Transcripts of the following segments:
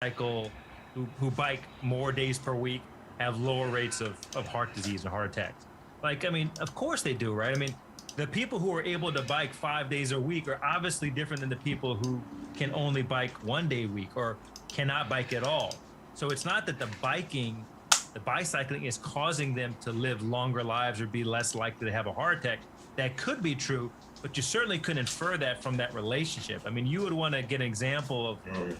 cycle, who bike more days per week have lower rates of heart disease and heart attacks. Like, I mean, of course they do, right? I mean, the people who are able to bike 5 days a week are obviously different than the people who can only bike 1 day a week or cannot bike at all. So it's not that the bicycling is causing them to live longer lives or be less likely to have a heart attack. That could be true, but you certainly couldn't infer that from that relationship. I mean, you would want to get an example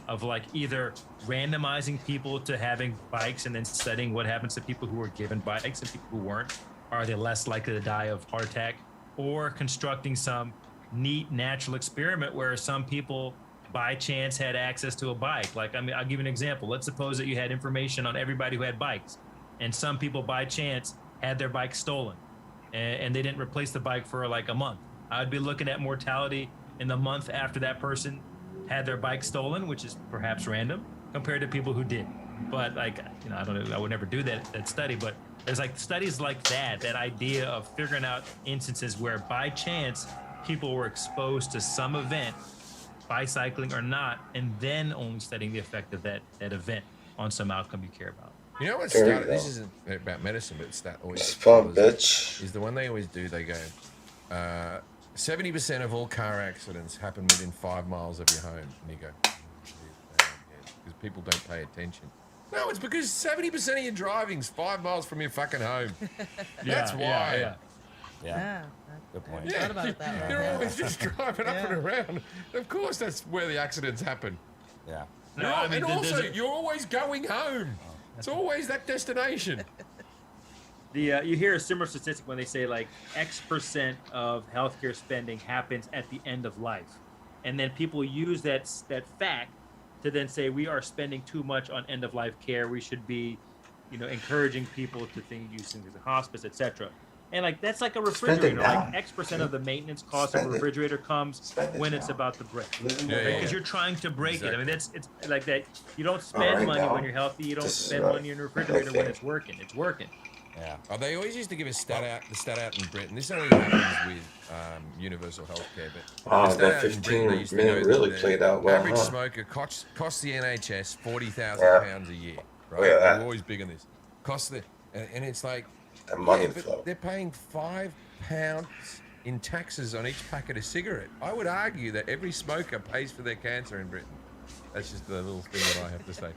of like either randomizing people to having bikes and then studying what happens to people who were given bikes and people who weren't. Are they less likely to die of heart attack? Or constructing some neat natural experiment where some people by chance had access to a bike. Like, I mean, I'll give you an example. Let's suppose that you had information on everybody who had bikes, and some people by chance had their bike stolen and they didn't replace the bike for like a month. I'd be looking at mortality in the month after that person had their bike stolen, which is perhaps random, compared to people who did. But like, you know, I don't know, I would never do that study, but there's like studies like that idea of figuring out instances where by chance people were exposed to some event, bicycling or not, and then only studying the effect of that event on some outcome you care about. You know what started, this isn't about medicine, but it's that always is the one they always do. They go, 70% of all car accidents happen within 5 miles of your home. And you go, because people don't pay attention. No, it's because 70% of your driving's 5 miles from your fucking home. That's why. Yeah. Good point. I thought about it that way. You're always just driving up and around. Of course, that's where the accidents happen. Yeah. No, I mean, and also, you're always going home. It's always that destination. You hear a similar statistic when they say like X% of healthcare spending happens at the end of life, and then people use that fact to then say we are spending too much on end of life care. We should be, you know, encouraging people to use things as a hospice, etc. And like that's like a refrigerator. Like X% of the maintenance cost of a refrigerator comes when it's about to break. Because you're trying to break it. I mean, it's like that. You don't spend money when you're healthy. You don't spend money in a refrigerator when it's working. It's working. Yeah. Oh, they always used to give a stat out in Britain. This only happens with universal healthcare, but that 15-minute really played out well. Average smoker costs the NHS £40,000 a year. Right? They're always big on this. Costs and it's like. But they're paying £5 in taxes on each packet of cigarette. I would argue that every smoker pays for their cancer in Britain. That's just the little thing that I have to say.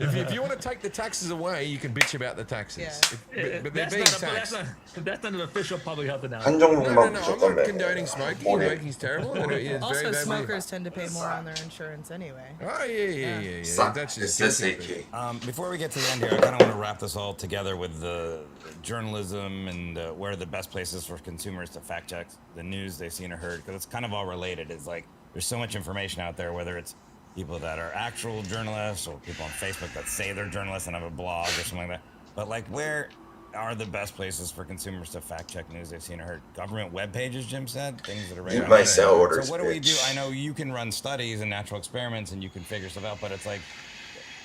If you want to take the taxes away, you can bitch about the taxes. But they're being taxed. That's not an official public health announcement. I'm not condoning smoking. Smoking's terrible. Also, smokers tend to pay more on their insurance anyway. Oh, yeah. That's just before we get to the end here, I kind of want to wrap this all together with the journalism and where are the best places for consumers to fact check the news they've seen or heard, because it's kind of all related. It's like there's so much information out there, whether it's people that are actual journalists or people on Facebook that say they're journalists and have a blog or something like that. But like, where are the best places for consumers to fact check news they've seen or heard? Government web pages, Jim said, things that are right. Might sell orders. So what do we do? I know you can run studies and natural experiments and you can figure stuff out, but it's like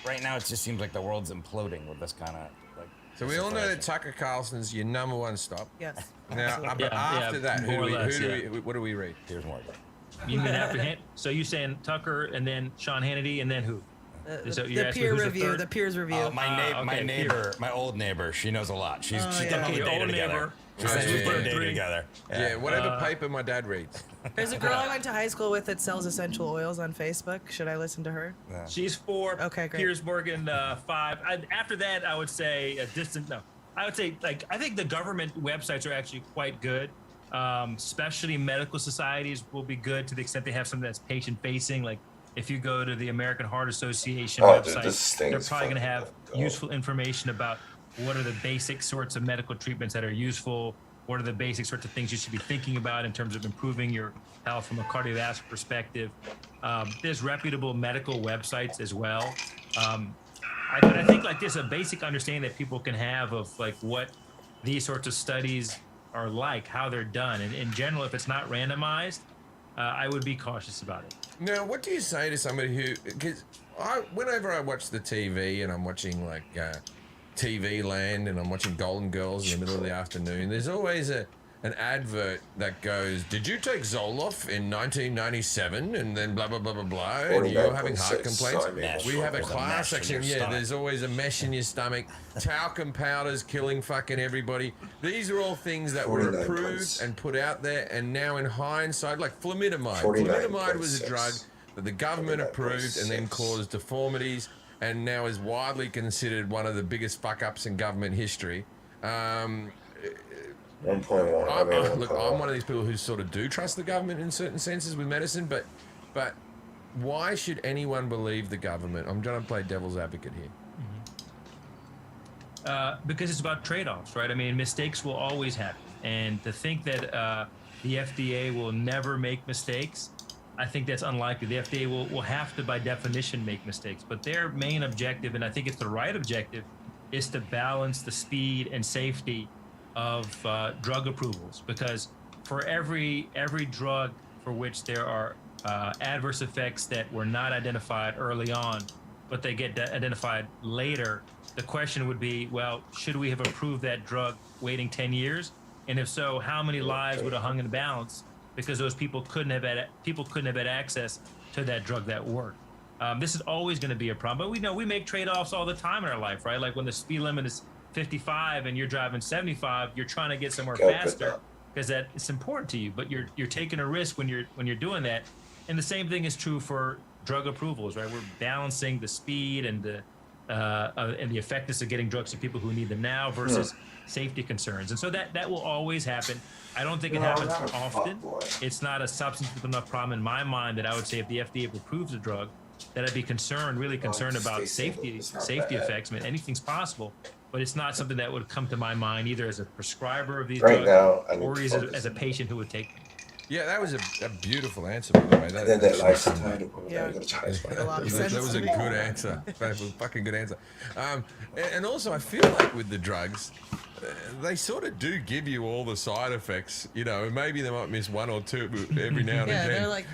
right now it just seems like the world's imploding with this kind of like. So we all know that Tucker Carlson's your #1 stop. Yes. Now after that, what do we read? Here's more of it. You mean after so you saying Tucker and then Sean Hannity and then who? The peer review. The peers review. My old neighbor. She knows a lot. She's getting all the data together. She's getting data together. Yeah, whatever paper my dad reads. There's a girl I went to high school with that sells essential oils on Facebook. Should I listen to her? Yeah. She's 4. Okay, great. Piers Morgan 5. After that, I would say I would say I think the government websites are actually quite good. Specialty medical societies will be good to the extent they have something that's patient-facing. Like if you go to the American Heart Association website, they're probably going to have useful information about what are the basic sorts of medical treatments that are useful, what are the basic sorts of things you should be thinking about in terms of improving your health from a cardiovascular perspective. There's reputable medical websites as well. I think like there's a basic understanding that people can have of like what these sorts of studies are like, how they're done. And in general, if it's not randomized, I would be cautious about it. Now, what do you say to somebody who, because whenever I watch the TV and I'm watching like TV Land and I'm watching Golden Girls in the middle of the afternoon, there's always an advert that goes, "Did you take Zoloft in 1997?" and then blah blah blah blah blah, and you're having heart complaints. We have a class section. Yeah, there's always a mesh in your stomach. Talcum powders killing fucking everybody. These are all things that were approved and put out there, and now in hindsight, like flumidomide. Flumidomide was a drug that the government approved and then caused deformities, and now is widely considered one of the biggest fuck-ups in government history. 1.1. Look, I'm one of these people who sort of do trust the government in certain senses with medicine, but why should anyone believe the government? I'm trying to play devil's advocate here. Because it's about trade-offs, right? I mean, mistakes will always happen, and to think that the FDA will never make mistakes, I think that's unlikely. The FDA will have to, by definition, make mistakes, but their main objective, and I think it's the right objective, is to balance the speed and safety of drug approvals. Because for every drug for which there are adverse effects that were not identified early on, but they get identified later, the question would be, well, should we have approved that drug waiting 10 years? And if so, how many lives would have hung in the balance because those people couldn't have had access to that drug that worked? This is always going to be a problem. But we know we make trade-offs all the time in our life, right? Like when the speed limit is 55 and you're driving 75, you're trying to get somewhere faster because that it's important to you. But you're taking a risk when you're doing that. And the same thing is true for drug approvals, right? We're balancing the speed and the effectiveness of getting drugs to people who need them now versus safety concerns. And so that will always happen. I don't think it happens often. It's not a substantive enough problem in my mind that I would say if the FDA approves a drug, that I'd be really concerned about safety effects. I mean, anything's possible, but it's not something that would come to my mind either as a prescriber of these drugs or as a patient who would take them. Yeah, that was a beautiful answer, by the way. That was a good answer. That was a fucking good answer. And also, I feel like with the drugs, they sort of do give you all the side effects. You know, maybe they might miss one or two every now and again. They're like,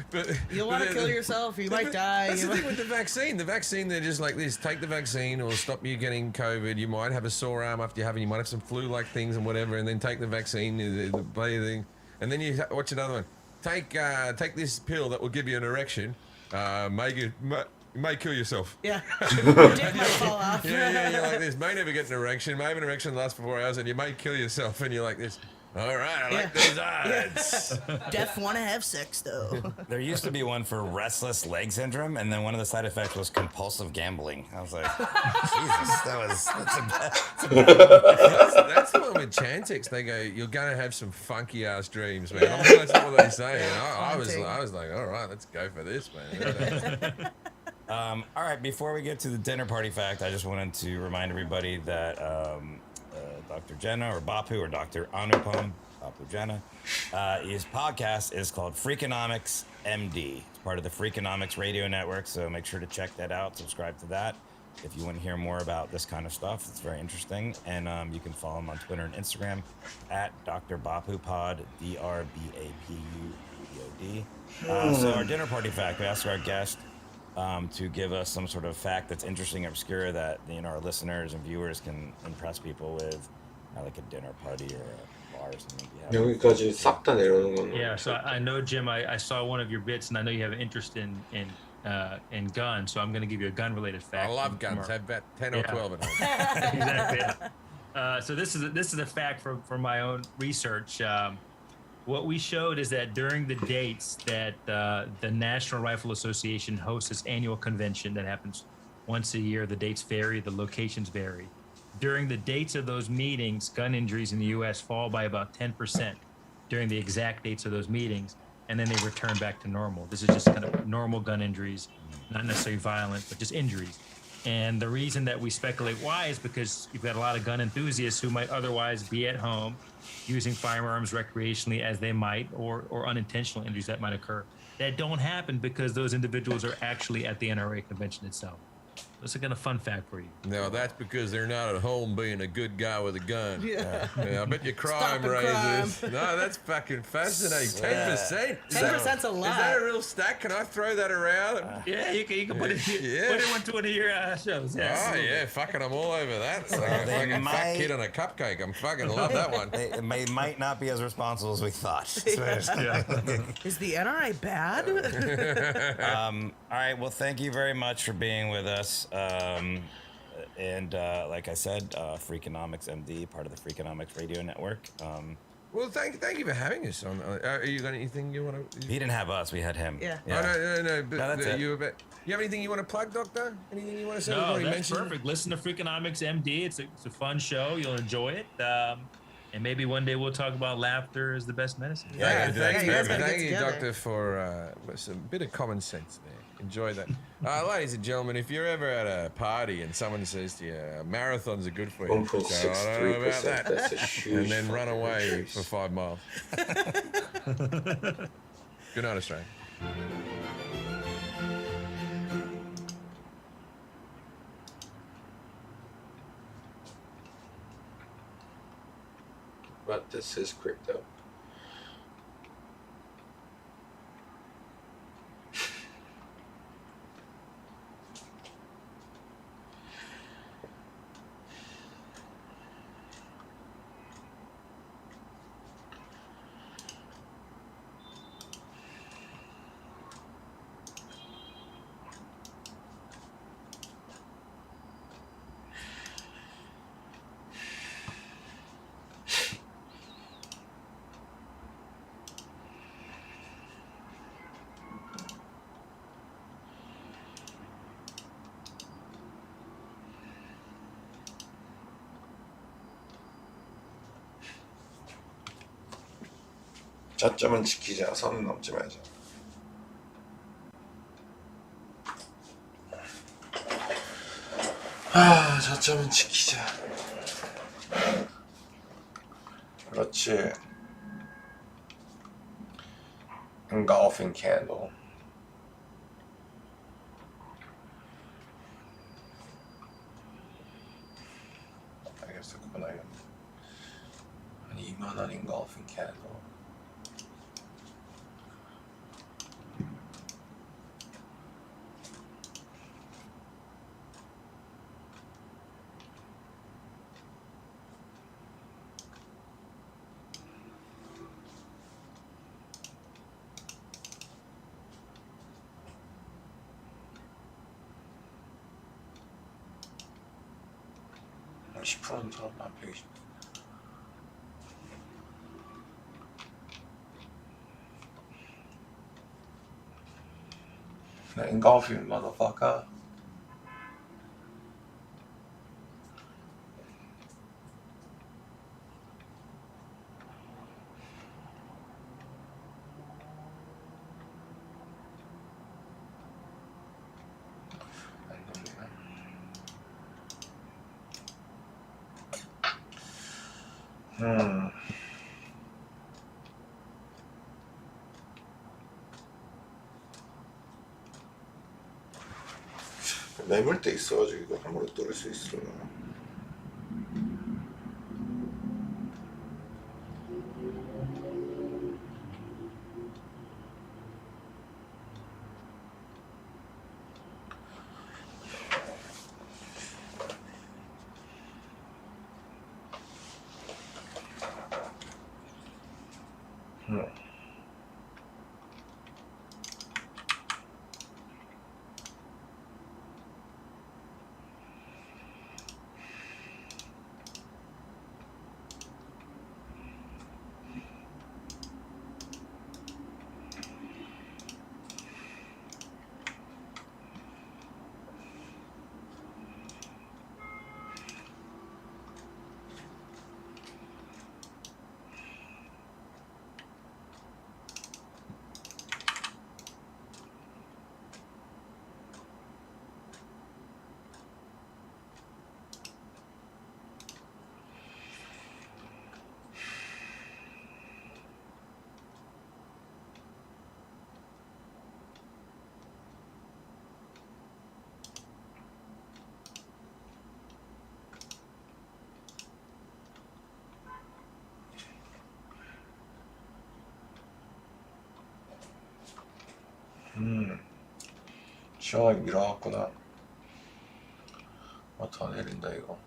you want to kill yourself, you might die. That's the thing with the vaccine. The vaccine, they're just like this. Take the vaccine or stop you getting COVID. You might have a sore arm after you might have some flu-like things and whatever, and then take the vaccine, the thing. And then you watch another one. Take this pill that will give you an erection. You may kill yourself. Yeah. Your dick might fall off. Yeah, you're like this. May never get an erection. May have an erection last for 4 hours, and you may kill yourself. And you're like this. All right, I like these odds. Deaf want to have sex, though. There used to be one for restless leg syndrome, and then one of the side effects was compulsive gambling. I was like, Jesus, that's the one with Chantix. They go, you're going to have some funky ass dreams, man. I'm sure that's not what they say. And I was like, all right, let's go for this, man. All right, before we get to the dinner party fact, I just wanted to remind everybody that Dr. Jenna or Bapu or Dr. Anupam, Bapu Jenna, his podcast is called Freakonomics MD. It's part of the Freakonomics Radio Network, so make sure to check that out. Subscribe to that if you want to hear more about this kind of stuff. It's very interesting. And you can follow him on Twitter and Instagram at Dr. Bapupod, DRBAPUPOD. So our dinner party fact, we asked our guest to give us some sort of fact that's interesting or obscure that our listeners and viewers can impress people with, like a dinner party or a bar or something. 여기까지 싹 다 내려오는 건. Yeah, so I know, Jim, I saw one of your bits, and I know you have an interest in guns, so I'm going to give you a gun-related fact. I love guns. I have about 10 or 12 at home. Exactly. Yeah. So this is a fact from my own research. What we showed is that during the dates that the National Rifle Association hosts its annual convention that happens once a year, the dates vary, the locations vary. During the dates of those meetings, gun injuries in the U.S. fall by about 10% during the exact dates of those meetings, and then they return back to normal. This is just kind of normal gun injuries, not necessarily violent, but just injuries. And the reason that we speculate why is because you've got a lot of gun enthusiasts who might otherwise be at home using firearms recreationally as they might, or unintentional injuries that might occur that don't happen because those individuals are actually at the NRA convention itself. Let's get a fun fact for you. No, that's because they're not at home being a good guy with a gun. Yeah. I bet your crime Stopping raises. crime. No, that's fucking fascinating. 10%. 10%'s a lot. Is that a real stat? Can I throw that around? Yeah, you can put it. Yeah. Put it into one of your shows. Yeah, Oh, absolutely. yeah, fucking, I'm all over that. It's like a They fucking might- fat kid on a cupcake. I'm fucking love that one. They might not be as responsible as we thought. Is the NRA bad? All right. Well, thank you very much for being with us. And like I said, Freakonomics MD, part of the Freakonomics Radio Network. Well, thank you for having us on. Are you got anything you want to? He didn't have us; we had him. Yeah. Oh, no. But No, that's it. you have anything you want to plug, Doctor? Anything you want to say? We've No, already that's mentioned. perfect. Listen to Freakonomics MD. It's a fun show. You'll enjoy it. And maybe one day we'll talk about laughter is the best medicine. Yeah, Thank you guys gotta get you, together. Doctor, for a bit of common sense there. Enjoy that. Ladies and gentlemen, if you're ever at a party and someone says to you, marathons are good for you, go, I don't know about 1.63%. that. That's a huge. And then run fucking away increase. for 5 miles. Good night, Australia. But this is crypto. 저점은 지키자. 선은 넘지 말자. 저점은 지키자. 그렇지. Engulfing candle. 알겠어, 그건 알겠네. 한 2만원 engulfing candle. 한 10%는 들었나? 120. Engulf you, motherfucker. 매물대 있어가지고 이거 함부로 뚫을 수 있으려나? 시원하게 밀어왔구나. 더 내린다 이거.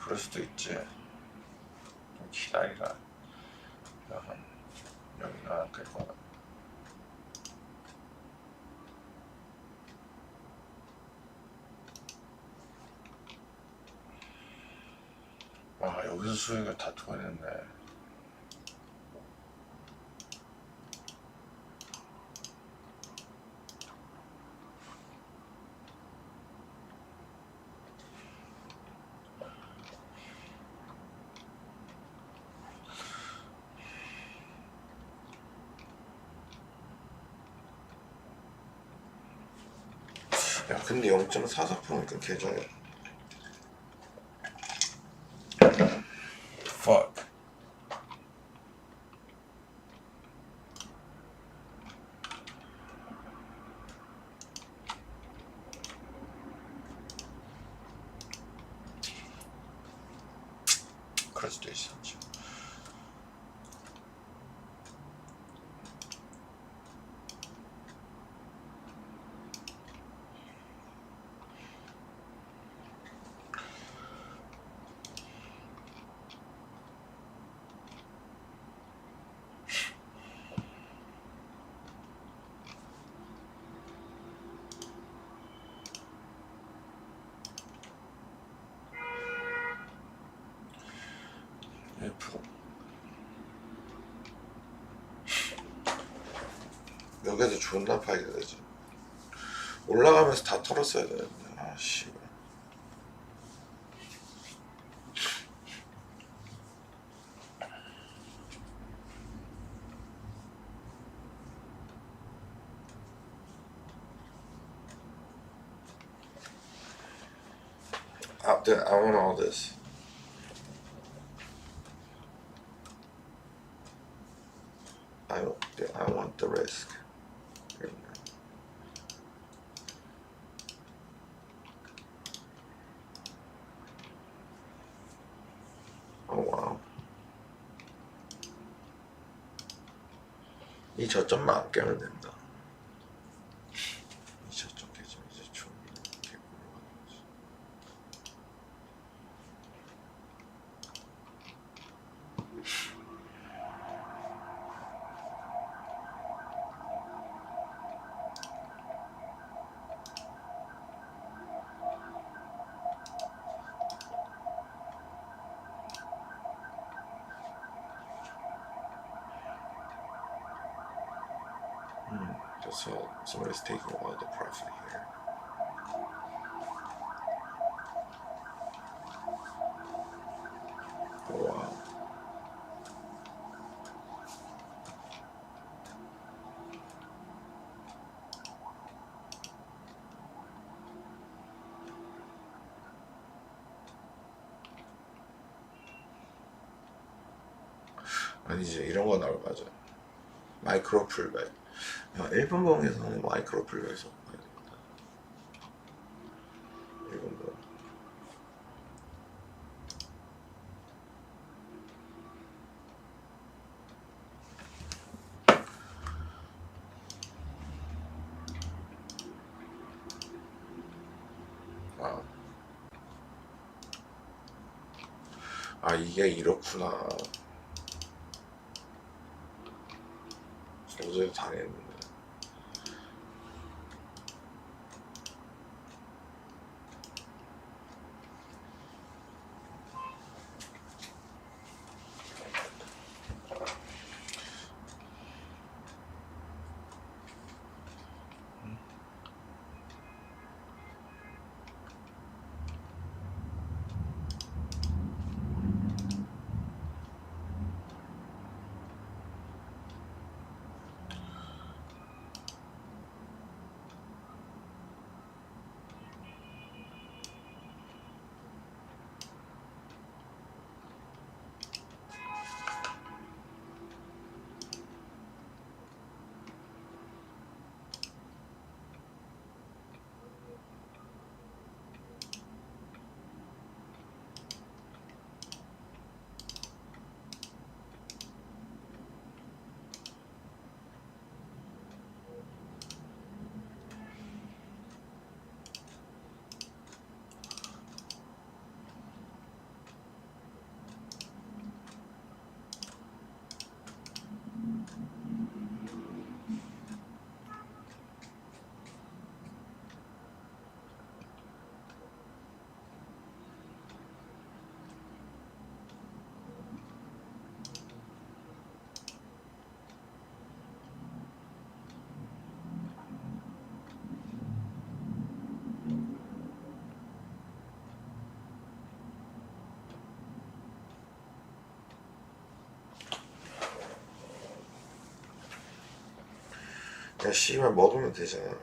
그럴 수도 있지. 좀 기다리라. 여기는 안 끌 거야. 아, 여기서 수익을 다 토해냈네. 야, 근데 0.44%니까 계좌에 fuck. 그럴 수도 있었지. F 여기에서 존나 파이가 되지. 올라가면서 다 털었어야 되는데. 아 씨발. I want all this. I want the risk. Oh wow. 이 저점만 안 깨면 된다. 이 저점 깨지면 이제 좀 개꿀로 가는 거지. So somebody's taking all the profit here. Oh, wow. 아니지, 이런 거 나올 맞아. 마이크로 풀백. 야, 일본 봉에서는 마이크로 풀백에서 봐야 됩니다. 일본 봉. 아 이게 이렇구나. 어제도 당했는데. 그냥 씨발 먹으면 되잖아.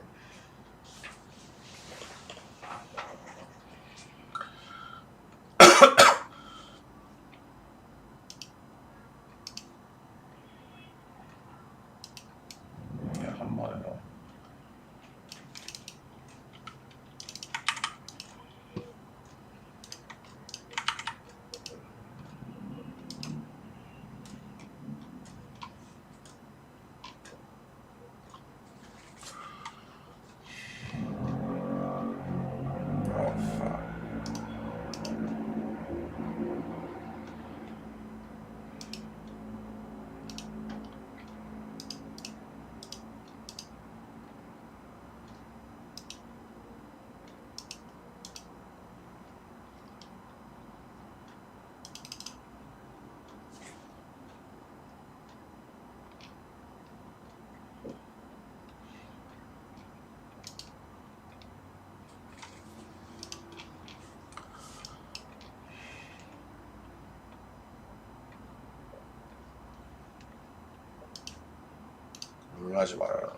하지 말아라.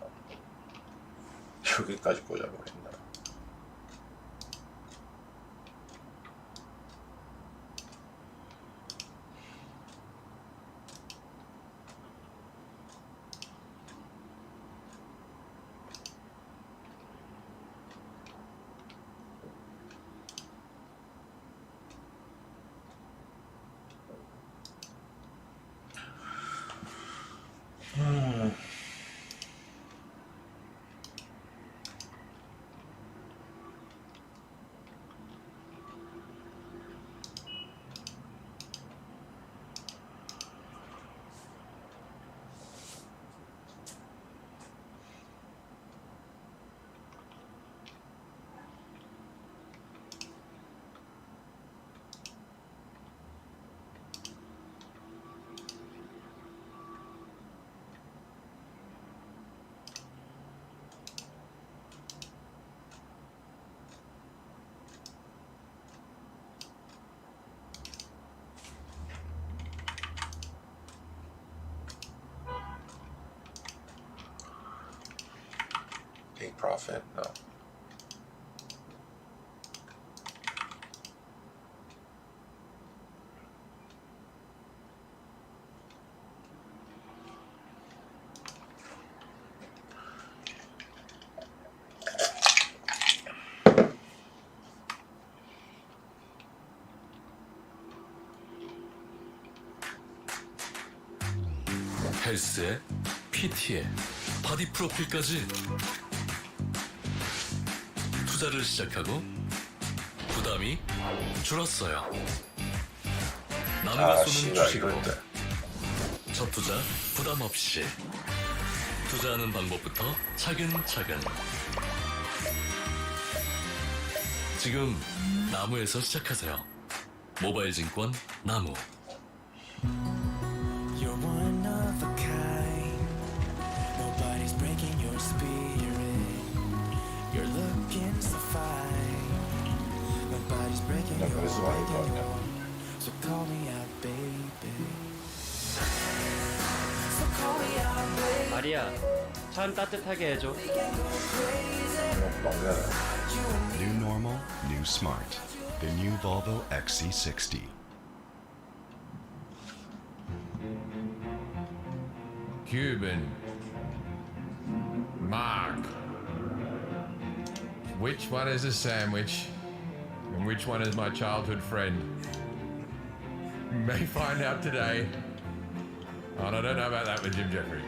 여기까지 꽂아버린다. Big profit? No. 헬스에 PT에 바디 프로필까지 투자를 시작하고 부담이 줄었어요. 남과 쏘는 주식으로 첫 투자 부담 없이 투자하는 방법부터 차근차근 지금 나무에서 시작하세요. 모바일 증권 나무. You're one of a kind. Nobody's breaking your spirit. You're looking so fine. Nobody's breaking your So call me out, baby. So call me out, baby. 아리야, 참 따뜻하게 해줘. New normal, new smart. The new Volvo XC60. Cuban. Mark. Which one is a sandwich? And which one is my childhood friend? You may find out today. Oh, I don't know about that with Jim Jeffries.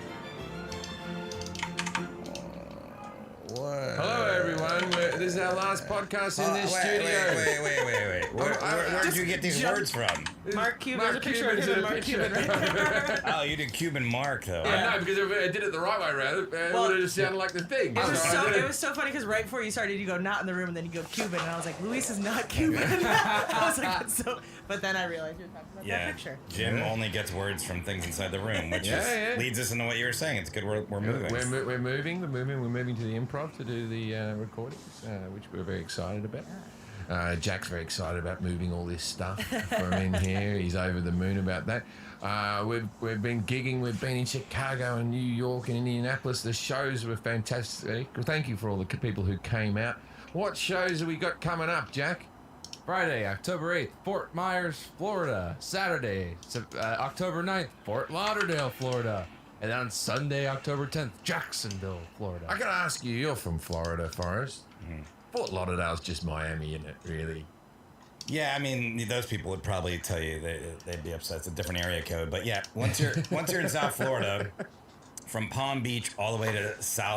What? Hello, everyone. This is our last podcast in this studio. Wait. Where did you get these words from? Mark Cuban. There's a picture of him and Mark Cuban right there. Oh, you did Cuban Mark, though. I know, because if I did it the right way around, it would have just sounded like the thing. It was so funny because right before you started, you go not in the room, and then you go Cuban, and I was like, Luis is not Cuban. I was like, that's so. But then I realized you were talking about that picture. Jim only gets words from things inside the room, which leads us into what you were saying. It's good we're moving. We're moving to the improv to do the recordings, which we're very excited about. Jack's very excited about moving all this stuff from in here. He's over the moon about that. We've been gigging. We've been in Chicago and New York and Indianapolis. The shows were fantastic. Thank you for all the people who came out. What shows have we got coming up, Jack? Friday, October 8th, Fort Myers, Florida. Saturday, October 9th, Fort Lauderdale, Florida. And then on Sunday, October 10th, Jacksonville, Florida. I gotta ask you, you're from Florida, Forrest. Fort Lauderdale's just Miami, isn't it, really? Yeah, I mean, those people would probably tell you they'd be upset. It's a different area code. But yeah, once you're in South Florida, from Palm Beach all the way to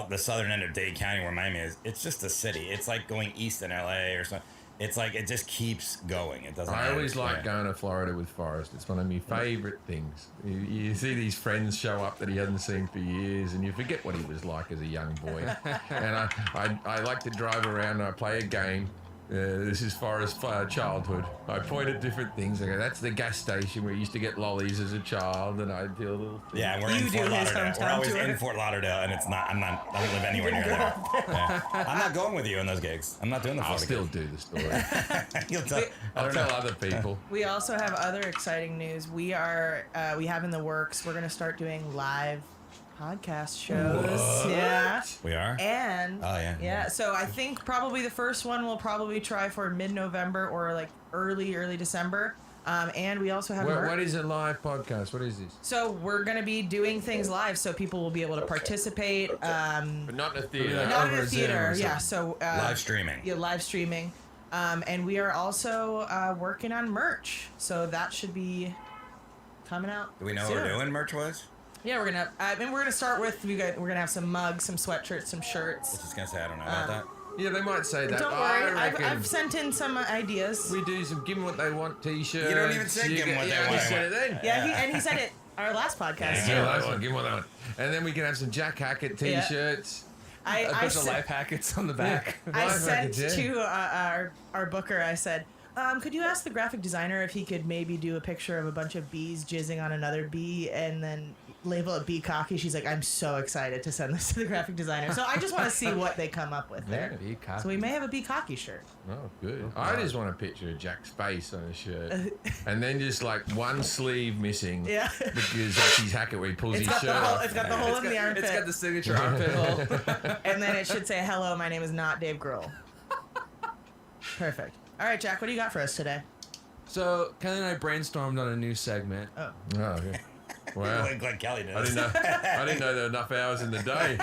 the southern end of Dade County, where Miami is, it's just a city. It's like going east in LA or something. It's like it just keeps going. It doesn't. I always like going to Florida with Forrest. It's one of my favorite things. You see these friends show up that he hasn't seen for years, and you forget what he was like as a young boy. And I like to drive around and I play a game. This is Forrest's childhood. I point at different things. I go, that's the gas station where you used to get lollies as a child, and I do a little thing. Yeah, we're in Fort Lauderdale. We're always in Fort Lauderdale, and it's not. I don't live anywhere near there. Yeah. I'm not going with you in those gigs. I'm not doing the Florida I'll still gigs. do the story. I'll tell other people. We also have other exciting news. We have in the works. We're gonna start doing live podcast shows. What? Yeah. We are? And yeah. So I think probably the first one we'll probably try for mid-November or like early December. And we also have What is a live podcast? What is this? So we're going to be doing things live so people will be able to participate. But not in a theater. Not in a theater, yeah. So live streaming. Yeah, live streaming. And we are also working on merch. So that should be coming out. Do we know soon. what we're doing merch-wise? Yeah, we're gonna start with we're gonna have some mugs, some sweatshirts, some shirts. I was just gonna say I don't know about that. Yeah, they might say that. Don't worry, I've sent in some ideas. We do some give them what they want t-shirts. You don't even say give them what they want. I said it then. Yeah, he said it our last podcast. Yeah, last one. Give them what they want. And then we can have some Jack Hackett t-shirts. A bunch of life hackets on the back. I sent to our booker. I said, could you ask the graphic designer if he could maybe do a picture of a bunch of bees jizzing on another bee and then label it bee cocky? She's like, I'm so excited to send this to the graphic designer. So I just want to see what they come up with there. Bee cocky. So we may have a bee cocky shirt. Oh, good. I just want a picture of Jack's face on a shirt. And then just like one sleeve missing. Yeah. Because that's his Hackett where he pulls his shirt off. It's got the hole in the armpit. It's got the signature armpit hole. And then it should say, hello, my name is not Dave Grohl. Perfect. All right, Jack, what do you got for us today? So Kelly and I brainstormed on a new segment. Oh, yeah. Wow. Like Kelly does. I didn't know there were enough hours in the day.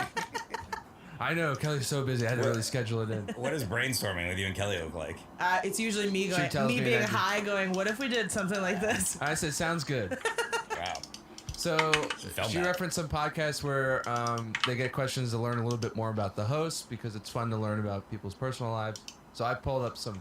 I know, Kelly's so busy, I had to really schedule it in. What does brainstorming with you and Kelly look like? It's usually me being high going, what if we did something like this? I said, sounds good. Wow. So she referenced some podcasts where they get questions to learn a little bit more about the host because it's fun to learn about people's personal lives. So I pulled up some.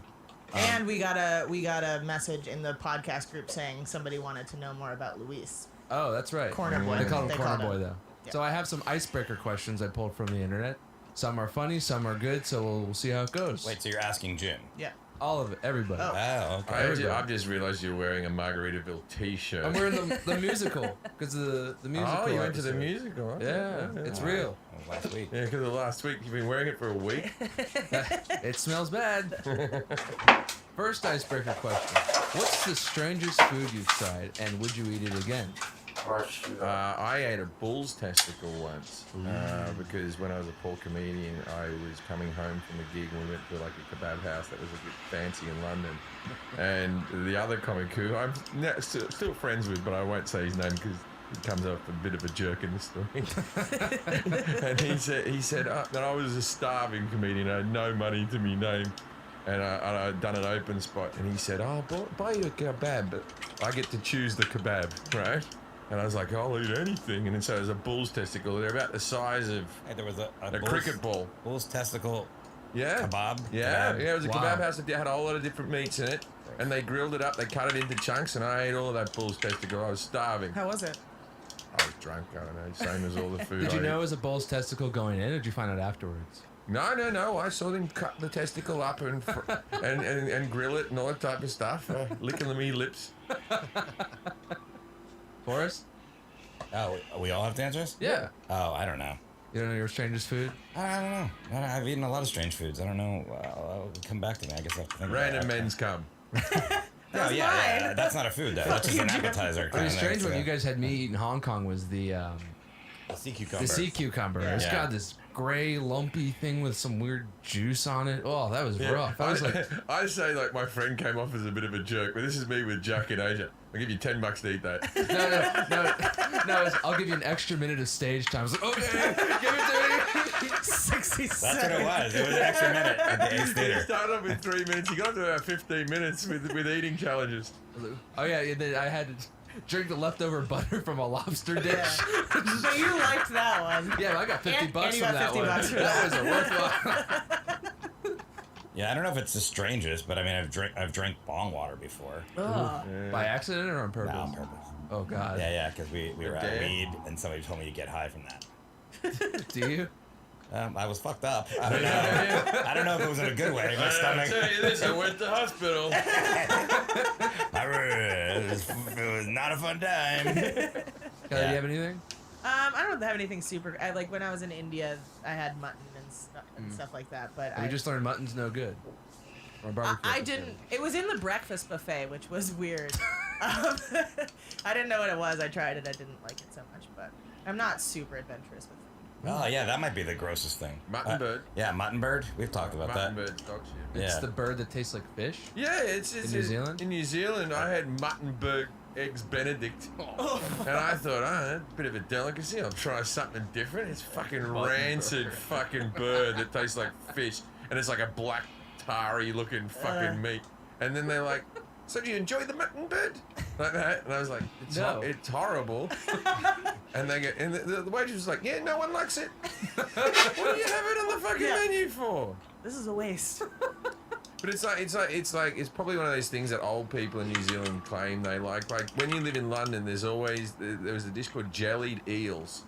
And we got a message in the podcast group saying somebody wanted to know more about Luis. Oh, that's right. Corner Boy. They call him Corner Boy, though. Yeah. So I have some icebreaker questions I pulled from the internet. Some are funny, some are good, so we'll see how it goes. Wait, so you're asking Jim? Yeah. All of it, everybody. Oh, okay. I've just realized you're wearing a Margaritaville t-shirt. I'm wearing the musical, because the musical. Oh, you went to episode. the musical? Okay. Yeah, it's real. Last week. Yeah, because of last week. You've been wearing it for a week. It smells bad. First icebreaker question. What's the strangest food you've tried, and would you eat it again? I ate a bull's testicle once because when I was a poor comedian, I was coming home from a gig and we went to like a kebab house that was a bit fancy in London. And the other comic who I'm still friends with, but I won't say his name because he comes off a bit of a jerk in the story. And he said that I was a starving comedian. I had no money to me name. And I'd done an open spot. And he said, oh, buy you a kebab, but I get to choose the kebab, right? And I was like, I'll eat anything. And then so it was a bull's testicle. They're about the size of There was a cricket ball. Bull's testicle Yeah. kebab. Yeah. Kebab. Yeah, it was a kebab house that had a whole lot of different meats in it. And they grilled it up. They cut it into chunks. And I ate all of that bull's testicle. I was starving. How was it? I was drunk. I don't know. Same as all the food. Did you I know ate. it was a bull's testicle going in, or did you find out afterwards? No. I saw them cut the testicle up and grill it and all that type of stuff. Licking the me lips. Forrest? Oh, we all have to answer this? Yeah. Oh, I don't know. You don't know your strangest food? I don't know. I've eaten a lot of strange foods. I don't know. I'll come back to me. I guess I have to think Random about it. men's come. Oh, yeah. That's not a food, though. That's just an appetizer. I mean, strange one you guys had me eat in Hong Kong was the sea cucumber. The sea cucumber. Yeah. It's got this gray, lumpy thing with some weird juice on it. Oh, that was rough. I was like, I say like my friend came off as a bit of a jerk, but this is me with Jack in Asia. I'll give you $10 to eat that. no. I'll give you an extra minute of stage time. I was like, okay, give it to me. 60 That's what it was. It was an extra minute at the Ace He Theater. started off with 3 minutes. He got up to about 15 minutes with eating challenges. Oh yeah, and then I had to drink the leftover butter from a lobster dish. So you liked that one. Yeah, I got $50 and from you got that 50 one. bucks for That was that. a worthwhile. Yeah, I don't know if it's the strangest, but I mean, I've drank bong water before. Ugh. By accident or on purpose? No, on purpose. Oh god. Yeah, because we were at weed, and somebody told me to get high from that. Do you? I was fucked up. I don't know. I don't know if it was in a good way. My stomach. I'll tell you this, I went to hospital. It was not a fun time. Kelly, do you have anything? I don't have anything super. I like when I was in India, I had mutton and stuff like that. But We just learned mutton's no good. Or barbecue. I didn't. It was in the breakfast buffet, which was weird. I didn't know what it was. I tried it. I didn't like it so much, but I'm not super adventurous with. Oh yeah, that might be the grossest thing. Mutton bird. Yeah, mutton bird. We've talked about Mutton that. bird, dog shit. It's Yeah. the bird that tastes like fish. Yeah, it's In New Zealand? In New Zealand, I had mutton bird eggs Benedict, and I thought, a bit of a delicacy. I'll try something different. It's fucking rancid fucking bird that tastes like fish, and it's like a black tarry looking fucking meat. And then they're like, "So do you enjoy the mutton bird?" Like that, and I was like, No. It's horrible." And they get, and the waitress was like, "Yeah, no one likes it. What do you have it on the fucking menu for?" This is a waste. But it's probably one of those things that old people in New Zealand claim they like. Like when you live in London, there was a dish called jellied eels,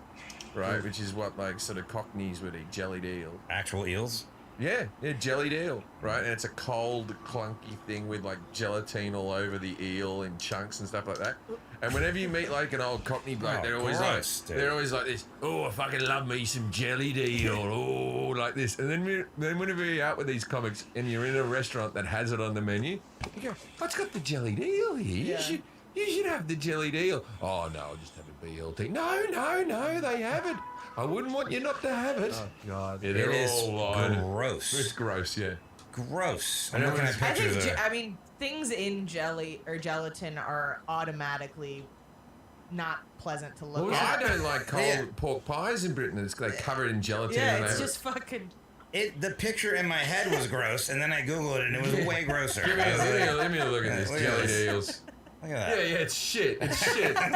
right? Which is what like sort of Cockneys would eat, jellied eel. Actual eels. Yeah, jellied eel, right? And it's a cold, clunky thing with like gelatine all over the eel in chunks and stuff like that. And whenever you meet like an old Cockney bloke, they're always like this. "Oh, I fucking love me some jellied eel." Oh, like this. And then whenever you're out with these comics and you're in a restaurant that has it on the menu, you go, "Oh, it's got the jellied eel here. Yeah. You should have the jellied eel." "Oh no, I'll just have a BLT." No, they have it. I wouldn't want you not to have it. Oh god. Yeah, It they're is all lying. gross. It's gross, yeah. Gross. I I'm know looking at it's- I pictures think. of it. I mean, things in jelly or gelatin are automatically not pleasant to look was at. I don't like cold pork pies in Britain. It's like covered in gelatin. Yeah, and it's they- just fucking. The picture in my head was gross, and then I googled it, and it was way grosser. Give me let me look at this Look at jellied this. eels. Look at Yeah, that. it's shit. It's shit. And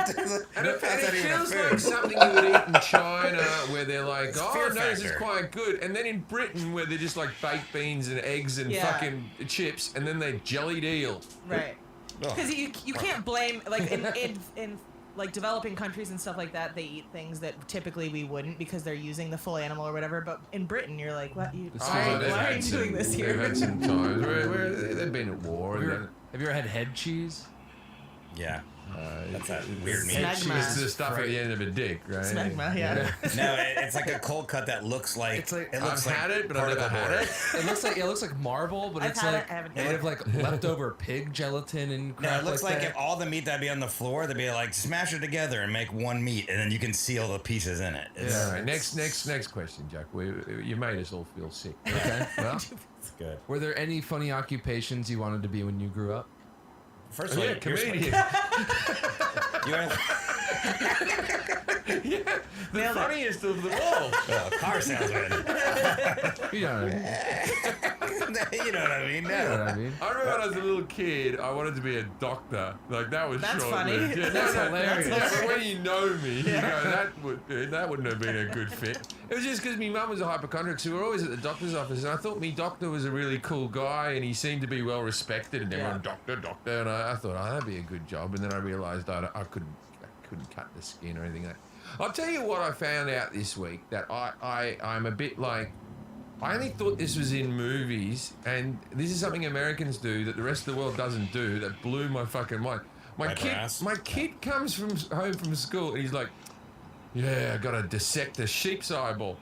And it feels like something you would eat in China, where they're like, It's "Oh fear no, this is factor. quite good," and then in Britain, where they're just like baked beans and eggs and Yeah. fucking chips, and then they're jellied eel. Right. Ugh. Because you can't blame like in like developing countries and stuff like that, they eat things that typically we wouldn't because they're using the full animal or whatever. But in Britain, you're like, what? They've Why are had you some- doing this here? They've had some times where they've been at war. Have And you ever had head cheese? Yeah. That's that weird meat. Smegma. It's the stuff at the end of a dick, right? Smegma, yeah. No, it's like a cold cut that looks like. It's like- it looks I've like had it, but I've never particle had board. it. It looks like marble, but I've it's had like it, I haven't made had of like leftover pig gelatin and crap. No, it looks like that. if all the meat that'd be on the floor, they'd be like smash it together and make one meat, and then you can seal the pieces in it. It's, All right, next question, Jack. You made us all feel sick. Okay. Well, it's good. were there any funny occupations you wanted to be when you grew up? First of all, Yeah, you're comedian. You want Yeah, the Nailed it. funniest of them all. car salesman. You know what I mean? You know what I mean? You know what No. I mean? I remember when I was a little kid, I wanted to be a doctor. Like that was That's short-lived. funny. Yeah, That's no, hilarious. Yeah, but when you know me, you go, that wouldn't have been a good fit. It was just because my mum was a hypochondriac, so we were always at the doctor's office, and I thought me doctor was a really cool guy, and he seemed to be well respected, and everyone doctor, and I thought, oh, that'd be a good job, and then I realised I couldn't cut the skin or anything like that. I'll tell you what I found out this week, that I'm a bit like, I only thought this was in movies, and this is something Americans do that the rest of the world doesn't do, that blew my fucking mind. My Wipe our ass? kid comes home from school, and he's like, yeah, I got to dissect a sheep's eyeball.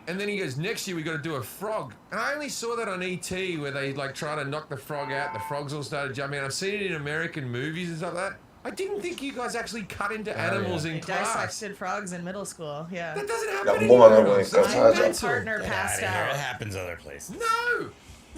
And then he goes, next year we got to do a frog. And I only saw that on ET where they like try to knock the frog out. The frogs all started jumping. I've seen it in American movies and stuff like that. I didn't think you guys actually cut into animals in class. Dissected frogs in middle school. Yeah. That doesn't happen anywhere else. My partner passed out. It happens other places.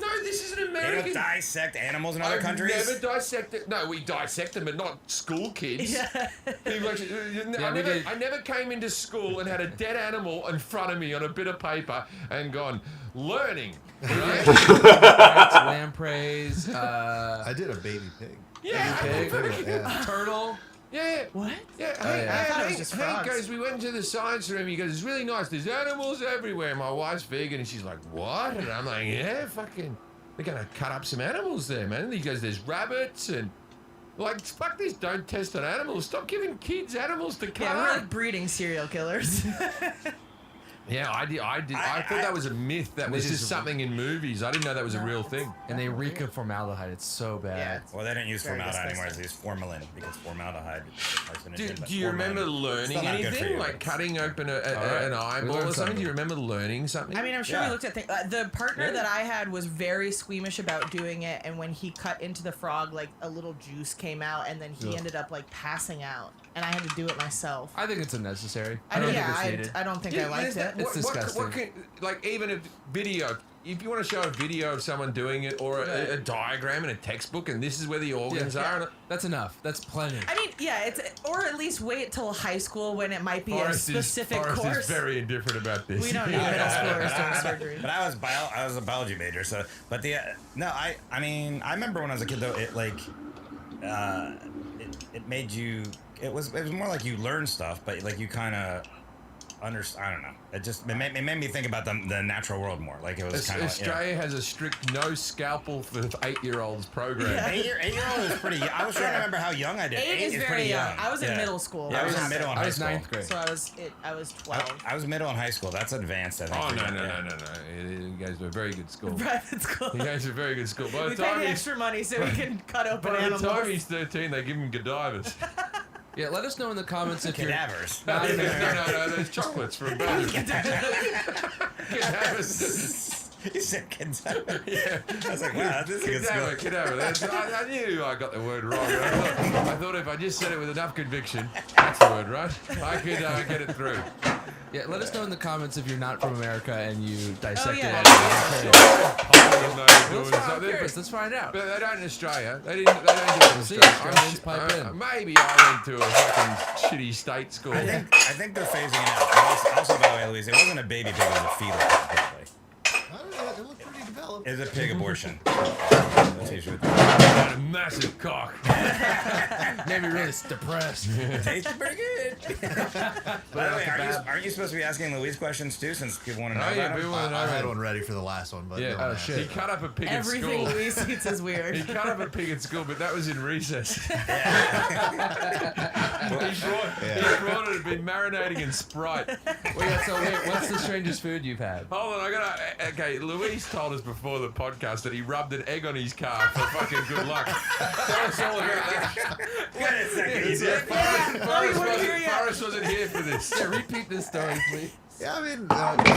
No, this is an They American. don't dissect animals in other countries? I've never dissected. No, we dissect them, but not school kids. Yeah. I never came into school and had a dead animal in front of me on a bit of paper and gone, learning. Right? Lampreys. I did a baby pig. Yeah, Yeah. Turtle. Yeah. What? Yeah, I thought it was just hey, frogs. guys, we went into the science room. He goes, it's really nice. There's animals everywhere. My wife's vegan, and she's like, what? And I'm like, yeah, fucking, they're going to cut up some animals there, man. And he goes, there's rabbits and, like, fuck this, don't test on animals. Stop giving kids animals to cut Yeah, we're up. like breeding serial killers. Yeah, I did. I thought that was a myth. That was just something in movies. I didn't know that was a real thing. And they reek of formaldehyde. It's so bad. Yeah, Well, they don't use very formaldehyde anymore. They disgusting. use formalin because formaldehyde is a carcinogen. Do you remember learning anything? Like cutting open an eyeball or something? Do you remember learning something? I mean, I'm sure we looked at things. The partner that I had was very squeamish about doing it, and when he cut into the frog, like a little juice came out, and then he ended up like passing out, and I had to do it myself. I think it's unnecessary. I don't think I liked it. It's disgusting. Like even a video, if you want to show a video of someone doing it or a diagram in a textbook and this is where the organs are. That's enough. That's plenty. I mean, yeah, or at least wait till high school when it might be a specific course. Forrest is very indifferent about this. We don't need middle schoolers doing surgery. But I was a biology major, so but I mean I remember when I was a kid though it made you it was more like you learned stuff, but like you kind of I don't know. It made me think about the natural world more. Like it was kind of Australia has a strict no scalpel for 8-year-olds program. Yeah. 8-year-old is pretty. I was trying to remember how young I did. 8 is very young. I was in middle school. Yeah, I was in middle and high school. I was 9th grade. So I was 12. I was middle and high school. That's advanced, I think. Oh no! You guys were a very good school. Private school. You guys were very good school. By We the time paid extra money so we can cut open by animals. the time he's 13, they give him Godivas. Yeah, let us know in the comments if cadavers. No, there's chocolates for a baby. Cadavers. You said cadaver. Yeah. I was like, wow, this is a good school. Cadaver. I knew I got the word wrong. I thought if I just said it with enough conviction, that's the word, right? I could get it through. Yeah, let us know in the comments if you're not from America and you dissected yeah. it. Let's find out. But they don't in Australia. They don't do it in Australia. Maybe I went to a fucking shitty state school. I think they're phasing it out. Also, by the way, Louise, it wasn't a baby pig, it was a fetal pig, probably. It looked pretty developed. It was a pig abortion. Got a massive cock. Made me really depressed. Tastes pretty good. By the way, aren't you supposed to be asking Louise questions too, since people want to know about him? I had one ready for the last one, but oh shit! He cut up a pig at school. Everything Louise eats is weird. He cut up a pig at school, but that was in recess. He brought it had been marinating in Sprite. Wait, what's the strangest food you've had? Hold on, okay, Louise told us before the podcast that he rubbed an egg on his car for fucking good luck. Tell us all about that. Wait a second. Forrest wasn't here for this. Yeah, repeat this story, please. Yeah, I mean,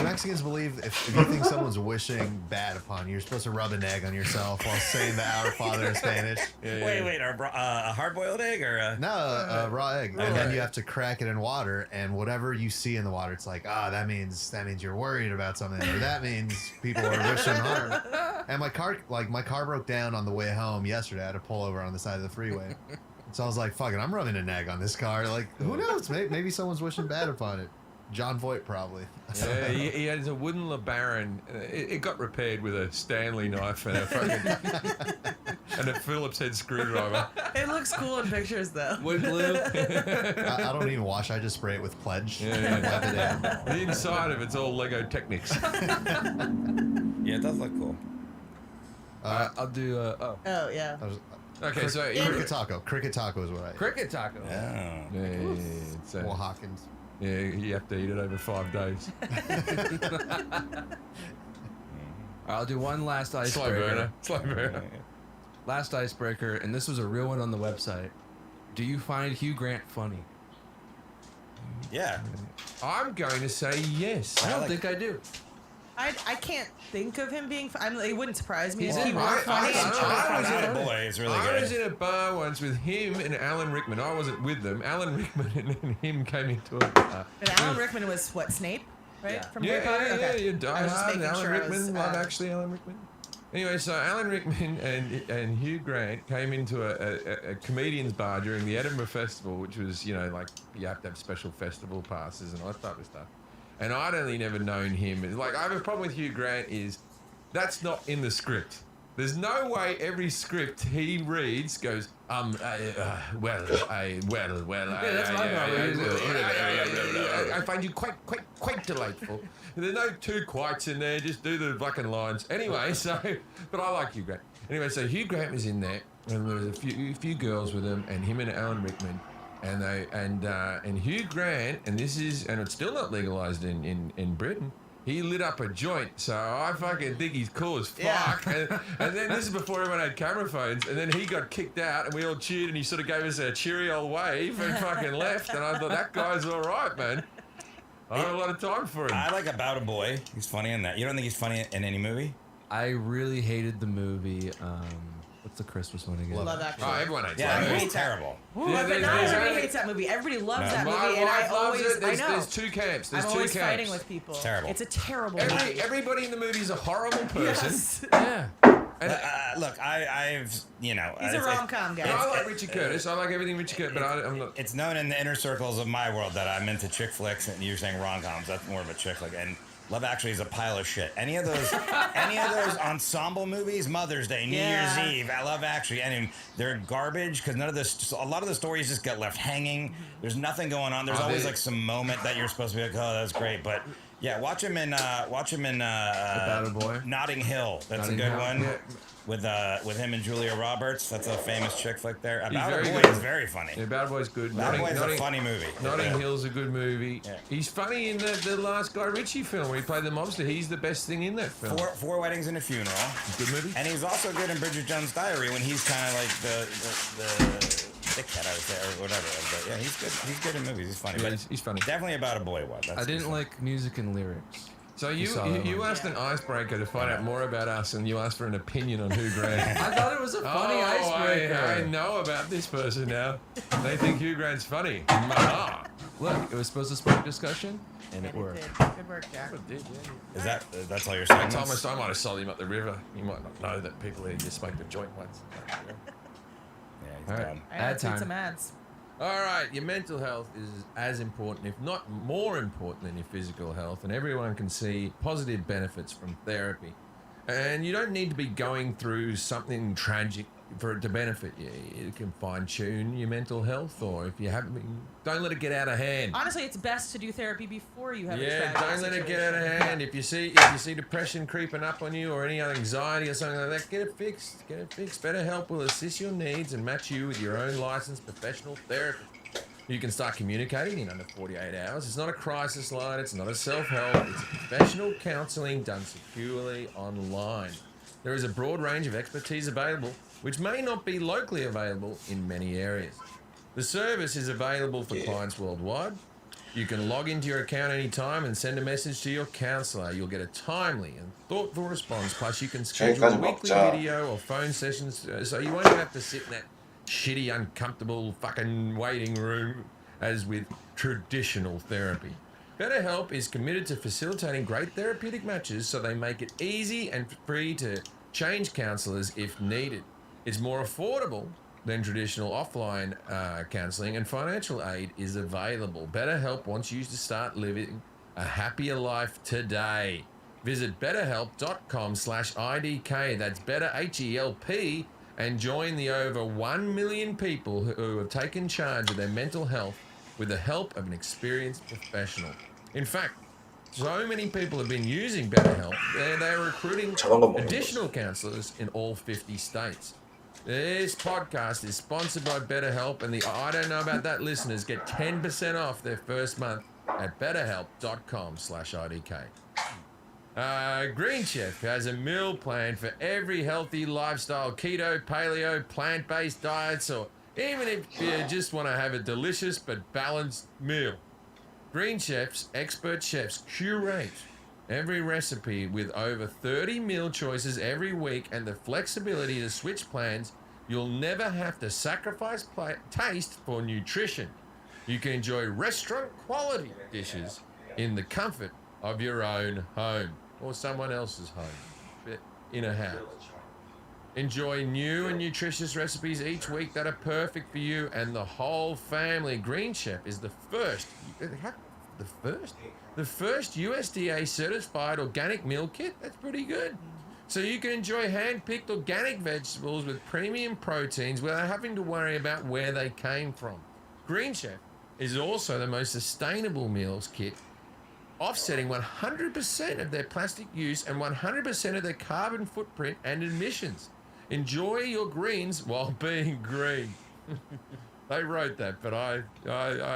Mexicans believe if you think someone's wishing bad upon you, you're supposed to rub an egg on yourself while saying the Our Father in Spanish. Wait, a hard-boiled egg or a... No, a raw egg. And then you have to crack it in water, and whatever you see in the water, it's like, that means you're worried about something, or that means people are wishing harm. And my car broke down on the way home yesterday. I had to pull over on the side of the freeway. So I was like, fuck it, I'm rubbing an egg on this car. Like, who knows? Maybe someone's wishing bad upon it. John Voight, probably. Yeah, he had a wooden LeBaron. It got repaired with a Stanley knife and a fucking and a Phillips head screwdriver. It looks cool in pictures, though. Wood glue. I don't even wash. I just spray it with Pledge. Yeah. The inside of it's all Lego Technics. Yeah, it does look cool. I'll do. Oh yeah. Okay, so cricket taco. Cricket taco is what I. Cricket taco. Yeah, it's Oaxacans. Yeah, you have to eat it over 5 days. I'll do one last icebreaker. Slow burner. Last icebreaker, and this was a real one on the website. Do you find Hugh Grant funny? Yeah. I'm going to say yes. I don't think I do. I can't think of him being. It wouldn't surprise me He's if he in were my- funny. Atta boy, it's really I good. was in a bar once with him and Alan Rickman. I wasn't with them. Alan Rickman and him came into a bar. And Alan Rickman was what, Snape, right? Yeah. From Harry Potter. Okay. You Die I was just Hard, making Alan sure I Rickman, was, Love Actually, Alan Rickman. Anyway, so Alan Rickman and Hugh Grant came into a comedian's bar during the Edinburgh Festival, which was, you know, like you have to have special festival passes and all that type of stuff. And I'd only never known him. And like, I have a problem with Hugh Grant is that's not in the script. There's no way every script he reads goes, I find you quite delightful. There's no too quiets in there, just do the fucking lines. Anyway, so, but I like Hugh Grant. Anyway, so Hugh Grant was in there, and there was a few girls with him, and him and Alan Rickman, and Hugh Grant, and it's still not legalized in Britain. He lit up a joint, so I fucking think he's cool as fuck. Yeah. And then this is before everyone had camera phones, and then he got kicked out, and we all cheered, and he sort of gave us a cheery old wave and fucking left. And I thought, that guy's all right, man. I have a lot of time for him. I like About a Boy. He's funny in that. You don't think he's funny in any movie? I really hated the movie. What's the Christmas one again? Love Actually. Oh, everyone hates Yeah, that that movie. movie's terrible. But not everybody hates that movie. Everybody loves that movie, and I always, I know. There's two camps. I'm always fighting with people. It's terrible. It's a terrible movie. Everybody in the movie is a horrible person. Yes. Yeah. Look, I've, you know. He's a rom-com guy. I like Richard Curtis. I like everything Richard Curtis, but I'm not. It's known in the inner circles of my world that I'm into chick flicks, and you're saying rom-coms. That's more of a chick flick. And Love Actually is a pile of shit. Any of those ensemble movies, Mother's Day, New Year's Eve, I Love Actually, and they're garbage because a lot of the stories just get left hanging. There's nothing going on. There's always like some moment that you're supposed to be like, oh, that's great, but yeah, watch him in About a Boy. Notting Hill. That's a good one. Yeah. With him and Julia Roberts. That's a famous chick flick there. About a Boy is very funny. Yeah, About a Boy's good. About a Boy is a funny movie. Notting Hill's a good movie. Yeah. He's funny in the last Guy Ritchie film where he played the mobster. He's the best thing in that film. Four Weddings and a Funeral. Good movie. And he's also good in Bridget Jones' Diary when he's kind of like the dickhead, I would say, or whatever. But yeah, he's good. He's good in movies. He's funny. Yeah, but he's funny. Definitely About a Boy one. I didn't like music and lyrics. So you asked an icebreaker to find out more about us, and you asked for an opinion on Hugh Grant. I thought it was a funny icebreaker. I know about this person now. They think Hugh Grant's funny. Look, it was supposed to spark discussion, and it worked. Good work, Jack. It did, yeah. That's all you're saying? Thomas, I might have sold him up the river. You might not know that people here just smoked a joint once. Yeah, he's All right. done. I had some ads. All right, your mental health is as important, if not more important than your physical health, and everyone can see positive benefits from therapy. And you don't need to be going through something tragic for it to benefit you. You can fine-tune your mental health, or if you haven't been, don't let it get out of hand. Honestly, it's best to do therapy before you have a tragic don't let it get out of situation. hand. If you see depression creeping up on you or any anxiety or something like that, get it fixed. Get it fixed. BetterHelp will assist your needs and match you with your own licensed professional therapist. You can start communicating in under 48 hours. It's not a crisis line. It's not a self-help. It's a professional counseling done securely online. There is a broad range of expertise available, which may not be locally available in many areas. The service is available for clients worldwide. You can log into your account anytime and send a message to your counselor. You'll get a timely and thoughtful response. Plus, you can schedule weekly video or phone sessions, so you won't have to sit in that shitty, uncomfortable fucking waiting room as with traditional therapy. BetterHelp is committed to facilitating great therapeutic matches so they make it easy and free to change counselors if needed. It's more affordable than traditional offline counseling, and financial aid is available. BetterHelp wants you to start living a happier life today. Visit betterhelp.com/IDK. That's better HELP, and join the over 1 million people who have taken charge of their mental health with the help of an experienced professional. In fact, so many people have been using BetterHelp, they're recruiting additional counselors in all 50 states. This podcast is sponsored by BetterHelp, and the I don't know about that listeners get 10% off their first month at betterhelp.com/IDK. Green Chef has a meal plan for every healthy lifestyle, keto, paleo, plant-based diets, or even if you just want to have a delicious but balanced meal. Green Chef's expert chefs curate every recipe with over 30 meal choices every week and the flexibility to switch plans. You'll never have to sacrifice taste for nutrition. You can enjoy restaurant quality dishes in the comfort of your own home or someone else's home, in a house. Enjoy new and nutritious recipes each week that are perfect for you and the whole family. Green Chef is the first USDA certified organic meal kit. That's pretty good. So you can enjoy hand-picked organic vegetables with premium proteins without having to worry about where they came from. Green Chef is also the most sustainable meals kit, offsetting 100% of their plastic use and 100% of their carbon footprint and emissions. Enjoy your greens while being green. They wrote that, but I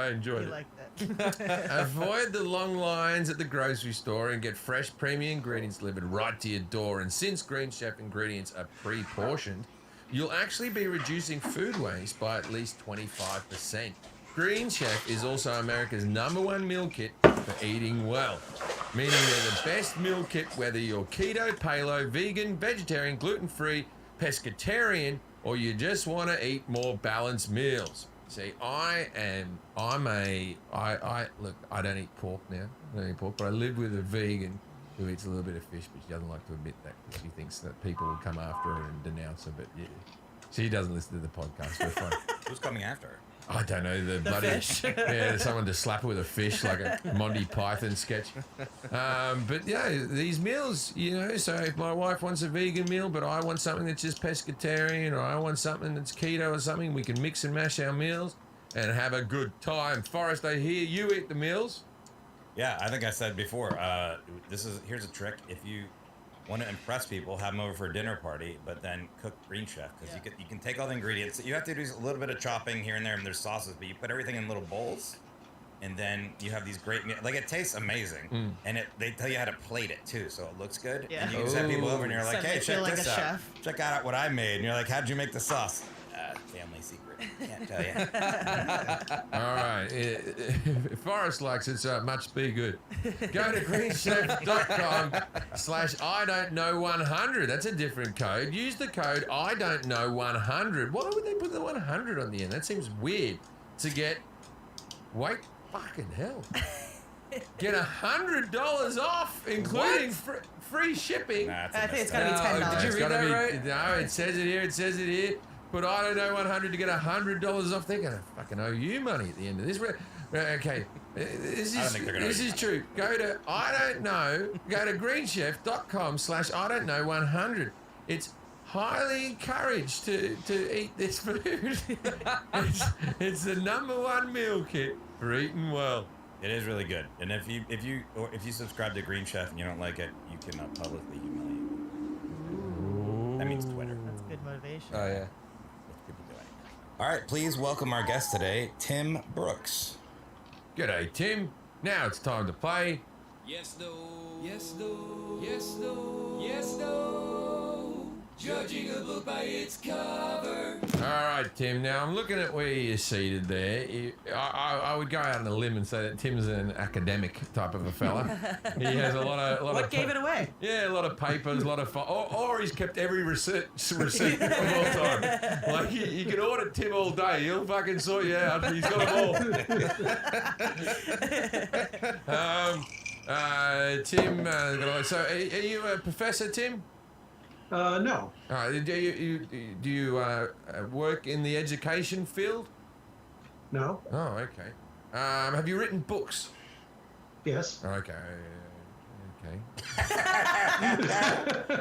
enjoyed it. Like that. Avoid the long lines at the grocery store and get fresh premium ingredients delivered right to your door. And since Green Chef ingredients are pre-portioned, you'll actually be reducing food waste by at least 25%. Green Chef is also America's #1 meal kit for eating well, meaning they're the best meal kit whether you're keto, paleo, vegan, vegetarian, gluten-free, pescatarian, or you just want to eat more balanced meals. See, I look, I don't eat pork now. I don't eat pork, but I live with a vegan who eats a little bit of fish, but she doesn't like to admit that because she thinks that people will come after her and denounce her. But yeah, she doesn't listen to the podcast. We're fine. Who's coming after her? I don't know, the bloody fish. Yeah, someone to slap her with a fish like a Monty Python sketch. But yeah, these meals, you know, so if my wife wants a vegan meal, but I want something that's just pescatarian, or I want something that's keto or something, we can mix and mash our meals and have a good time. Forrest, I hear you eat the meals. Yeah, I think I said before, here's a trick. If you want to impress people, have them over for a dinner party, but then cook Green Chef, because you can take all the ingredients. You have to do a little bit of chopping here and there, and there's sauces, but you put everything in little bowls, and then you have these great meals. Like, it tastes amazing, and they tell you how to plate it too, so it looks good. Yeah. And you can send people over, and you're like, So hey, they feel check like this a out. chef. Check out what I made. And you're like, how'd you make the sauce? Family secret. Can't tell you. All right. Forrest likes it, so it must be good. Go to greenchef.com/I don't know 100. That's a different code. Use the code I don't know 100. Why would they put the 100 on the end? That seems weird. To get, wait, fucking hell. Get $100 off, including free shipping. I think it's gotta be $10. Did you read that right? No, it says it here. But I don't know 100 to get $100 off. They're gonna fucking owe you money at the end of this. Okay, this is true. Go to greenchef.com/I don't know 100. It's highly encouraged to eat this food. it's the #1 meal kit for eating well. It is really good, and if you subscribe to Green Chef and you don't like it, you can publicly humiliate me. That means Twitter. That's good motivation. Oh yeah. All right, please welcome our guest today, Tim Brooks. G'day, Tim. Now it's time to play. Yes, no. Yes, no. Yes, no. Yes, no. Judging a book by its cover. All right, Tim. Now I'm looking at where you're seated there. I would go out on a limb and say that Tim's an academic type of a fella. He has a lot of. What gave it away? Yeah, a lot of papers, a lot of or he's kept every receipt of all time. Like you can audit Tim all day. He'll fucking sort you out. He's got them all. Tim. So are you a professor, Tim? No. Do you work in the education field? No. Oh, okay. Have you written books? Yes. Okay.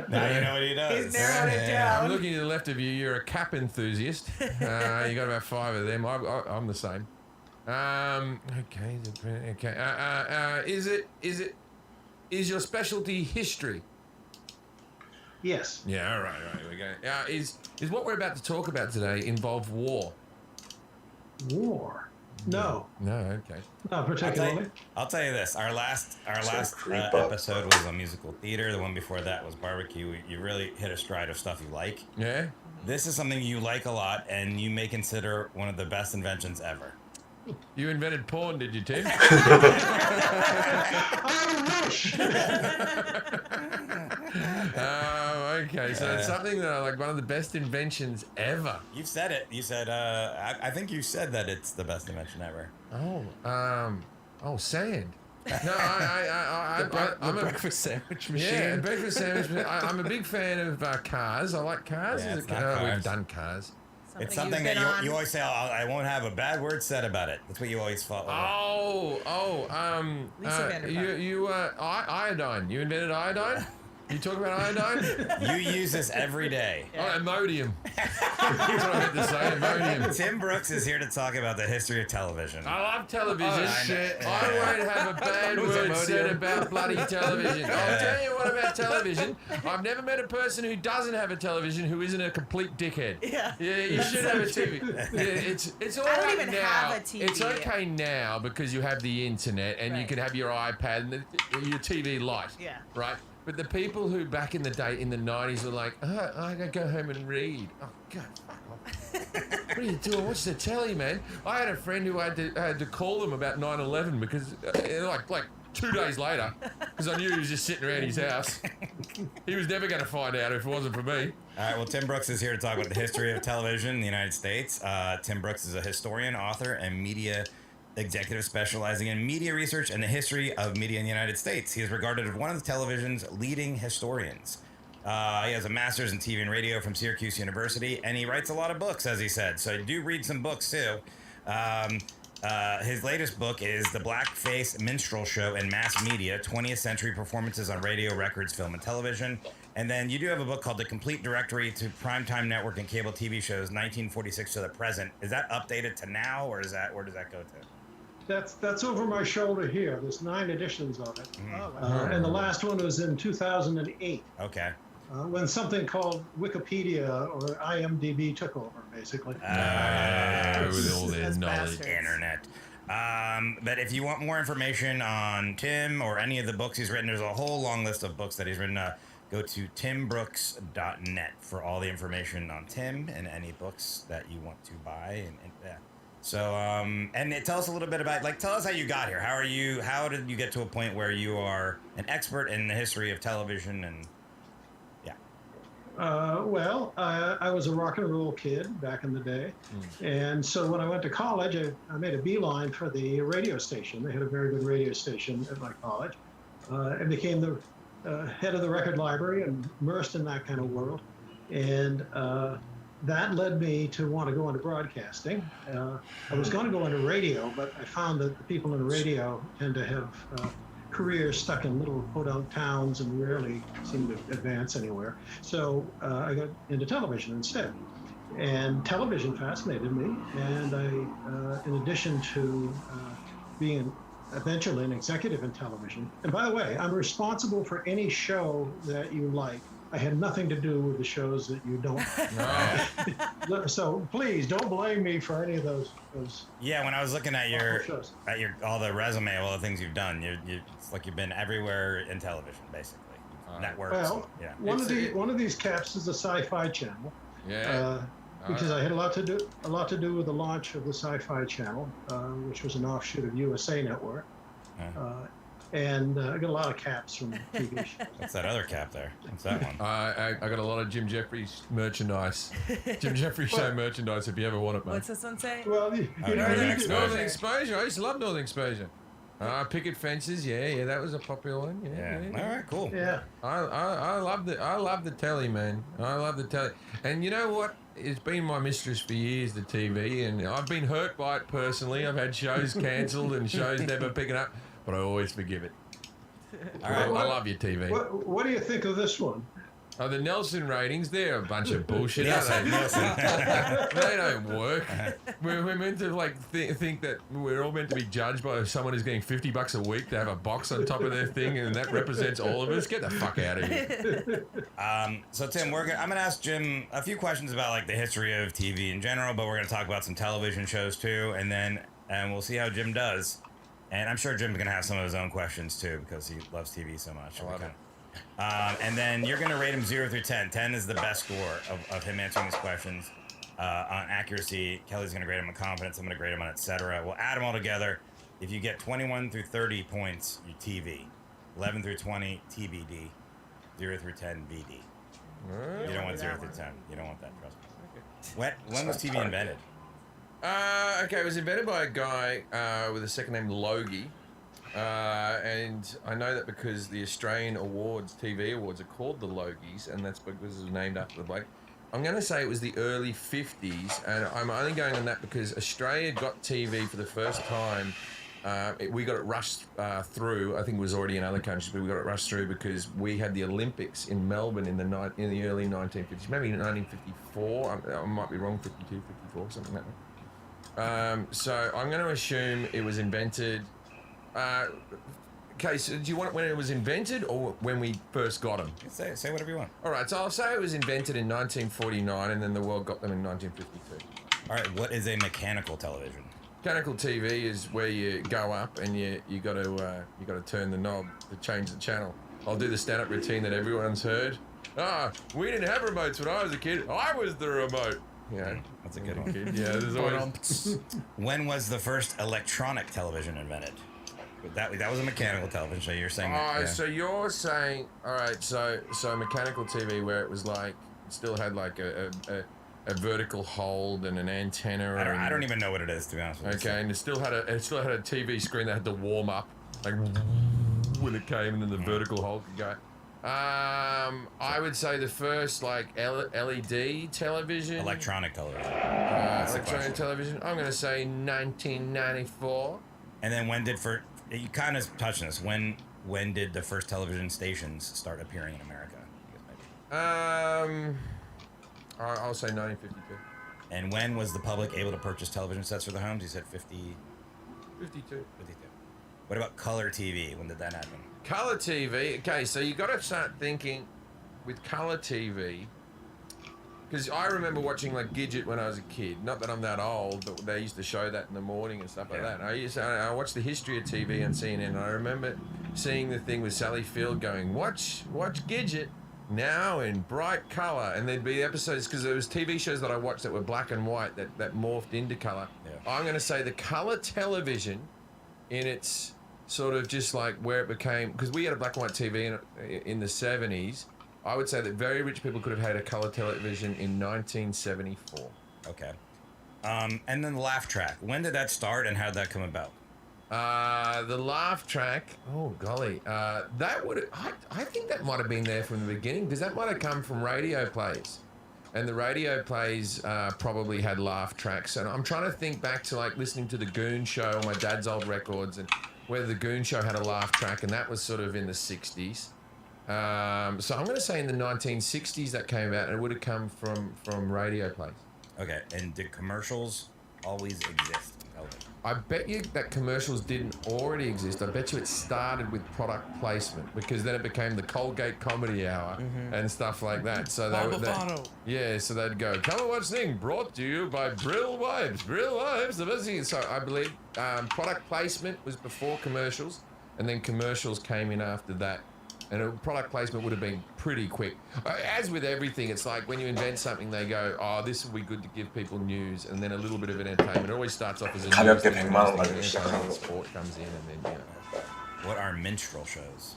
Now you know what he does. He's narrowed it down. I'm looking to the left of you. You're a cap enthusiast. You got about 5 of them. I'm the same. Okay. Is your specialty history? Yes. Yeah. All right. We go. Is what we're about to talk about today involve war? War? No. No. Okay. Not particularly. I'll tell you this. Our last episode was on musical theater. The one before that was barbecue. You really hit a stride of stuff you like. Yeah. This is something you like a lot, and you may consider one of the best inventions ever. You invented porn, did you, Tim? Okay, so it's something that like one of the best inventions ever. You've said it. You said, I think you said that it's the best invention ever. Sand. No, I'm a breakfast sandwich machine. Yeah, breakfast sandwich. I'm a big fan of cars. I like cars. Yeah, it's not We've cars. done cars. It's something that you always say, I won't have a bad word said about it. That's what you always follow. Lisa Vanderpump. Iodine. You invented iodine? You talk about iodine? You use this every day. Oh, Imodium. That's what I meant to say, Imodium. Tim Brooks is here to talk about the history of television. I love television. Oh, shit. I won't have a bad word said about bloody television. I'll tell you what about television. I've never met a person who doesn't have a television who isn't a complete dickhead. Yeah. Yeah, you should have a TV. Yeah, it's all I don't right even now. have a TV. It's okay now because you have the internet and you can have your iPad and your TV light. Yeah. Right? But the people who back in the day, in the 90s, were like, I gotta go home and read. Oh, God, fuck off. What are you doing? Watch the telly, man. I had a friend who had to call them about 9/11 because, like 2 days later, because I knew he was just sitting around his house. He was never going to find out if it wasn't for me. All right, well, Tim Brooks is here to talk about the history of television in the United States. Tim Brooks is a historian, author, and media executive specializing in media research and the history of media in the United States. He is regarded as one of the television's leading historians. He has a master's in TV and radio from Syracuse University, and he writes a lot of books, as he said. So do read some books, too. His latest book is The Blackface Minstrel Show in Mass Media, 20th Century Performances on Radio, Records, Film, and Television. And then you do have a book called The Complete Directory to Primetime Network and Cable TV Shows, 1946 to the Present. Is that updated to now, or where does that go to? That's over my shoulder here. There's 9 editions of it. And the last one was in 2008. Okay. When something called Wikipedia or IMDb took over, basically. With all their knowledge. Internet. But if you want more information on Tim or any of the books he's written, there's a whole long list of books that he's written. Go to timbrooks.net for all the information on Tim and any books that you want to buy. So, and tell us a little bit about, tell us how you got here. How did you get to a point where you are an expert in the history of television and, Well, I was a rock and roll kid back in the day. And so when I went to college, I made a beeline for the radio station. They had a very good radio station at my college. I became the head of the record library and immersed in that kind of world. And that led me to want to go into broadcasting. I was going to go into radio, but I found that the people in radio tend to have careers stuck in little podunk towns and rarely seem to advance anywhere. So I got into television instead. And television fascinated me. And I, in addition to being eventually an executive in television, and by the way, I'm responsible for any show that you like. I had nothing to do with the shows that you don't. So please don't blame me for any of those. Yeah, when I was looking at all the resume, all the things you've done, it's like you've been everywhere in television, basically. Networks. Well, yeah. One of these caps is the Sci-Fi Channel. Yeah. Because I had a lot to do with the launch of the Sci-Fi Channel, which was an offshoot of USA Network. And I got a lot of caps from TV shows. What's that other cap there? What's that one? I got a lot of Jim Jeffries merchandise. Jim Jeffries show merchandise if you ever want it, mate. What's this one say? Well, Northern Exposure. I used to love Northern Exposure. Picket fences, yeah, that was a popular one. Yeah. All right, cool. Yeah. I love the telly, man. I love the telly. And you know what? It's been my mistress for years, the TV, and I've been hurt by it personally. I've had shows cancelled and shows never picking up, but I always forgive it. All right, I love your TV. What do you think of this one? Oh, the Nelson ratings, they're a bunch of bullshit, aren't they? They don't work. We're meant to think that we're all meant to be judged by someone who's getting $50 a week to have a box on top of their thing, and that represents all of us. Get the fuck out of here. So Tim, I'm gonna ask Jim a few questions about the history of TV in general, but we're gonna talk about some television shows too, and we'll see how Jim does. And I'm sure Jim's gonna have some of his own questions too because he loves TV so much. And then you're going to rate him 0 through 10. 10 is the best score of him answering his questions. on accuracy. Kelly's going to grade him on confidence. I'm going to grade him on etc. We'll add them all together. If you get 21 through 30 points, you TV. 11 through 20, TBD. 0 through 10, BD. You don't want 0 through 10. You don't want that, trust me. When was TV invented? Okay, it was invented by a guy with a second name Logie. And I know that because the Australian awards, TV awards, are called the Logies, and that's because it was named after the bloke. I'm going to say it was the early 50s, and I'm only going on that because Australia got TV for the first time. We got it rushed through. I think it was already in other countries, but we got it rushed through because we had the Olympics in Melbourne in the early 1950s, maybe 1954. I might be wrong, 52, 54, something like that. So I'm going to assume it was invented. Okay, so do you want it when it was invented or when we first got them? Say whatever you want. All right, so I'll say it was invented in 1949, and then the world got them in 1952. All right, what is a mechanical television? Mechanical TV is where you go up and you got to turn the knob to change the channel. I'll do the stand-up routine that everyone's heard. We didn't have remotes when I was a kid. I was the remote. Yeah, that's a good one. Yeah, there's always. When was the first electronic television invented? That was a mechanical television. So you're saying? So you're saying, all right. So mechanical TV where it was like still had like a vertical hold and an antenna. I don't even know what it is, to be honest with you. Okay, and it still had a TV screen that had to warm up, like when it came, and then the vertical hold could go. I would say the first like LED television. Electronic television. Electronic television. I'm gonna say 1994. And then you kind of touched on this. When did the first television stations start appearing in America? I'll say 1952. And when was the public able to purchase television sets for their homes? You said 52. 52. What about color TV? When did that happen? Color TV. Okay, so you got to start thinking with color TV. Because I remember watching like Gidget when I was a kid. Not that I'm that old, but they used to show that in the morning and stuff like that. I watched the history of TV on CNN, and I remember seeing the thing with Sally Field going, watch Gidget now in bright color. And there'd be episodes, because there was TV shows that I watched that were black and white that morphed into color. Yeah. I'm going to say the color television in its sort of just like where it became, because we had a black and white TV in the 70s. I would say that very rich people could have had a color television in 1974. Okay. And then the laugh track. When did that start and how did that come about? The laugh track. Oh golly, that would. I think that might have been there from the beginning, because that might have come from radio plays, and the radio plays probably had laugh tracks. And I'm trying to think back to like listening to the Goon Show on my dad's old records, and whether the Goon Show had a laugh track, and that was sort of in the 60s. So I'm going to say in the 1960s that came out, and it would have come from radio plays. Okay, and did commercials always exist in television? I bet you that commercials didn't already exist. I bet you it started with product placement, because then it became the Colgate Comedy Hour and stuff like that. So so they'd go, come and watch Thing, brought to you by Brill Wipes. Brill Wipes, the best thing. So I believe product placement was before commercials, and then commercials came in after that. And a product placement would have been pretty quick. As with everything, it's like when you invent something, they go, oh, this will be good to give people news, and then a little bit of entertainment. It always starts off as a news thing, and sport comes in, and then, What are minstrel shows?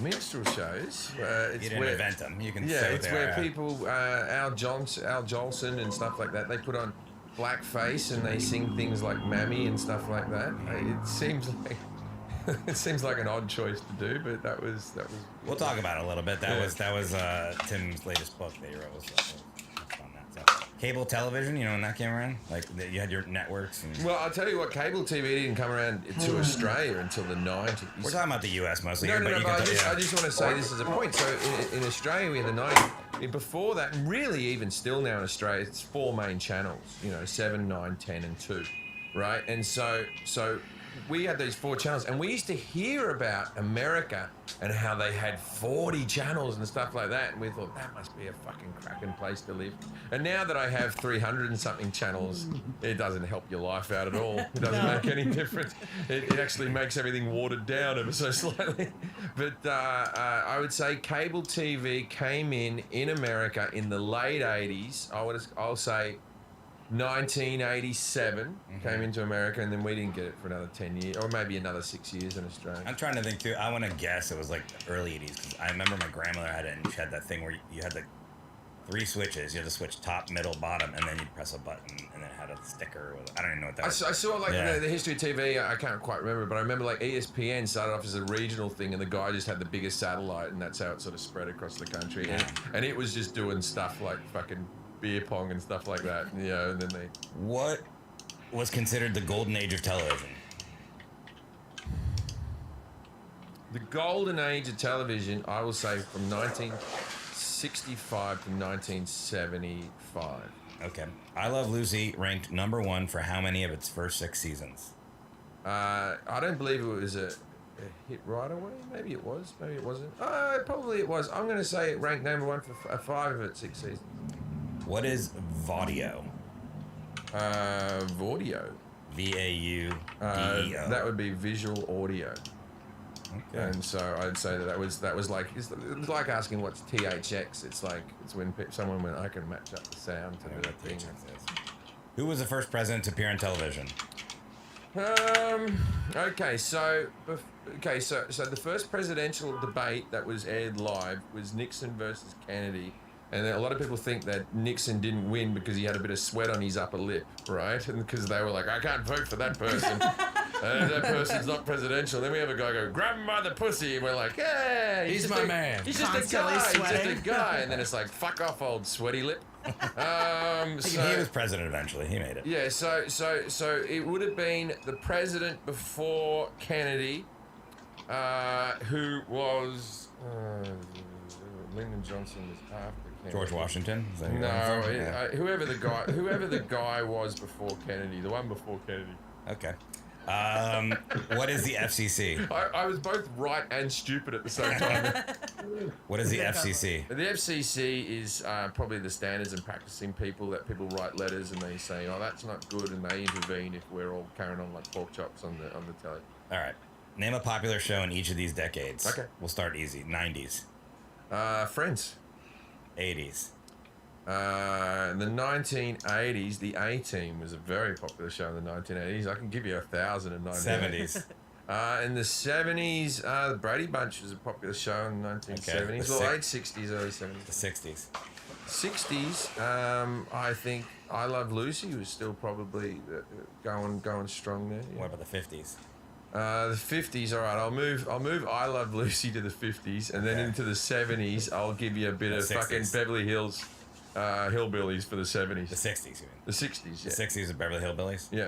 Minstrel shows. You didn't invent them. You can say it's where people, Al Jolson and stuff like that, they put on blackface and they sing things like Mammy and stuff like that. It seems like an odd choice to do, but that was. We'll talk about it a little bit. That was Tim's latest book that he wrote. Was on that. So, cable television, you know, when that came around, like you had your networks. Well, I'll tell you what, cable TV didn't come around to Australia until the 90s. We're talking about the US mostly. No, I just want to say this as a point. So in Australia, we had the 90s. Before that, and really even still now in Australia, it's 4 main channels. 7, 9, 10, and 2, right? And so we had these 4 channels, and we used to hear about America and how they had 40 channels and stuff like that, and we thought that must be a fucking cracking place to live. And now that I have 300 and something channels, it doesn't help your life out at all. It doesn't make any difference. It actually makes everything watered down ever so slightly. But I would say cable TV came in America in the late 80s. I'll say 1987 came into America, and then we didn't get it for another 10 years, or maybe another 6 years in Australia. I'm trying to think too. I want to guess it was like the early 80s, because I remember my grandmother had it, and she had that thing where you had the 3 switches. You had to switch top, middle, bottom, and then you'd press a button, and then it had a sticker. I don't even know what that was. I saw like the history of TV. I can't quite remember, but I remember like ESPN started off as a regional thing, and the guy just had the biggest satellite, and that's how it sort of spread across the country. And it was just doing stuff like fucking beer pong and stuff like that, and then they... What was considered the golden age of television? The golden age of television, I will say, from 1965 to 1975. Okay. I Love Lucy ranked #1 for how many of its first 6 seasons? I don't believe it was a hit right away. Maybe it was. Maybe it wasn't. Probably it was. I'm going to say it ranked #1 for 5 of its 6 seasons. What is Vaudio? Vaudio. V-A-U-D-E-O. That would be visual audio. Okay. And so I'd say that was like, it's like asking what's THX. It's like it's when someone went, I can match up the sound to the thing. Who was the first president to appear on television? Okay, so the first presidential debate that was aired live was Nixon versus Kennedy. And a lot of people think that Nixon didn't win because he had a bit of sweat on his upper lip, right? And because they were like, I can't vote for that person. That person's not presidential. Then we have a guy go, grab him by the pussy. And we're like, yeah, he's my man. He's just a guy. He's just a guy. And then it's like, fuck off, old sweaty lip. He was president eventually. He made it. Yeah, so it would have been the president before Kennedy, who was... Lyndon Johnson was after Kennedy. George Washington? No, whoever the guy was before Kennedy, the one before Kennedy. Okay. What is the FCC? I was both right and stupid at the same time. What is the FCC? The FCC is probably the standards and practicing people that people write letters and they say, oh, that's not good, and they intervene if we're all carrying on like pork chops on the telly. All right. Name a popular show in each of these decades. Okay. We'll start easy. 90s. Friends. 80s. In the 1980s, the A-Team was a very popular show in the 1980s. I can give you 1,000 in 1980s. 70s. In the 70s, the Brady Bunch was a popular show in the 1970s. Okay. Well, late 60s, early 70s. The 60s. 60s, I think I Love Lucy was still probably going strong there. Yeah. What about the 50s? The 50s, all right. I'll move I Love Lucy to the 50s, and then into the 70s, I'll give you a bit of 60s. fucking Beverly Hills Hillbillies for the 70s. The 60s, you mean? The 60s, yeah. The 60s of Beverly Hillbillies? Yeah.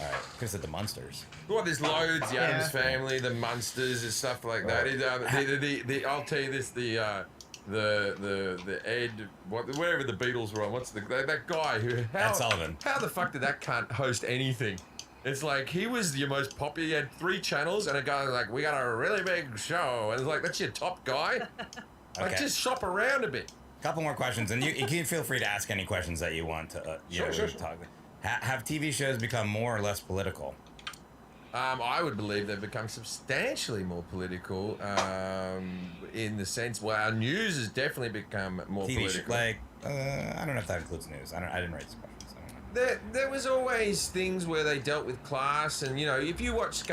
All right. Could have said the Munsters. Well, there's loads. The Addams Family, the Munsters, and stuff like that. I'll tell you this: the Ed, wherever the Beatles were on. What's that guy who? Ed Sullivan. How the fuck did that cunt host anything? It's like he was your most popular. He had 3 channels, and a guy was like, "We got a really big show," and it's like, "That's your top guy." Like, just shop around a bit. Couple more questions, and you can feel free to ask any questions that you want to. Sure. Talk. Have TV shows become more or less political? I would believe they've become substantially more political, in the sense where our news has definitely become more political. I don't know if that includes news. I didn't write this question. There was always things where they dealt with class, and if you watch,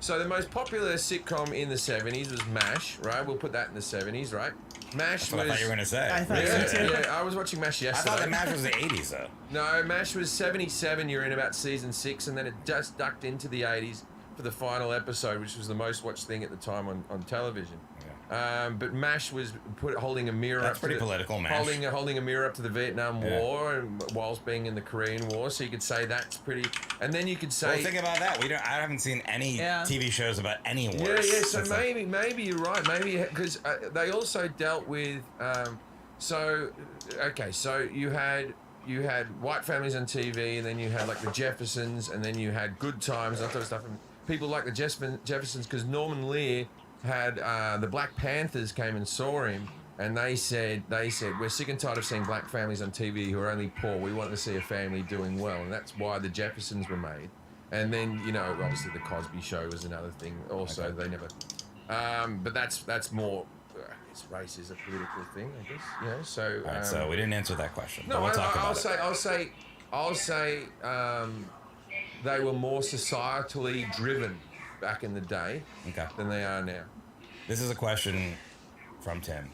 so the most popular sitcom in the 70s was MASH, right? We'll put that in the 70s, right? MASH That's what I thought you were gonna say. I thought so too. Yeah, I was watching MASH yesterday. I thought that MASH was the 80s though. No, MASH was 77. You're in about season 6, and then it just ducked into the 80s for the final episode, which was the most watched thing at the time on television. But MASH was holding a mirror That's up pretty to political, MASH. holding a mirror up to the Vietnam War, and whilst being in the Korean War, so you could say that's pretty. And then you could say, well, think about that. I haven't seen any TV shows about any wars. Yeah. So maybe you're right. Maybe because they also dealt with. So you had white families on TV, and then you had like the Jeffersons, and then you had Good Times, that sort of stuff. people like the Jeffersons because Norman Lear had the Black Panthers came and saw him, and they said we're sick and tired of seeing black families on TV who are only poor. We want to see a family doing well, and that's why the Jeffersons were made. And then obviously the Cosby Show was another thing. Also, they never. But that's more. Race is a political thing, I guess. So. All right, so we didn't answer that question. No, but we'll talk about I'll say they were more societally driven back in the day than they are now. This is a question from Tim.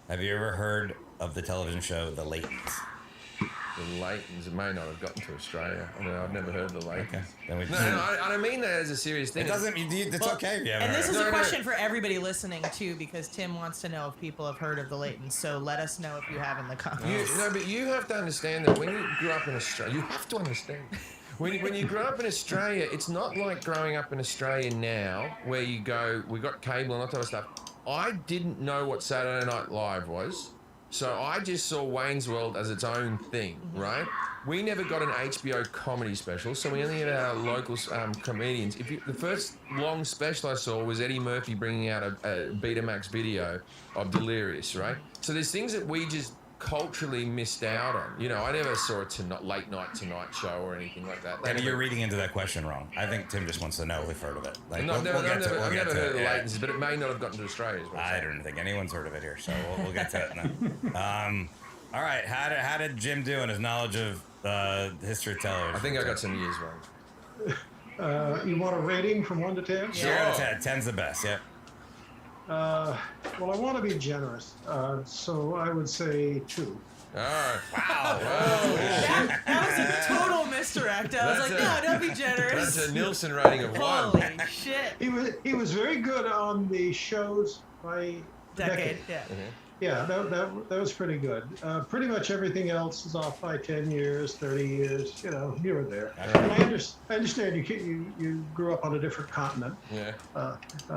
Have you ever heard of the television show The Laytons? The Laytons, it may not have gotten to Australia. I mean, I've never heard of the Laytons. Okay. No, I don't mean that as a serious thing. It doesn't. It's okay if you haven't And this heard is of a it. question for everybody listening too, because Tim wants to know if people have heard of the Laytons. So let us know if you have in the comments. But you have to understand that when you grew up in Australia, you have to understand. When you grow up in Australia, it's not like growing up in Australia now, where you go, we got cable and all that type of stuff. I didn't know what Saturday Night Live was, so I just saw Wayne's World as its own thing, right? We never got an HBO comedy special, so we only had our local comedians. The first long special I saw was Eddie Murphy bringing out a Betamax video of Delirious, right? So there's things that we just culturally missed out on. I never saw a late night Tonight Show or anything like that. Yeah, you're reading into that question wrong. I think Tim just wants to know if we've heard of it. I've never heard of the Laytons, but it may not have gotten to Australia. I don't think anyone's heard of it here, so we'll get to it now. All right, how did Jim do in his knowledge of history of television? I think I got some years wrong. You want a rating from 1 to 10? Sure. 0 to 10. 10's the best, yeah. Well, I want to be generous, so I would say 2. All right. Wow. That was a total misdirect. I was like, no, don't be generous. That's a Nielsen rating of 1. Holy shit. He was very good on the shows by decade. Yeah. Mm-hmm. Yeah, that was pretty good. Pretty much everything else is off by 10 years, 30 years, here or there. And I understand you grew up on a different continent. Yeah.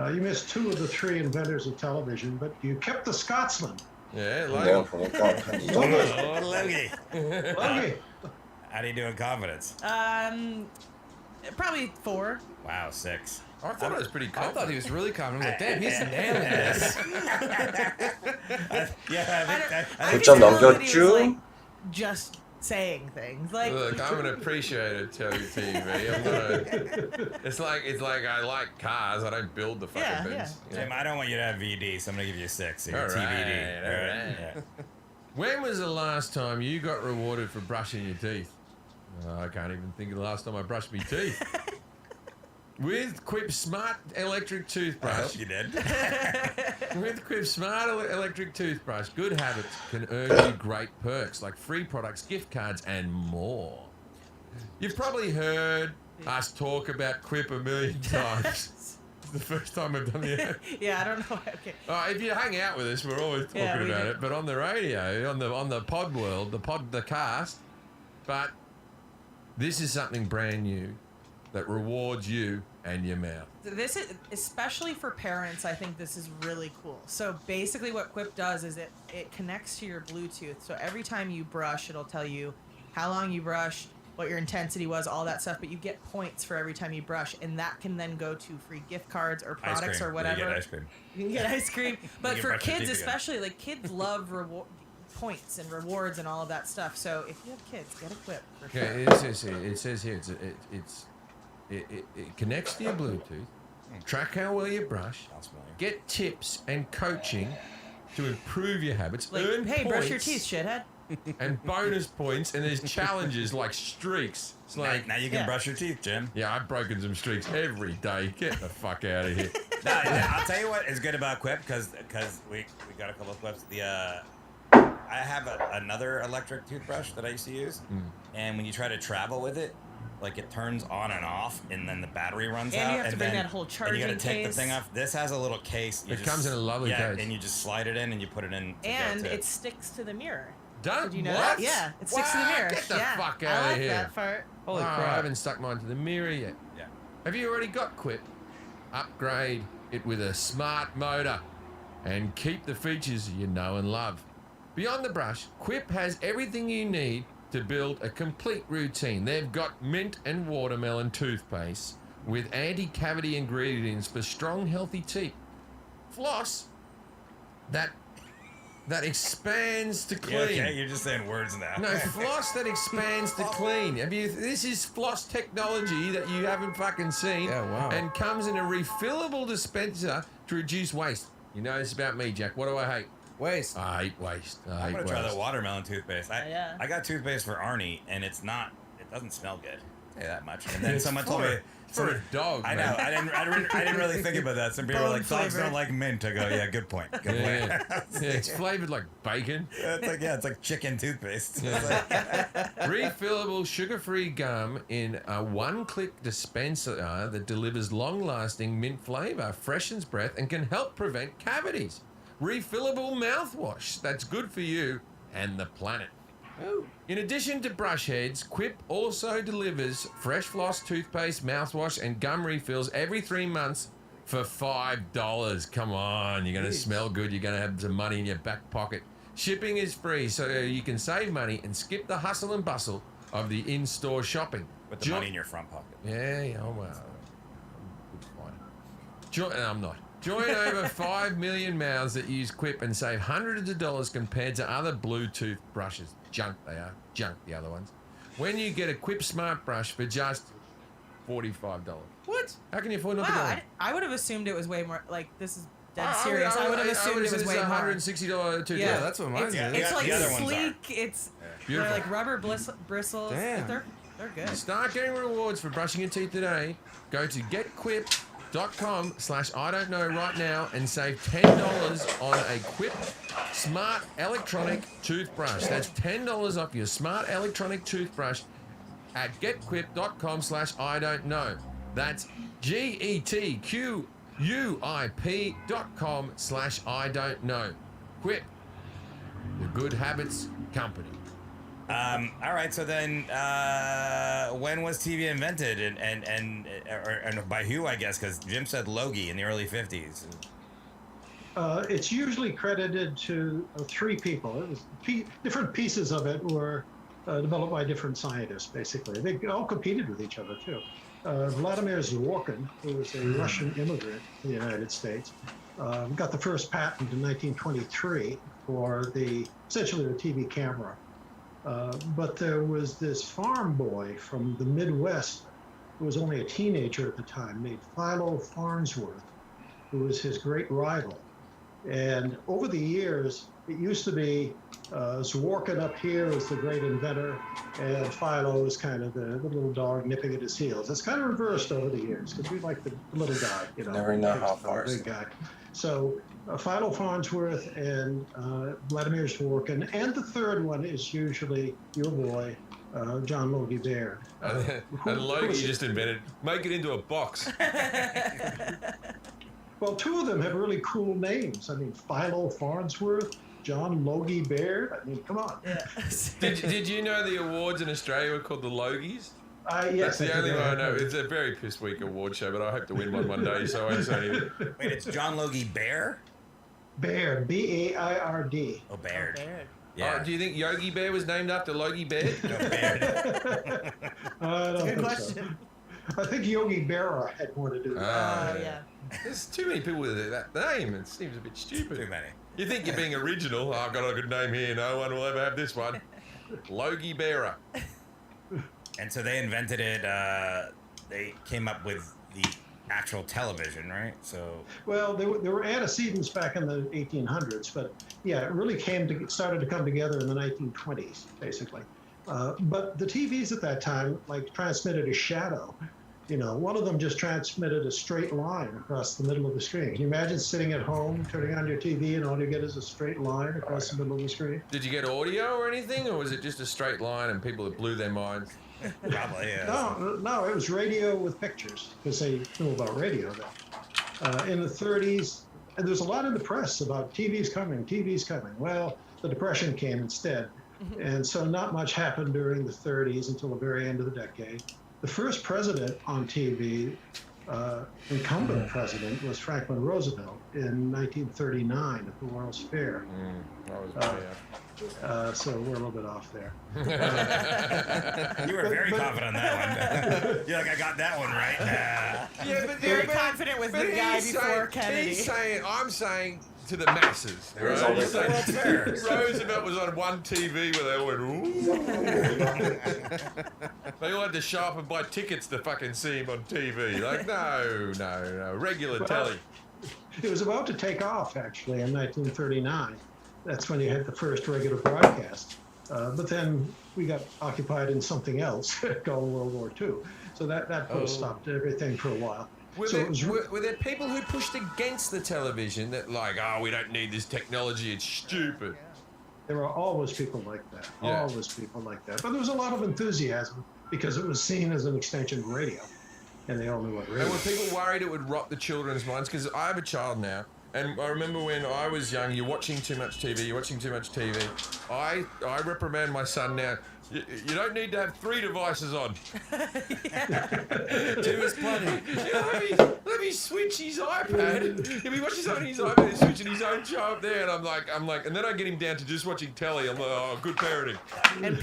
You missed 2 of the 3 inventors of television, but you kept the Scotsman. Yeah, Logie. How do you do in confidence? Probably 4. Wow, 6. I thought it was pretty confident. I thought he was really confident. I was like, damn, he's nailing this. I think he was, like, just saying things. Like, look, I'm an appreciator of TV. It's like I like cars. I don't build the fucking things. Tim, I don't want you to have VD, so I'm gonna give you a 6. So you're All right, TVD. all right. Yeah. When was the last time you got rewarded for brushing your teeth? I can't even think of the last time I brushed my teeth. With Quip's smart electric toothbrush. I hope you did. With Quip's smart electric toothbrush, good habits can earn you great perks like free products, gift cards, and more. You've probably heard us talk about Quip a million times. It's the first time I've done the Yeah, I don't know. Okay. If you hang out with us, we're always talking about it. But on the radio, on the pod world, the cast. But this is something brand new that rewards you and your mouth. This is, especially for parents, I think this is really cool. So basically what Quip does is it connects to your Bluetooth. So every time you brush, it'll tell you how long you brushed, what your intensity was, all that stuff. But you get points for every time you brush, and that can then go to free gift cards or products or whatever. You get ice cream. You can get ice cream. But for kids especially, like kids love points and rewards and all of that stuff. So if you have kids, get a Quip. For sure. It says here, it connects to your Bluetooth, track how well you brush, get tips and coaching to improve your habits, Like, earn hey, points, brush your teeth, shithead. and bonus points, and there's challenges like streaks. It's like now you can brush your teeth, Jim. Yeah, I've broken some streaks every day. Get the fuck out of here. I'll tell you what is good about Quip, because we got a couple of Quips. I have another electric toothbrush that I used to use, and when you try to travel with it, like it turns on and off, and then the battery runs out. And you have to bring that whole charging case. And you gotta take the thing off. This has a little case. It comes in a lovely case. And you just slide it in and you put it in. And it sticks to the mirror. Did you know that? Yeah, it sticks to the mirror. Get the fuck out I of like here. that part. Holy crap. I haven't stuck mine to the mirror yet. Yeah. Have you already got Quip? Upgrade it with a smart motor and keep the features you know and love. Beyond the brush, Quip has everything you need to build a complete routine. They've got mint and watermelon toothpaste, with anti-cavity ingredients for strong, healthy teeth. Floss that expands to clean. Yeah, okay, you're just saying words now. No, floss that expands to clean. This is floss technology that you haven't fucking seen. Yeah, wow. And comes in a refillable dispenser to reduce waste. You know this about me, Jack. What do I hate? Waste. I hate waste. I'm gonna try the watermelon toothpaste. I got toothpaste for Arnie, and it doesn't smell good. That much. And then someone told me for a dog. I know. I didn't really think about that. Some people are like, dogs don't like mint. I go, yeah, good point. Good point. Yeah, it's flavored like bacon. It's like chicken toothpaste. Refillable sugar-free gum in a one-click dispenser that delivers long-lasting mint flavor, freshens breath, and can help prevent cavities. Refillable mouthwash that's good for you and the planet. Ooh. In addition to brush heads, Quip also delivers fresh floss, toothpaste, mouthwash, and gum refills every 3 months for $5. Come on, you're going to smell good. You're going to have some money in your back pocket. Shipping is free, so you can save money and skip the hustle and bustle of the in-store shopping. With the money in your front pocket. Yeah, well, I'm not. Join over 5 million mouths that use Quip and save hundreds of dollars compared to other Bluetooth brushes. Junk they are. Junk, the other ones. When you get a Quip Smart Brush for just $45. What? How can you afford not to go? I would have assumed it was way more. Like, this is dead serious. I would have assumed it was way more. $160 toothpaste. Yeah, that's what mine is. It's like the other ones sleek. It's Beautiful. they're like rubber bristles. Damn. They're good. Start getting rewards for brushing your teeth today. Go to getquip.com/I don't know right now and save $10 on a Quip Smart Electronic Toothbrush. That's $10 off your smart electronic toothbrush at getquip.com/I don't know. That's GETQUIP.com/I don't know. Quip, the good habits company. All right, so then when was TV invented and by who, I guess, because Jim said Logie in the early 50s. It's usually credited to 3 people. It was different pieces of it were developed by different scientists, basically. They all competed with each other, too. Vladimir Zworykin, who was a Russian immigrant in the United States, got the first patent in 1923 for essentially the TV camera. But there was this farm boy from the Midwest who was only a teenager at the time, named Philo Farnsworth, who was his great rival. And over the years, it used to be Zworykin up here as the great inventor, and Philo is kind of the little dog nipping at his heels. It's kind of reversed over the years because we like the little guy, you know. Never know how far. Big guy. So Philo Farnsworth and Vladimir Zworykin, and the third one is usually your boy, John Logie Baird. And Logie just invented, make it into a box. Well, 2 of them have really cool names. I mean, Philo Farnsworth, John Logie Baird. I mean, come on. Yeah. Did you know the awards in Australia were called the Logies? Yes. That's the only one I know. It's a very piss weak award show, but I hope to win one day, so I won't say anything. Wait, it's John Logie Baird? Baird, B-A-I-R-D. Oh, Baird. Yeah. Do you think Yogi Bear was named after Logie Baird? No, Baird. I don't Good think question. so. I think Yogi Berra had more to do with it. Yeah. There's too many people with that name. It seems a bit stupid. Too many. You think you're being original. Oh, I've got a good name here. No one will ever have this one. Logie Bearer. And so they invented it. They came up with the actual television, right? So. Well, there were antecedents back in the 1800s, but yeah, it really started to come together in the 1920s, basically. But the TVs at that time, like, transmitted a shadow. You know, one of them just transmitted a straight line across the middle of the screen. Can you imagine sitting at home, turning on your TV, and all you get is a straight line across the middle of the screen? Did you get audio or anything, or was it just a straight line and people that blew their minds? Probably, yeah. No, it was radio with pictures, because they knew about radio then. In the 30s, and there's a lot in the press about TV's coming. Well, the Depression came instead. And so not much happened during the 30s until the very end of the decade. The first president on TV incumbent president was Franklin Roosevelt in 1939 at the World's Fair. So we're a little bit off there. You were very confident on that one. You're like, I got that one right. Yeah, but very confident with the guy before Kennedy. I'm saying to the masses. Right? Roosevelt was on one TV where they all went, ooh. They all had to show up and buy tickets to fucking see him on TV. Like, no, regular telly. It was about to take off, actually, in 1939. That's when you had the first regular broadcast. But then we got occupied in something else called World War II. So that put a stop to everything for a while. Were there people who pushed against the television that like, we don't need this technology, it's stupid? There were always people like that, always people like that. But there was a lot of enthusiasm because it was seen as an extension of radio, and they all knew what radio was. And were people worried it would rot the children's minds? Because I have a child now, and I remember when I was young, you're watching too much TV, I reprimand my son now. You don't need to have 3 devices on. 2 is plenty. Let me switch his iPad. If he watches something on his iPad, he's switching his own show up there, and I'm like, and then I get him down to just watching telly. I'm like, oh, good parenting. And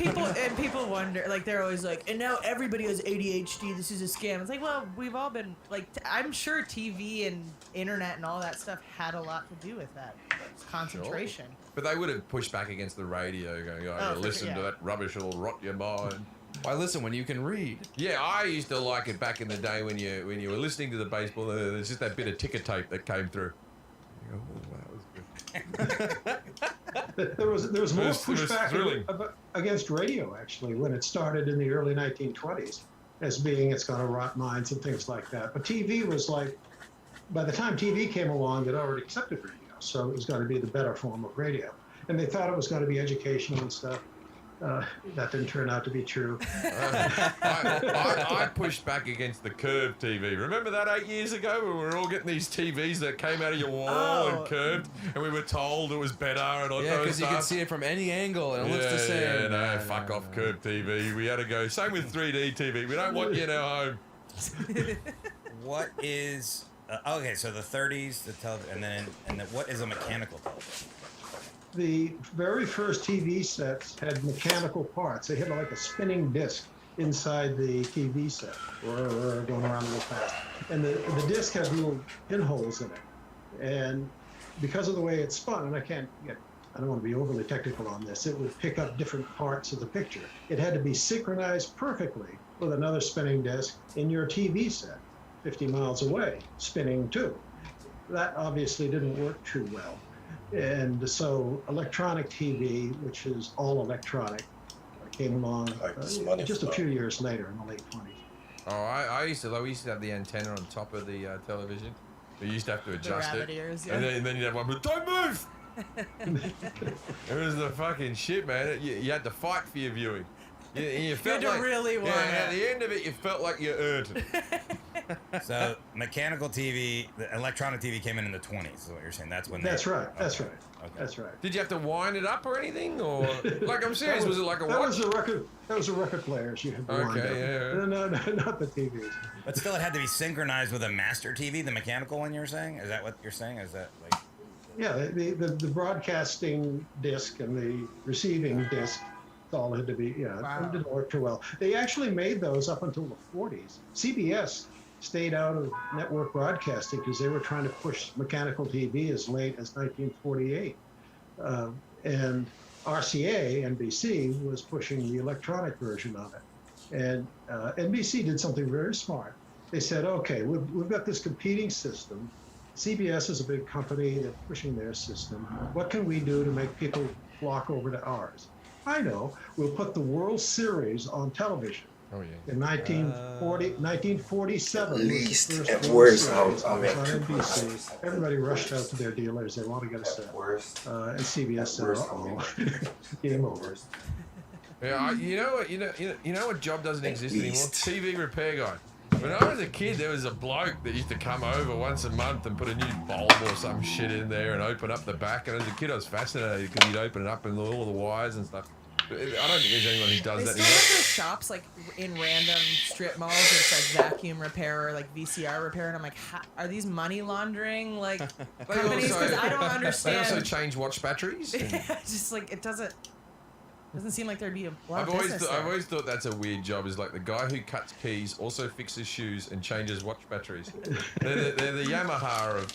people wonder, like, they're always like, and now everybody has ADHD. This is a scam. It's like, well, we've all been like, I'm sure TV and internet and all that stuff had a lot to do with that. It's concentration. Sure. But they would have pushed back against the radio, going, listen to that rubbish, it'll rot your mind. Why listen when you can read? Yeah, I used to like it back in the day when you were listening to the baseball. There's just that bit of ticker tape that came through. You go, that was good. There was more pushback against radio actually when it started in the early 1920s, as being it's going to rot minds and things like that. But TV was like, by the time TV came along, it already accepted radio. So it was going to be the better form of radio. And they thought it was going to be educational and stuff. That didn't turn out to be true. I pushed back against the curved TV. Remember that 8 years ago when we were all getting these TVs that came out of your wall and curved, and we were told it was better and all that because you could see it from any angle and it looks the same. Fuck off curved TV. We had to go. Same with 3D TV. We don't want you in our home. What is... okay, so the 30s, the television, and then what is a mechanical television? The very first TV sets had mechanical parts. They had like a spinning disc inside the TV set, or going around real fast. And the disc had little pinholes in it. And because of the way it spun, and I don't want to be overly technical on this, it would pick up different parts of the picture. It had to be synchronized perfectly with another spinning disc in your TV set, 50 miles away, spinning too. That obviously didn't work too well. And so electronic TV, which is all electronic, came along just a few years later in the late 20s. Oh, we used to have the antenna on top of the television. We used to have to adjust it. Ears, yeah. And then you'd have one, but don't move! It was the fucking shit, man. You had to fight for your viewing. You felt had to really want it. at the end of it, you felt like you earned it. So mechanical TV, the electronic TV came in the 20s. Is what you're saying? That's when. That's right. Okay. That's right. Okay. That's right. Did you have to wind it up or anything, or like I'm serious? Was it like a watch? That was a record players. You had to wind up. Yeah. No, not the TVs. But still, it had to be synchronized with a master TV, the mechanical one. You're saying? Is that what you're saying? Is that like? Yeah, the broadcasting disc and the receiving disc all had to be. Yeah, it didn't work too well. They actually made those up until the 40s. CBS stayed out of network broadcasting because they were trying to push mechanical TV as late as 1948. And RCA, NBC, was pushing the electronic version of it. And NBC did something very smart. They said, okay, we've got this competing system. CBS is a big company that's pushing their system. What can we do to make people flock over to ours? I know, we'll put the World Series on television. Oh, yeah. In 1947, at least it at was worst, on NBC. Everybody rushed out to their dealers. They want to get a set. And CBS said, "Uh-oh, game over." Yeah, you know what job doesn't exist anymore? TV repair guy. When I was a kid, there was a bloke that used to come over once a month and put a new bulb or some shit in there and open up the back. And as a kid, I was fascinated because he'd open it up and all the wires and stuff. I don't think there's anyone who does They that still anymore. have those shops like in random strip malls. It's like vacuum repair or like VCR repair, and I'm like, are these money laundering like companies? Because I don't understand. They also change watch batteries. Just like it doesn't seem like there'd be a lot I've of always business I've there. always thought that's a weird job. Is like the guy who cuts keys also fixes shoes and changes watch batteries. They're the Yamaha of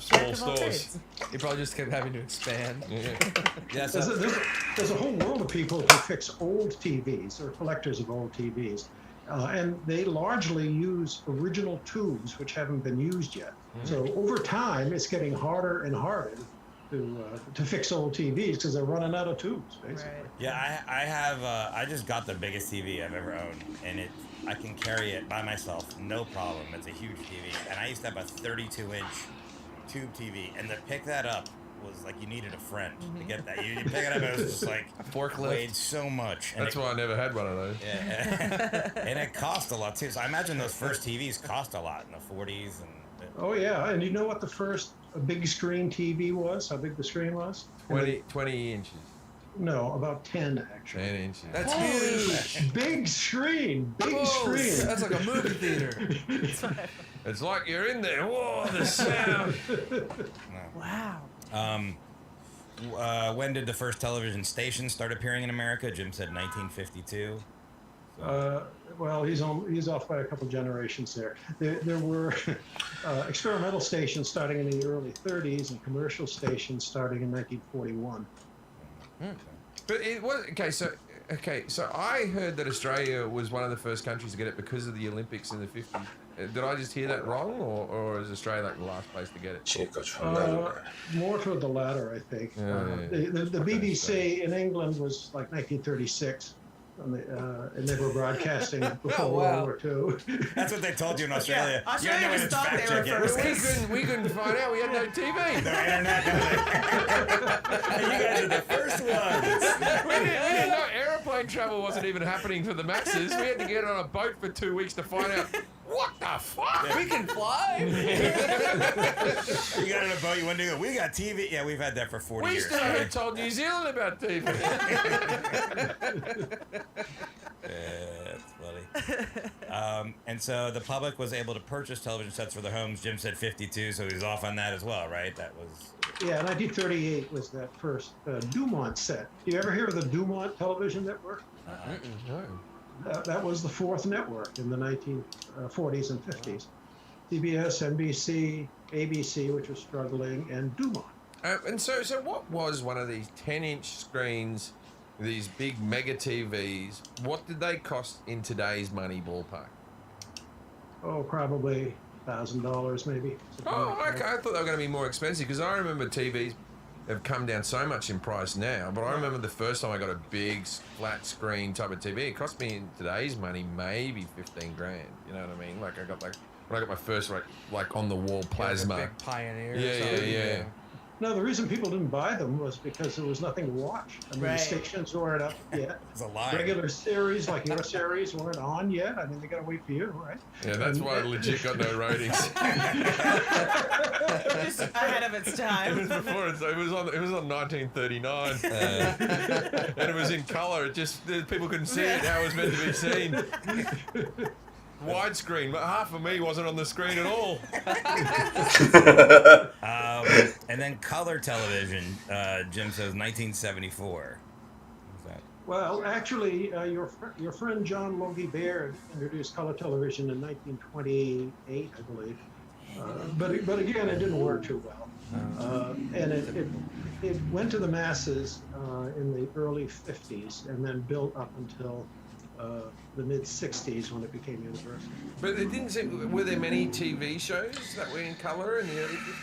small stores. He probably just kept having to expand. Yeah. There's a whole world of people who fix old TVs or collectors of old TVs, and they largely use original tubes which haven't been used yet. So over time, it's getting harder and harder to fix old TVs because they're running out of tubes, basically. Right. Yeah, I have. I just got the biggest TV I've ever owned, and I can carry it by myself, no problem. It's a huge TV, and I used to have a 32-inch tube TV, and to pick that up was like you needed a friend to get that. You pick it up, it was just like a forklift. Weighed so much. And That's why I never had one of those. Yeah, and it cost a lot too. So I imagine those first TVs cost a lot in the 40s and. Oh yeah, and you know what the first big screen TV was? How big the screen was? 20 inches. No, about 10 actually. 10 inches. That's huge. Big screen. Big screen. That's like a movie theater. It's like you're in there. Whoa, the sound. Wow. When did the first television station start appearing in America? Jim said 1952. Well, he's off by a couple generations there. There were experimental stations starting in the early 30s and commercial stations starting in 1941. But it was okay. So I heard that Australia was one of the first countries to get it because of the Olympics in the 50s. Did I just hear that wrong, or is Australia like the last place to get it? More toward the latter, I think. The BBC in England was like 1936. And they were broadcasting before World War II. That's what they told you in Australia. Yeah, Australia just thought they were first. We couldn't find out. We had no TV. No internet. You guys are the first ones. We didn't know airplane travel wasn't even happening for the masses. We had to get on a boat for 2 weeks to find out. What the fuck? We can fly. You got on a boat. You went to go. We got TV. Yeah, we've had that for 40 years. We still haven't told New Zealand about TV. That's funny. And so the public was able to purchase television sets for their homes. Jim said 52, so he was off on that as well, right? That was. Yeah, 1938 was that first Dumont set. Do you ever hear of the Dumont television network? No. That was the fourth network in the 1940s and 50s. CBS, NBC, ABC, which was struggling, and Dumont. And so what was one of these 10-inch screens, these big mega TVs? What did they cost in today's money ballpark? Oh, probably $1,000 maybe. Oh, okay. I thought they were going to be more expensive because I remember TVs have come down so much in price now. But I remember the first time I got a big flat screen type of TV, it cost me in today's money maybe 15 grand. You know what I mean? Like I got when I got my first like on the wall plasma. Like a big Pioneer. Yeah. No, the reason people didn't buy them was because there was nothing to watch. I mean, the stations weren't up yet. It's a lie. Regular series like your series weren't on yet. I mean, they got to wait for you, right? Yeah, that's why it legit got no ratings. Just ahead of its time. It was before it was on 1939, and it was in color. It just people couldn't see it how it was meant to be seen. Widescreen, but half of me wasn't on the screen at all. And then color television, Jim says 1974. Well, actually, your friend John Logie Baird introduced color television in 1928, I believe. But again, it didn't work too well. And it went to the masses in the early 50s and then built up until the mid-60s when it became universal. But it didn't seem, were there many TV shows that were in color in the early 50s?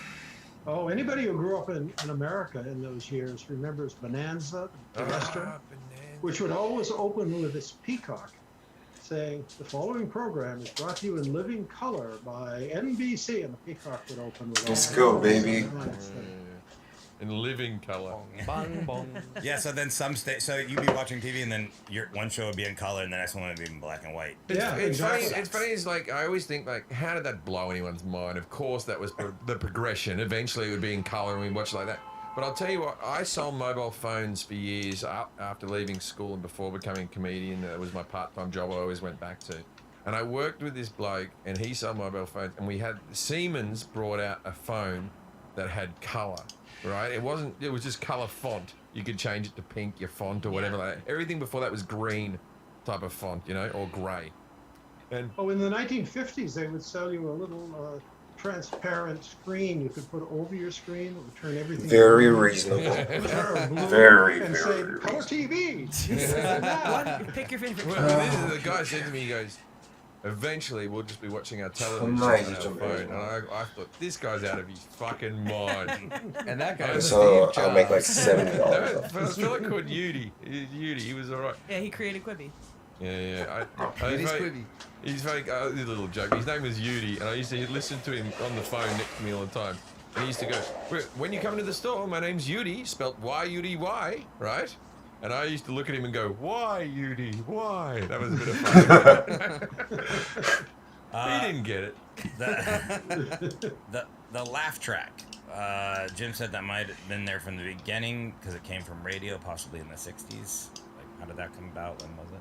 Oh, anybody who grew up in America in those years remembers Bonanza, the restaurant, which would always open with this peacock saying, the following program is brought to you in living color by NBC, and the peacock would open with Let's go, baby. In living color. Bong, bong. Yeah, so then so you'd be watching TV and then one show would be in color and the next one would be in black and white. It's funny. It's funny. It's like I always think like, how did that blow anyone's mind? Of course, that was the progression. Eventually, it would be in color and we watch it like that. But I'll tell you what, I sold mobile phones for years after leaving school and before becoming a comedian. That was my part-time job I always went back to. And I worked with this bloke, and he sold mobile phones, and we had Siemens brought out a phone that had color, right? It was just color font. You could change it to pink, your font, or whatever. Like that. Everything before that was green type of font, you know, or gray. And in the 1950s, they would sell you a little transparent screen you could put over your screen that would turn everything very reasonable. Very and say, color TV. Pick your favorite. The guy said to me, he goes, eventually we'll just be watching our television on our phone. And I thought, this guy's out of his fucking mind. And that guy was so I'll make like $70. A fella called Yudi. He was alright. Yeah, he created Quibi. Yeah. Quibi. He's very, a little joke. His name was Yudi, and I used to listen to him on the phone next to me all the time. And he used to go, when you come to the store, my name's Yudi, spelt Y-U-D-Y, right? And I used to look at him and go, why, Yudi, why? That was a bit of fun. He didn't get it. The laugh track. Jim said that might have been there from the beginning because it came from radio, possibly in the 60s. Like, how did that come about? When was it?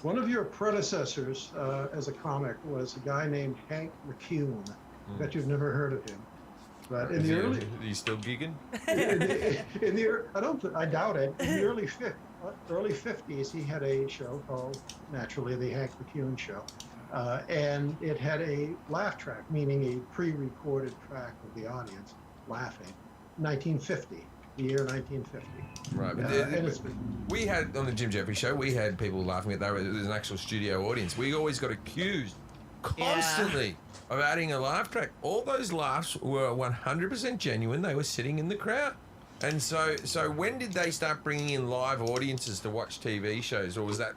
One of your predecessors as a comic was a guy named Hank McCune. I bet you've never heard of him. But in the early, is he still gigging? I doubt it. In the early 50s, he had a show called, naturally, the Hank McCune Show, and it had a laugh track, meaning a pre-recorded track of the audience laughing. 1950, the year 1950. Right. We had on the Jim Jeffries show, we had people laughing at that. It was an actual studio audience. We always got accused constantly of adding a laugh track. All those laughs were 100% genuine. They were sitting in the crowd. And so when did they start bringing in live audiences to watch TV shows, or was that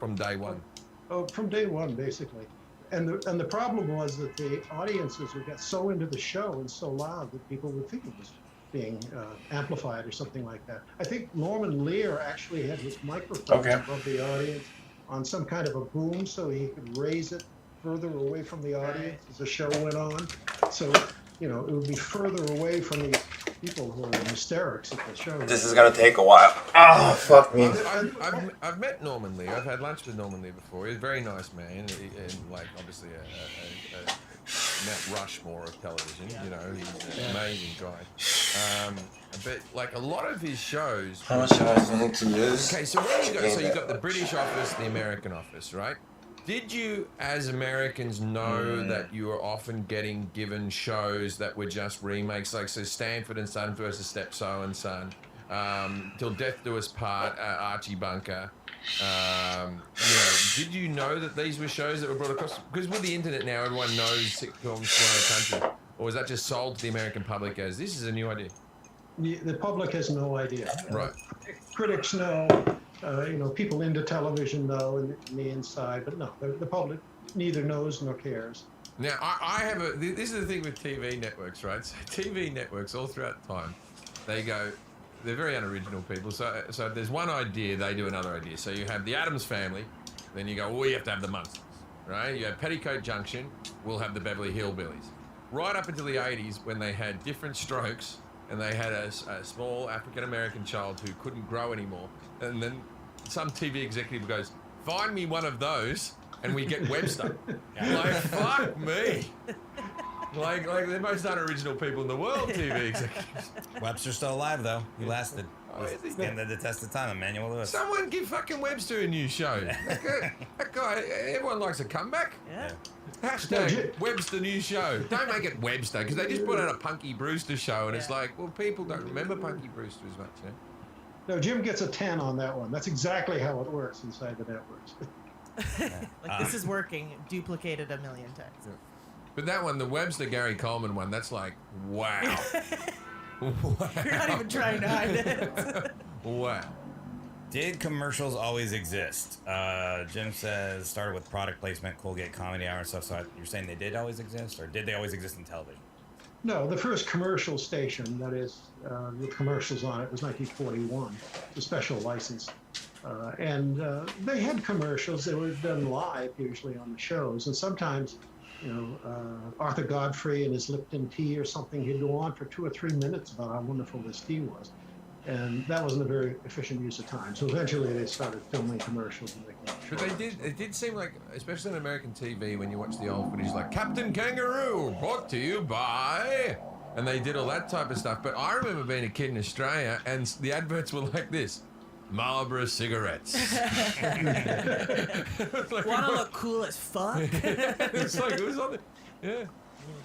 from day one? Oh, from day one, basically. And the problem was that the audiences would get so into the show and so loud that people would think it was being amplified or something like that. I think Norman Lear actually had his microphone above the audience on some kind of a boom so he could raise it further away from the audience as the show went on. So, it would be further away from the people who were in hysterics at the show. This is going to take a while. Oh, fuck me. I've met Norman Lear. I've had lunch with Norman Lear before. He's a very nice man, and like obviously a Mount Rushmore of television. He's an amazing guy. But like a lot of his shows. How much am I going to use? Okay, so where you go? So you got the British office, the American office, right? Did you, as Americans, know that you were often getting given shows that were just remakes, like so Stanford and Son versus Step So and Son, Till Death Do Us Part, Archie Bunker? Did you know that these were shows that were brought across? Because with the internet now, everyone knows sitcoms from our country. Or was that just sold to the American public as this is a new idea? The public has no idea. Right. Critics know. People into television know in the inside, but no, the public neither knows nor cares. Now, this is the thing with TV networks, right? So TV networks all throughout time, they're very unoriginal people. So there's one idea, they do another idea. So you have the Addams Family, then you go, well, you have to have the Munsters, right? You have Petticoat Junction, we'll have the Beverly Hillbillies. Right up until the 80s when they had different strokes and they had a small African-American child who couldn't grow anymore. And then some TV executive goes, find me one of those, and we get Webster. Like, fuck me. Like the most unoriginal people in the world, TV executives. Webster's still alive, though. He lasted. Standing the test of time, Emmanuel Lewis. Someone give fucking Webster a new show. That guy, everyone likes a comeback. Yeah. Hashtag Webster new show. Don't make it Webster, because they just put out a Punky Brewster show, and it's like, well, people don't remember Punky Brewster as much, No, Jim gets a 10 on that one. That's exactly how it works inside the networks. This is working, duplicated a million times. Yeah. But that one, the Webster Gary Coleman one, that's like, wow. Wow. You're not even trying to hide it. Wow. Did commercials always exist? Jim says started with product placement, Colgate Comedy Hour and stuff. So you're saying they did always exist, or did they always exist in television? No, the first commercial station, that is, with commercials on it, was 1941, a special license. And they had commercials. They were done live, usually on the shows. And sometimes, Arthur Godfrey and his Lipton tea or something. He'd go on for 2 or 3 minutes about how wonderful this tea was. And that wasn't a very efficient use of time. So eventually they started filming commercials and making But it did seem like, especially on American TV, when you watch the old footage, like Captain Kangaroo, brought to you by, and they did all that type of stuff. But I remember being a kid in Australia, and the adverts were like this: Marlboro cigarettes. Like, wanna look cool as fuck? It's like, it was on the,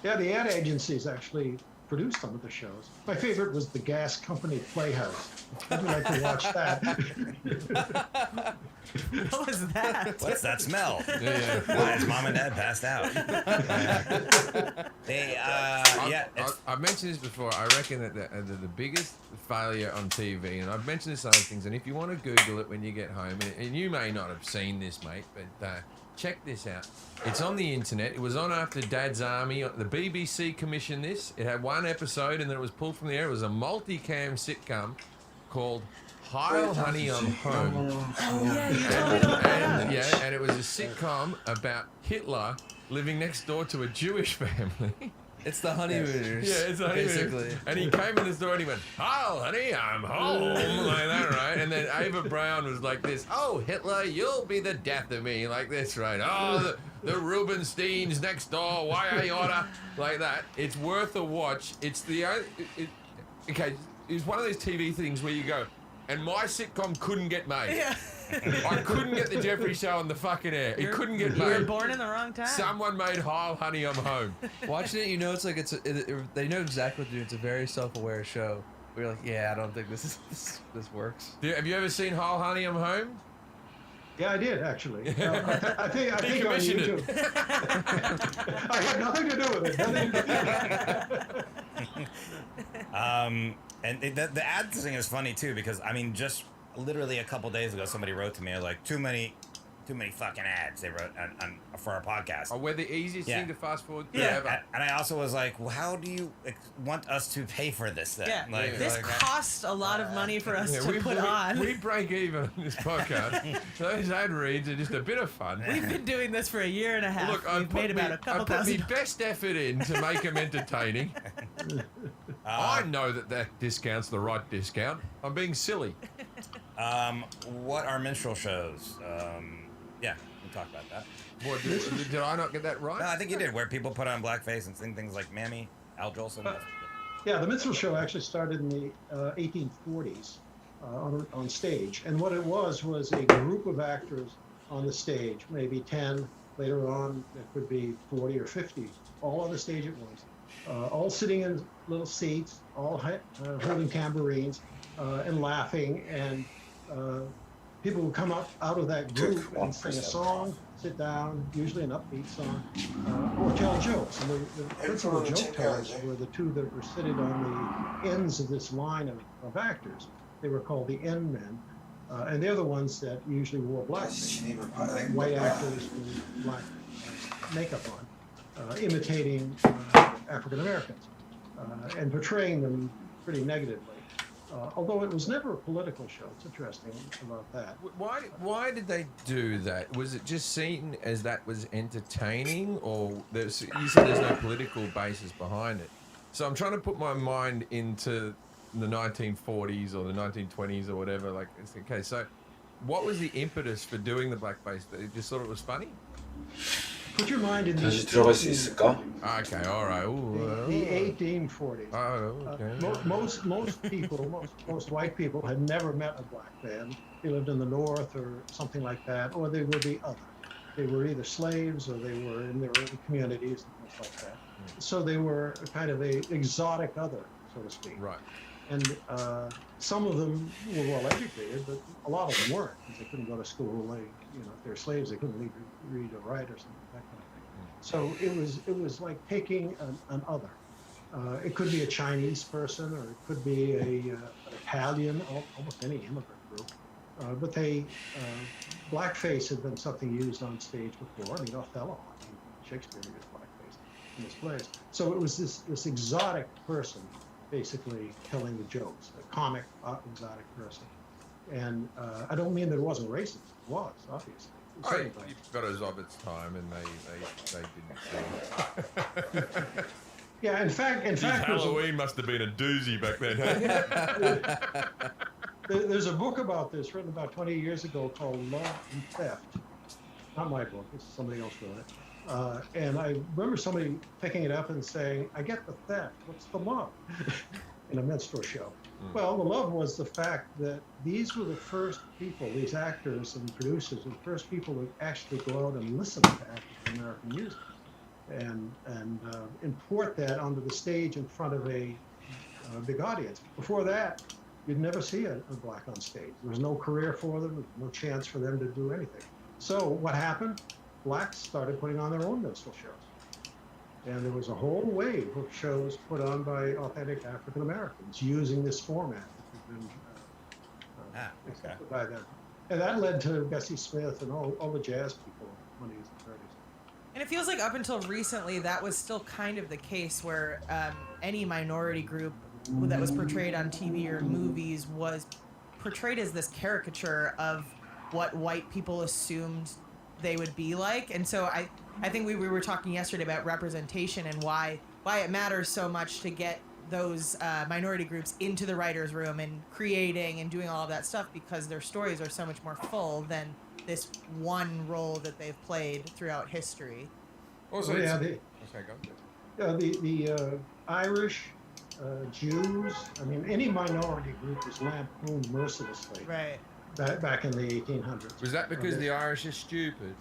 Yeah, the ad agencies actually produced some of the shows. My favorite was the Gas Company Playhouse. I'd like to watch that. What was that? What's that smell? Yeah. Why is mom and dad passed out? I've mentioned this before. I reckon that the biggest failure on TV, and I've mentioned this other things, and if you want to Google it when you get home, and you may not have seen this, mate, but check this out. It's on the internet. It was on after Dad's Army. The BBC commissioned this. It had 1 episode, and then it was pulled from the air. It was a multi-cam sitcom called Heil Honey, I'm Home. And it was a sitcom about Hitler living next door to a Jewish family. It's the honeymooners. Yeah, it's the honeymooners. Basically. And he came in the store and he went, "Heil, honey, I'm home," like that, right? And then Ava Brown was like this: "Oh, Hitler, you'll be the death of me," like this, right? "Oh, the Rubensteins next door, why are you order?" Like that. It's worth a watch. It's okay. It's one of those TV things where you go, and my sitcom couldn't get made. Yeah. I couldn't get the Jeffrey Show on the fucking air. It couldn't get made. You were born in the wrong time. Someone made Heil, honey, I'm home. Watching it, you know, it's like they know exactly what to do. It's a very self-aware show. We're like, yeah, I don't think this works. Have you ever seen Heil, honey, I'm home? Yeah, I did actually. I think on YouTube. I had nothing to do with it. And the ad thing is funny too, because I mean, just literally a couple days ago, somebody wrote to me like, too many fucking ads they wrote for our podcast. Oh, we're the easiest thing to fast forward ever. And I also was like, well, how do you want us to pay for this thing? Yeah, like, this costs a lot of money for us to put on. We break even on this podcast. Those ad reads are just a bit of fun. We've been doing this for a year and a half. Look, We've made about a couple thousand. I put my best effort in to make them entertaining. I know that discount's the right discount. I'm being silly. What are minstrel shows? Yeah, we can talk about that. What, did I not get that right? No, I think you did, where people put on blackface and sing things like Mammy, Al Jolson. Yeah, the minstrel show actually started in the 1840s on stage. And what it was a group of actors on the stage, maybe 10, later on it could be 40 or 50, all on the stage at once. All sitting in little seats, all holding tambourines and laughing, and people would come up out of that group and sing a song, sit down, usually an upbeat song, or tell jokes. And the principal joke tellers were the two that were seated on the ends of this line of actors. They were called the end men. And they're the ones that usually wore blackface. White actors with black makeup on, imitating African Americans and portraying them pretty negatively. Although it was never a political show. It's interesting about that. Why did they do that? Was it just seen as that was entertaining, or you said there's no political basis behind it? So I'm trying to put my mind into the 1940s or the 1920s or whatever. Like, okay, so what was the impetus for doing the blackface? They just thought it was funny? Put your mind in the 들어갈 수 있을까? Okay, all right. The 1840s. Okay. Most white people had never met a black man. They lived in the North or something like that, or they were the other. They were either slaves or they were in their own communities and things like that. So they were kind of a exotic other, so to speak. Right. And some of them were well educated, but a lot of them weren't, because they couldn't go to school. If they're slaves, they couldn't read or write or something, that kind of thing. So it was like taking an other. It could be a Chinese person, or it could be an Italian, almost any immigrant group. But blackface had been something used on stage before. I mean, Othello, Shakespeare used blackface in his plays. So it was this exotic person basically telling the jokes, a comic, exotic person. And I don't mean that it wasn't racist. It was, obviously. You've got us of its time, and they didn't see it. Yeah, in fact, Halloween must have been a doozy back then. Hey? There's a book about this written about 20 years ago called Love and Theft. Not my book, it's somebody else wrote it. And I remember somebody picking it up and saying, I get the theft, what's the love? In a minstrel show. Well, the love was the fact that these were the first people, these actors and producers, were the first people to actually go out and listen to African American music and import that onto the stage in front of a big audience. Before that, you'd never see a black on stage. There was no career for them, no chance for them to do anything. So what happened? Blacks started putting on their own minstrel shows. And there was a whole wave of shows put on by authentic African Americans using this format that had been accepted by them. And that led to Bessie Smith and all the jazz people in the 20s and 30s. And it feels like up until recently, that was still kind of the case where any minority group that was portrayed on TV or movies was portrayed as this caricature of what white people assumed they would be like. And so I think we were talking yesterday about representation and why it matters so much to get those minority groups into the writer's room and creating and doing all of that stuff, because their stories are so much more full than this one role that they've played throughout history. Also, the Irish, Jews, I mean, any minority group was lampooned mercilessly. Right. Back in the 1800s. Was that because the Irish are stupid?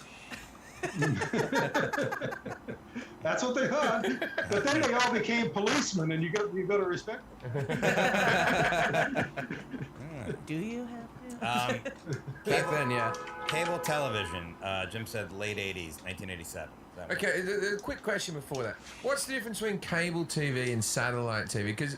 That's what they thought. But then they all became policemen, and you got to respect them. Do you have to? Back then, yeah. Cable television. Jim said late 80s, 1987. Okay, a quick question before that. What's the difference between cable TV and satellite TV? Because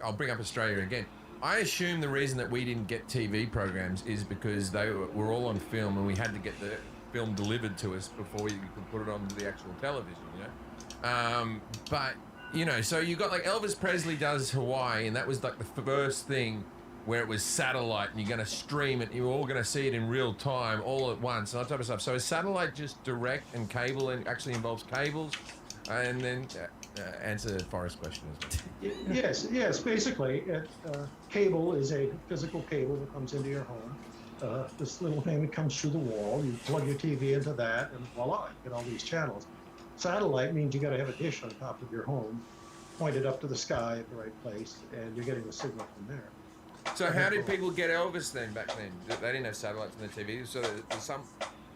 I'll bring up Australia again. I assume the reason that we didn't get TV programs is because they were all on film, and we had to get the film delivered to us before you could put it on the actual television, you know? But, you know, so you got like Elvis Presley does Hawaii, and that was like the first thing where it was satellite, and you're going to stream it, you're all going to see it in real time, all at once, and that type of stuff. So is satellite just direct, and cable and actually involves cables? And then answer Forrest's question as well. Yes. Basically, cable is a physical cable that comes into your home. This little thing that comes through the wall. You plug your TV into that, and voila, you get all these channels. Satellite means you got to have a dish on top of your home, pointed up to the sky at the right place, and you're getting the signal from there. So how did people get Elvis then back then? They didn't have satellites on the TV, so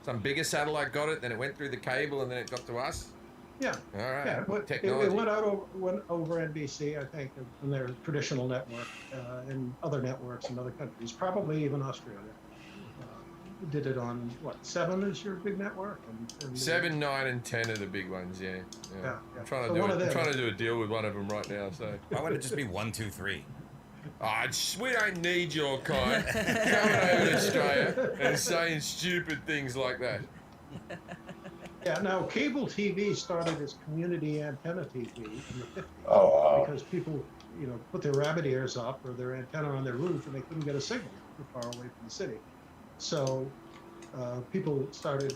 some bigger satellite got it, then it went through the cable, and then it got to us? Yeah. All right. Yeah, but technology. It went over NBC, I think, in their traditional network, and other networks in other countries, probably even Australia. Did it on, what, 7 is your big network? And 7, 9, and 10 are the big ones, yeah. I'm trying to do a deal with one of them right now, so. Why would it just be 1, 2, 3? We don't need your kind coming over to Australia and saying stupid things like that. Yeah, now cable TV started as community antenna TV in the 50s. Oh, wow. Because people, put their rabbit ears up or their antenna on their roof, and they couldn't get a signal too far away from the city. So people started,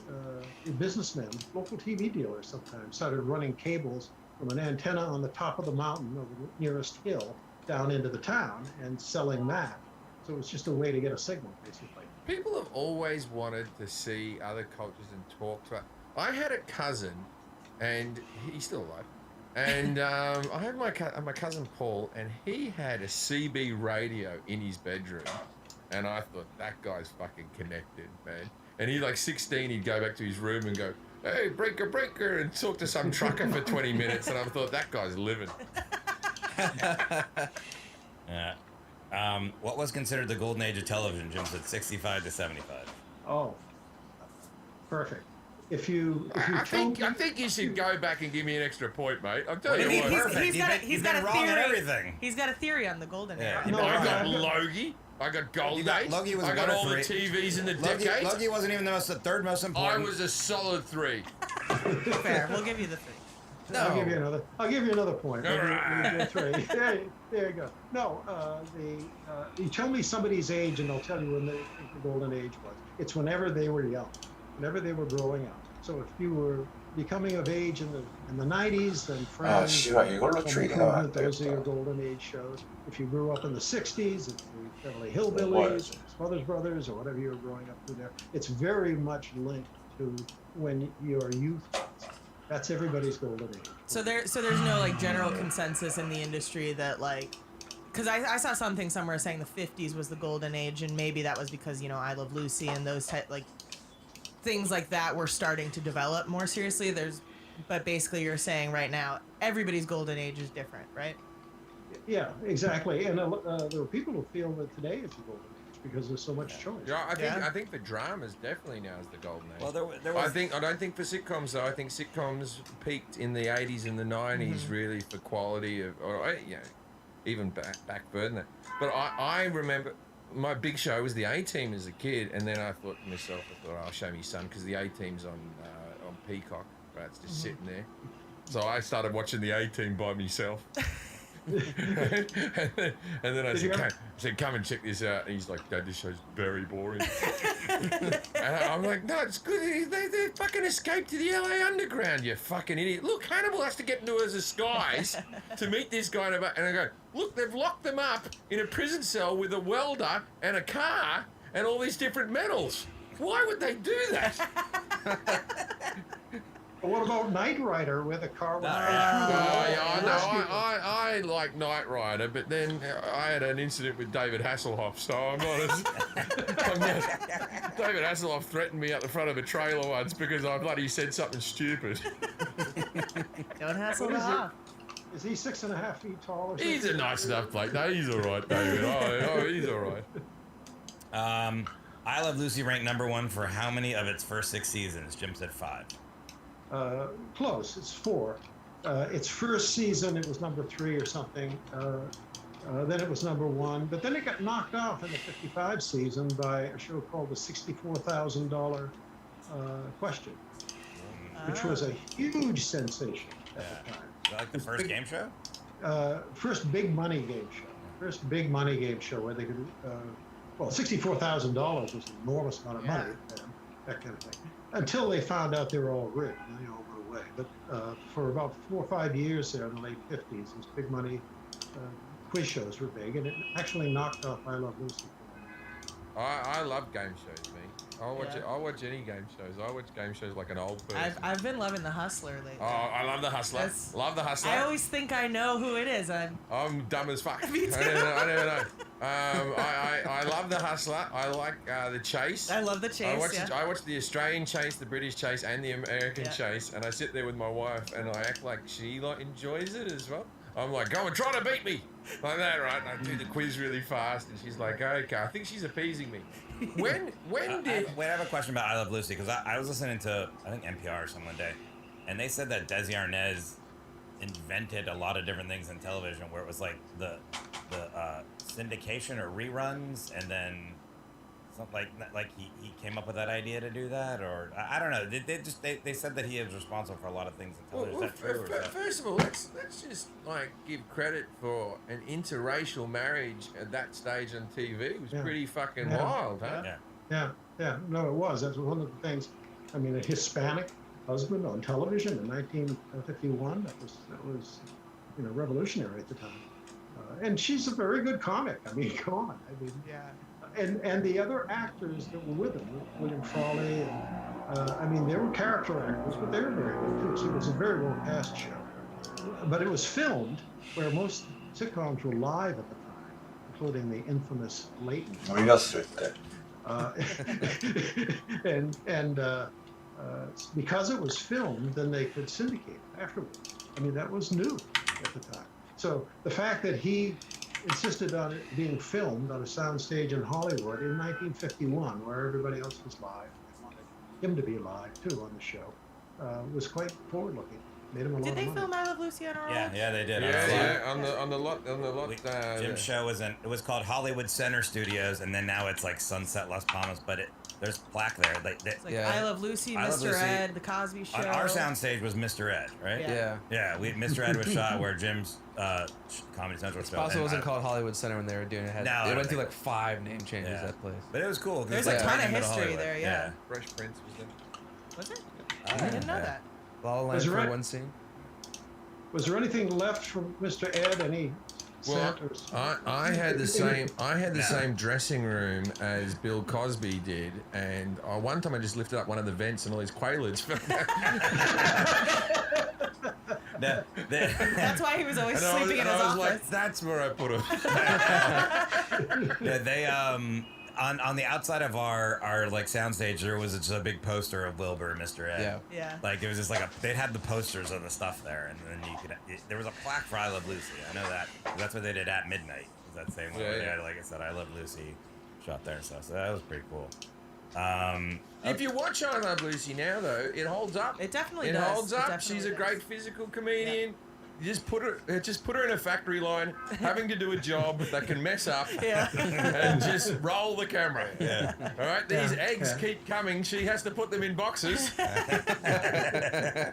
businessmen, local TV dealers sometimes, started running cables from an antenna on the top of the mountain or the nearest hill down into the town and selling that. So it was just a way to get a signal, basically. People have always wanted to see other cultures and talk to. I had a cousin, and he's still alive. And I had my cousin Paul, and he had a CB radio in his bedroom. And I thought, that guy's fucking connected, man. And he's like 16, he'd go back to his room and go, hey, breaker, and talk to some trucker for 20 minutes. And I thought, that guy's living. Yeah. What was considered the golden age of television? Jim said 65 to 75. Oh, perfect. I think you should go back and give me an extra point, mate. I'm telling you what. He's got a theory. He's got a theory on the golden age. I got Logie. I got Gold Age. I got all the TVs in the decade. Logie wasn't even the third most important. I was a solid 3. Fair. We'll give you the 3. No. I'll give you another point. That's right. There you go. No, you tell me somebody's age, and they'll tell you when the golden age was. It's whenever they were young, whenever they were growing up. So if you were becoming of age in the 90s, then Friends, those are your golden age shows. If you grew up in the 60s, it's the Beverly Hillbillies, Smothers Brothers, or whatever you were growing up through there. It's very much linked to when your youth was. That's everybody's golden age. So there's no like general consensus in the industry that like, because I saw something somewhere saying the 50s was the golden age, and maybe that was because I Love Lucy and those like things like that were starting to develop more seriously. But basically you're saying right now everybody's golden age is different, right? Yeah, exactly. And there are people who feel that today is the golden age because there's so much choice. Yeah, I think for dramas definitely now is the golden age. Well, there was... I don't think for sitcoms though. I think sitcoms peaked in the 80s and the 90s really for quality of, even back further than that. But I remember my big show was the A-Team as a kid, and then I thought to myself, I'll show me son because the A-Team's on Peacock. Right, it's just sitting there. So I started watching the A-Team by myself. and then I said, come and check this out. And he's like, Dad, this show's very boring. And I'm like, no, it's good. They fucking escaped to the LA Underground, you fucking idiot. Look, Hannibal has to get into a disguise to meet this guy. And I go, look, they've locked them up in a prison cell with a welder and a car and all these different metals. Why would they do that? What about Knight Rider with a car? I like Knight Rider, but then I had an incident with David Hasselhoff, so I'm not David Hasselhoff threatened me at the front of a trailer once because I bloody said something stupid. Don't hassle the off. Is he 6.5 feet tall or something? He's a nice enough bloke. No, he's all right, David. He's all right. I Love Lucy ranked #1 for how many of its first 6 seasons? Jim said 5. Close. It's 4. Its first season, it was #3 or something. Then it was #1, but then it got knocked off in the 55 season by a show called the $64,000 Question, which was a huge sensation at the time. Is that like the first game show? First big money game show. First big money game show where they could, $64,000 was an enormous amount of money, that kind of thing. Until they found out they were all rigged, and they all went away. But for about 4 or 5 years there in the late 50s, these big money quiz shows were big, and it actually knocked off I Love Lucy. I love game shows, man. I'll watch any game shows. I watch game shows like an old person. I've been loving The Hustler lately. Oh, I love The Hustler. Love The Hustler. I always think I know who it is. I'm dumb as fuck. Me too. I never know. I love The Hustler. I like The Chase. I love The Chase. I watch the Australian Chase, the British Chase, and the American Chase, and I sit there with my wife and I act like she enjoys it as well. I'm like, go and try to beat me. Like that, right? And I do the quiz really fast, and she's like, okay. I think she's appeasing me. When did... I have a question about I Love Lucy, because I was listening to, I think, NPR or something one day, and they said that Desi Arnaz invented a lot of different things in television, where it was like the syndication or reruns, and then something like he came up with that idea to do that, or I don't know. They said that he is responsible for a lot of things in television. Is that true? First of all, let's just like give credit for an interracial marriage at that stage on TV. It was pretty fucking wild, huh? Yeah. No, it was. That's one of the things. I mean, a Hispanic husband on television in 1951. That was revolutionary at the time. And she's a very good comic. I mean, come on. I mean, And the other actors that were with him, William Frawley, and they were character actors, but they were very good too. So it was a very well cast show. But it was filmed where most sitcoms were live at the time, including the infamous Leighton. Because it was filmed, then they could syndicate it afterwards. I mean, that was new at the time. So the fact that he insisted on it being filmed on a soundstage in Hollywood in 1951, where everybody else was live, they wanted him to be live too on the show, was quite forward-looking. Made him a lot Did of they money. film I Love Lucy on a roll? Yeah, they did. On the lot. Jim's show was called Hollywood Center Studios, and then now it's like Sunset Las Palmas. But there's plaque there. It's like I Love Lucy, I Love Mr. Lucy. Ed, The Cosby Show. On our soundstage was Mr. Ed, right? Yeah. Mr. Ed was shot where Jim's Comedy Central It's show. possible it wasn't called Hollywood Center when they were doing it. No, It went through like 5 name changes, that place. But it was cool. There's a ton of history there, yeah. Fresh Prince was there. Was it? I didn't know that. La La Land Was for there one scene. Was there anything left from Mr. Ed? Any Well, scent I had the same. I had the same dressing room as Bill Cosby did, and one time I just lifted up one of the vents and all these quaaludes fell down. That's why he was always And sleeping in his I was office. like, that's where I put him. Yeah, they on the outside of our like soundstage there was just a big poster of Wilbur and Mr. Ed. Yeah. Like it was just like they'd had the posters of the stuff there, and then there was a plaque for I Love Lucy. I know that. That's what they did at midnight. Was that same one? Yeah, where they yeah. had, like I said, I Love Lucy shot there and stuff. So that was pretty cool. If you watch I Love Lucy now, though, it holds up. It definitely It does. holds It up. definitely She's a does. great physical comedian. You just put her in a factory line, having to do a job that can mess up, and just roll the camera. Yeah. All right. These eggs keep coming. She has to put them in boxes. Yeah,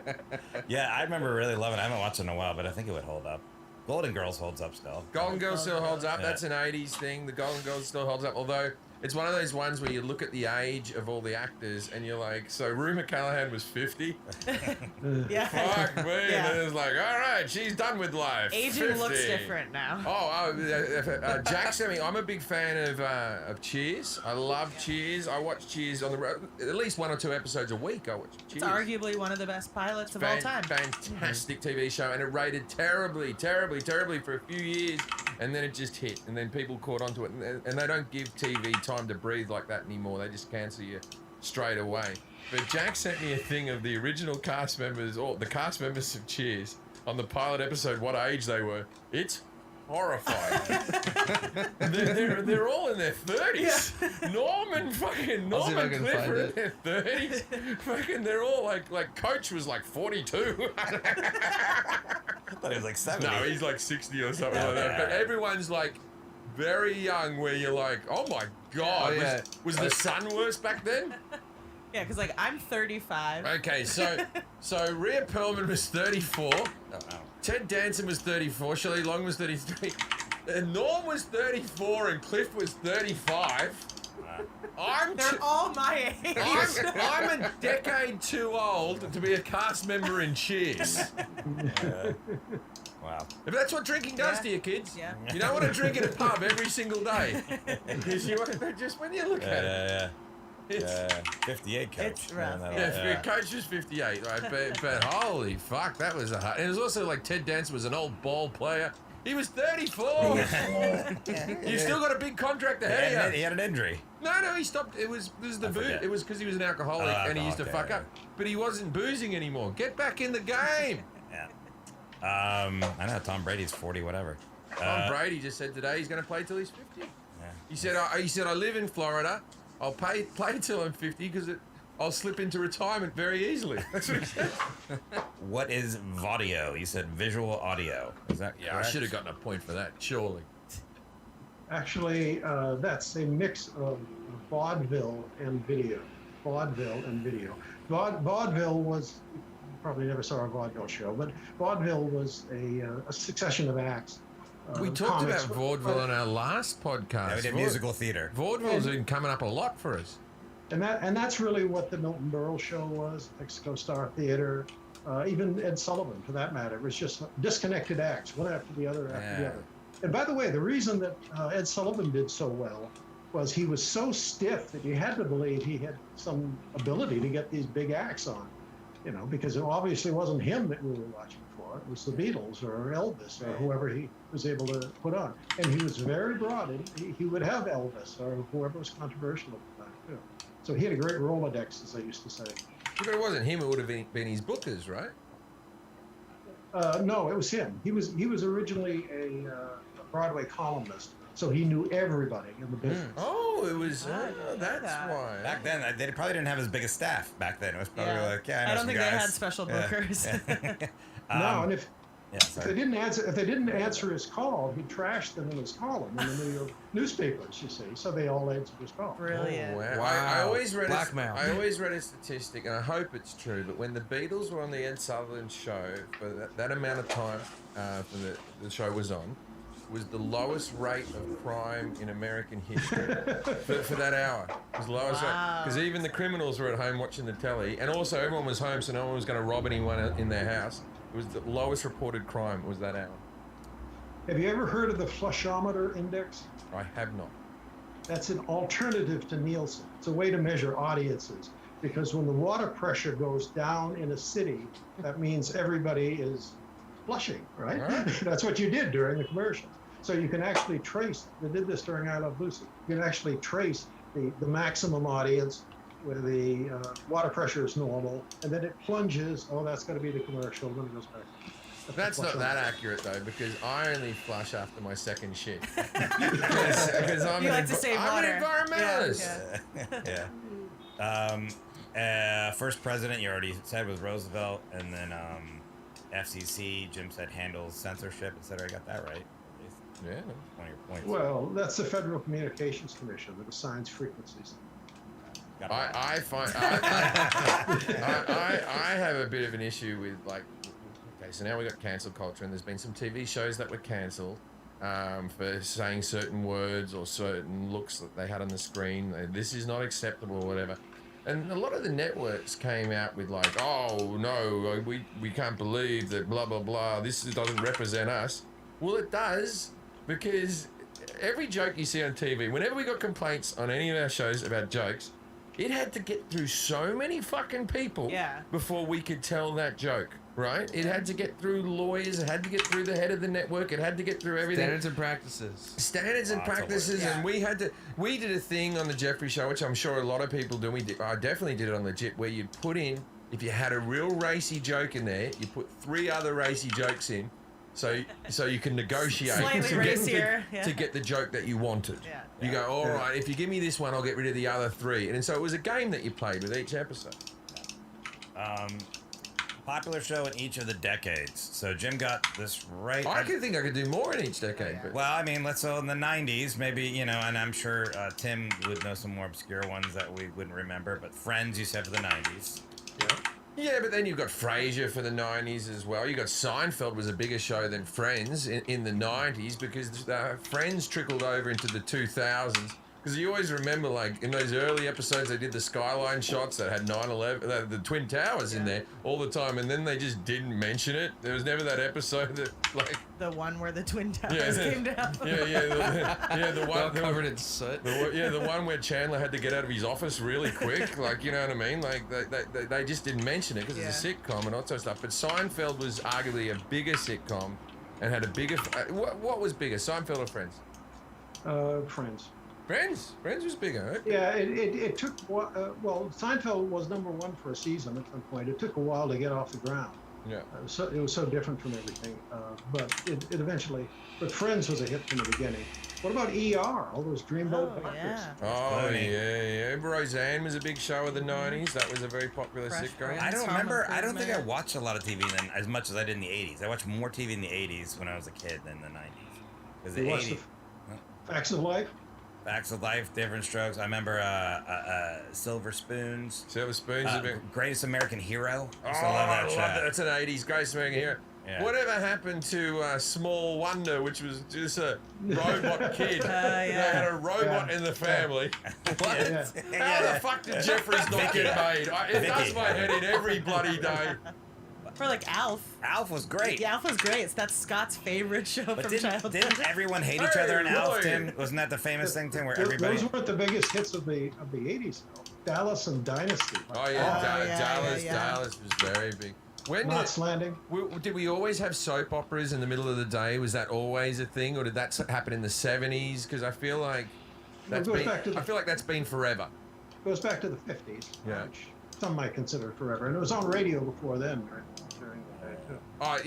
I remember really loving it. I haven't watched it in a while, but I think it would hold up. Golden Girls holds up still. Golden Girls still holds up. Yeah. That's an 80s thing. The Golden Girls still holds up. Although it's one of those ones where you look at the age of all the actors and you're like, so Rue McCallaghan was 50? Yeah. Fuck me. Yeah. And it's like, all right, she's done with life. Aging 50. looks different now. Jack sent me. I'm a big fan of Cheers. I love Cheers. I watch Cheers on the road. At least 1 or 2 episodes a week. I watch Cheers. It's arguably one of the best pilots of all time. Fantastic TV show, and it rated terribly for a few years, and then it just hit, and then people caught onto it, and they don't give TV time to breathe like that anymore. They just cancel you straight away. But Jack sent me a thing of the original cast members, or the cast members of Cheers, on the pilot episode, what age they were. It's horrifying. they're all in their 30s. Yeah. Norman Cliff are in their 30s. Fucking, they're all like Coach was like 42. I thought he was like 70. No, he's like 60 or something like that. But everyone's like very young, where you're like, oh my god, was the sun worse back then? Yeah, because like I'm 35. Okay, so Rhea Perlman was 34. Oh, wow. Ted Danson was 34. Shelley Long was 33. And Norm was 34, and Cliff was 35. They're all my age. I'm a decade too old to be a cast member in Cheers. Wow. If that's what drinking does to you, kids, you don't want to drink in a pub every single day. Because just when you look at it. It's 58 Coach. It's rough. Coach was 58, right? But holy fuck, that was a hard. And it was also like Ted Danson was an old ball player. He was 34. You've still got a big contract ahead of you. He had an injury. No, he stopped. It was the booze. It was because he was an alcoholic and he used to fuck up. But he wasn't boozing anymore. Get back in the game. Yeah. I know Tom Brady's 40, whatever. Tom Brady just said today he's going to play till he's 50. Yeah. He said I live in Florida. I'll play till I'm 50 because I'll slip into retirement very easily. That's what he said. What is Vaudio? You said visual audio. Is that Yeah, correct? I should have gotten a point for that, surely. Actually, that's a mix of vaudeville and video. Vaudeville was, you probably never saw a vaudeville show, but vaudeville was a succession of acts. We talked about vaudeville on our last podcast. Yeah, we did musical theater. Vaudeville's been coming up a lot for us. And that's really what the Milton Berle show was, Mexico Star Theater, even Ed Sullivan for that matter. It was just disconnected acts, one after the other after the other. And by the way, the reason that Ed Sullivan did so well was he was so stiff that you had to believe he had some ability to get these big acts on, because it obviously wasn't him that we were watching for. It was the Beatles or Elvis or whoever he was able to put on. And he was very broad. And he would have Elvis or whoever was controversial at the time, too. So he had a great Rolodex, as I used to say. But it wasn't him, it would have been his bookers, right? No, it was him. He was originally a Broadway columnist So he knew everybody in the business. Oh, it was. That's why. Back then, they probably didn't have as big a staff. Back then, it was probably like, I know I don't some think guys. they had special bookers. No, and if they didn't answer his call, he trashed them in his column in the New York newspapers. You see, so they all answered his call. Brilliant. Oh, wow. Wow. I always read Blackmail. a statistic, and I hope it's true. But when the Beatles were on the Ed Sutherland show for that amount of time, for the show was on, was the lowest rate of crime in American history for that hour. It was the lowest rate because even the criminals were at home watching the telly, and also everyone was home, so no one was going to rob anyone in their house. It was the lowest reported crime was that hour. Have you ever heard of the flushometer index? I have not. That's an alternative to Nielsen. It's a way to measure audiences, because when the water pressure goes down in a city, that means everybody is flushing, right? That's what you did during the commercial. So you can actually trace, they did this during I Love Lucy, you can actually trace the maximum audience where the water pressure is normal, and then it plunges. Oh, that's going to be the commercial. Then it goes back. That's not that accurate though, because I only flush after my second shit. Because I'm an environmentalist. First president you already said was Roosevelt, and then FCC. Jim said handles censorship, etc. I got that right. Yeah. One of your points. Well, that's the Federal Communications Commission that assigns frequencies. I have a bit of an issue with, like, okay, so now we got cancel culture, and there's been some TV shows that were cancelled for saying certain words or certain looks that they had on the screen. This is not acceptable or whatever. And a lot of the networks came out with like, oh no, we can't believe that blah blah blah, this doesn't represent us. Well, it does, because every joke you see on TV, whenever we got complaints on any of our shows about jokes, it had to get through so many fucking people before we could tell that joke, right? It had to get through lawyers, it had to get through the head of the network, it had to get through everything. Standards and practices. Standards and practices, and we did a thing on the Jeffrey Show, which I'm sure a lot of people do. I definitely did it on Legit, where you'd put in, if you had a real racy joke in there, you put 3 other racy jokes in, so you can negotiate to get the joke that you wanted. You go, all right, if you give me this one, I'll get rid of the other 3. And so it was a game that you played with each episode. Popular show in each of the decades. So Jim got this right. I could think I could do more in each decade. But. Well, I mean, let's go in the 90s, maybe, and I'm sure Tim would know some more obscure ones that we wouldn't remember, but Friends you said for the 90s. Yeah, but then you've got Frasier for the 90s as well. You got Seinfeld was a bigger show than Friends in the 90s, because Friends trickled over into the 2000s. Because you always remember, like, in those early episodes, they did the skyline shots that had 9/11, the Twin Towers in there all the time, and then they just didn't mention it. There was never that episode that, like... The one where the Twin Towers came down. The one covered in soot. The one where Chandler had to get out of his office really quick, like, you know what I mean? Like, they just didn't mention it because it's a sitcom and all that sort of stuff. But Seinfeld was arguably a bigger sitcom and had a bigger... what was bigger, Seinfeld or Friends? Friends. Friends was bigger. Okay. Yeah, it took, well, Seinfeld was #1 for a season at some point. It took a while to get off the ground. Yeah. It was so different from everything. But it eventually, but Friends was a hit from the beginning. What about ER? All those dreamboat doctors. Oh, yeah. Roseanne was a big show of the 90s. That was a very popular sitcom. I don't remember. I don't think I watched a lot of TV then as much as I did in the 80s. I watched more TV in the 80s when I was a kid than the 90s. Because the 80s. Facts of Life? Facts of Life, Different Strokes. I remember Silver Spoons. Silver Spoons. Greatest American Hero. I love that show. That's an 80s Greatest American Hero. Yeah. Whatever happened to Small Wonder, which was just a robot kid? They had a robot in the family. What? How the fuck did Jeffries not get made? It does my head in every bloody day. For like Alf. Alf was great. Yeah, Alf was great. That's Scott's favorite show from childhood. Didn't everyone hate each other in Alf, Tim? Wasn't that the famous thing, Tim, where everybody... Those weren't the biggest hits of the 80s, though. Dallas and Dynasty. Dallas was very big. Knots Landing. Did we always have soap operas in the middle of the day? Was that always a thing, or did that happen in the 70s? Because I feel like that's been forever. It goes back to the 50s. Yeah. Which some might consider forever, and it was on radio before then. During the day too.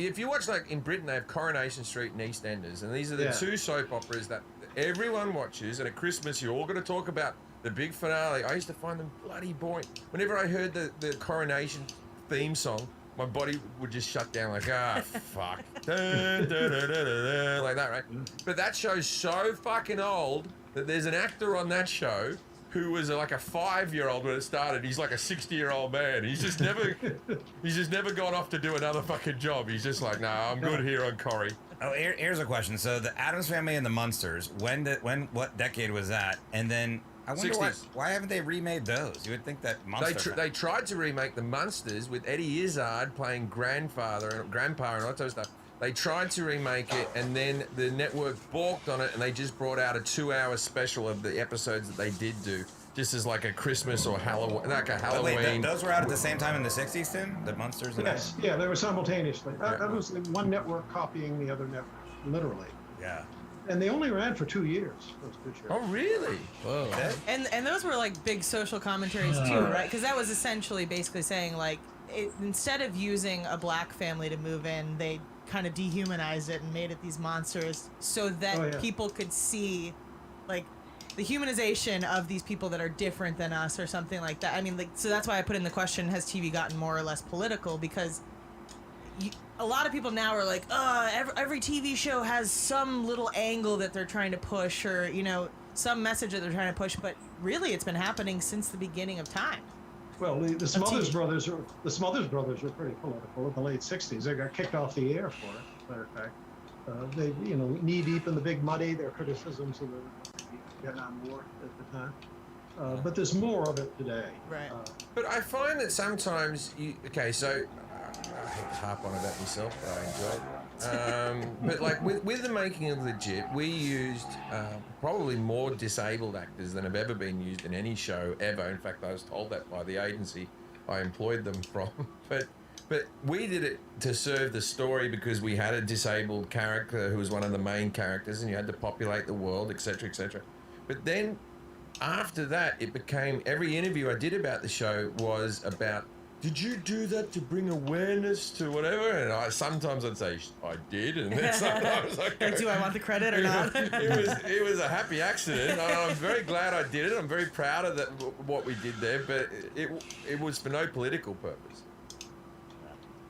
If you watch, like in Britain, they have Coronation Street and EastEnders, and these are the 2 soap operas that everyone watches, and at Christmas you're all going to talk about the big finale. I used to find them bloody boring. Whenever I heard the coronation theme song, my body would just shut down like, fuck. Dun, dun, dun, dun, dun, dun, like that, right? But that show's so fucking old that there's an actor on that show who was like a 5-year-old when it started. He's like a 60-year-old man. He's just never gone off to do another fucking job. He's just like, nah, I'm good here on Corrie. Oh, here's a question. So the Addams Family and the Munsters, what decade was that? And then I wonder why haven't they remade those? You would think that They tried to remake the Munsters with Eddie Izzard playing grandpa and all that sort of stuff. They tried to remake it, and then the network balked on it, and they just brought out a 2-hour special of the episodes that they did do, just as like a Christmas or Halloween, like a Halloween. Wait, those were out at the same time in the 60s, Tim? The Munsters? Yes, yeah, they were simultaneously. That was one network copying the other network, literally. Yeah. And they only ran for 2 years. Those two shows. Oh, really? Whoa. And those were like big social commentaries too, right? Because that was essentially basically saying like, instead of using a black family to move in, they kind of dehumanized it and made it these monsters so that people could see like the humanization of these people that are different than us or something like that. I mean, like, so that's why I put in the question, has TV gotten more or less political? Because a lot of people now are like, every TV show has some little angle that they're trying to push, or, you know, some message that they're trying to push, but really it's been happening since the beginning of time. Well, the Smothers Brothers were pretty political in the late '60s. They got kicked off the air for it. As a matter of fact, they, you know, knee deep in the big muddy. Their criticisms of the Vietnam War at the time. But there's more of it today. Right. But I find that sometimes so I hate to harp on about myself, but I enjoy it. But like with the making of Legit, we used probably more disabled actors than have ever been used in any show ever. In fact, I was told that by the agency I employed them from. But we did it to serve the story because we had a disabled character who was one of the main characters, and you had to populate the world, etc., etc. But then after that, it became, every interview I did about the show was about, did you do that to bring awareness to whatever? And sometimes I'd say, I did. And then sometimes I go, do I want the credit or not? it was a happy accident. And I'm very glad I did it. I'm very proud of that, what we did there. But it was for no political purpose.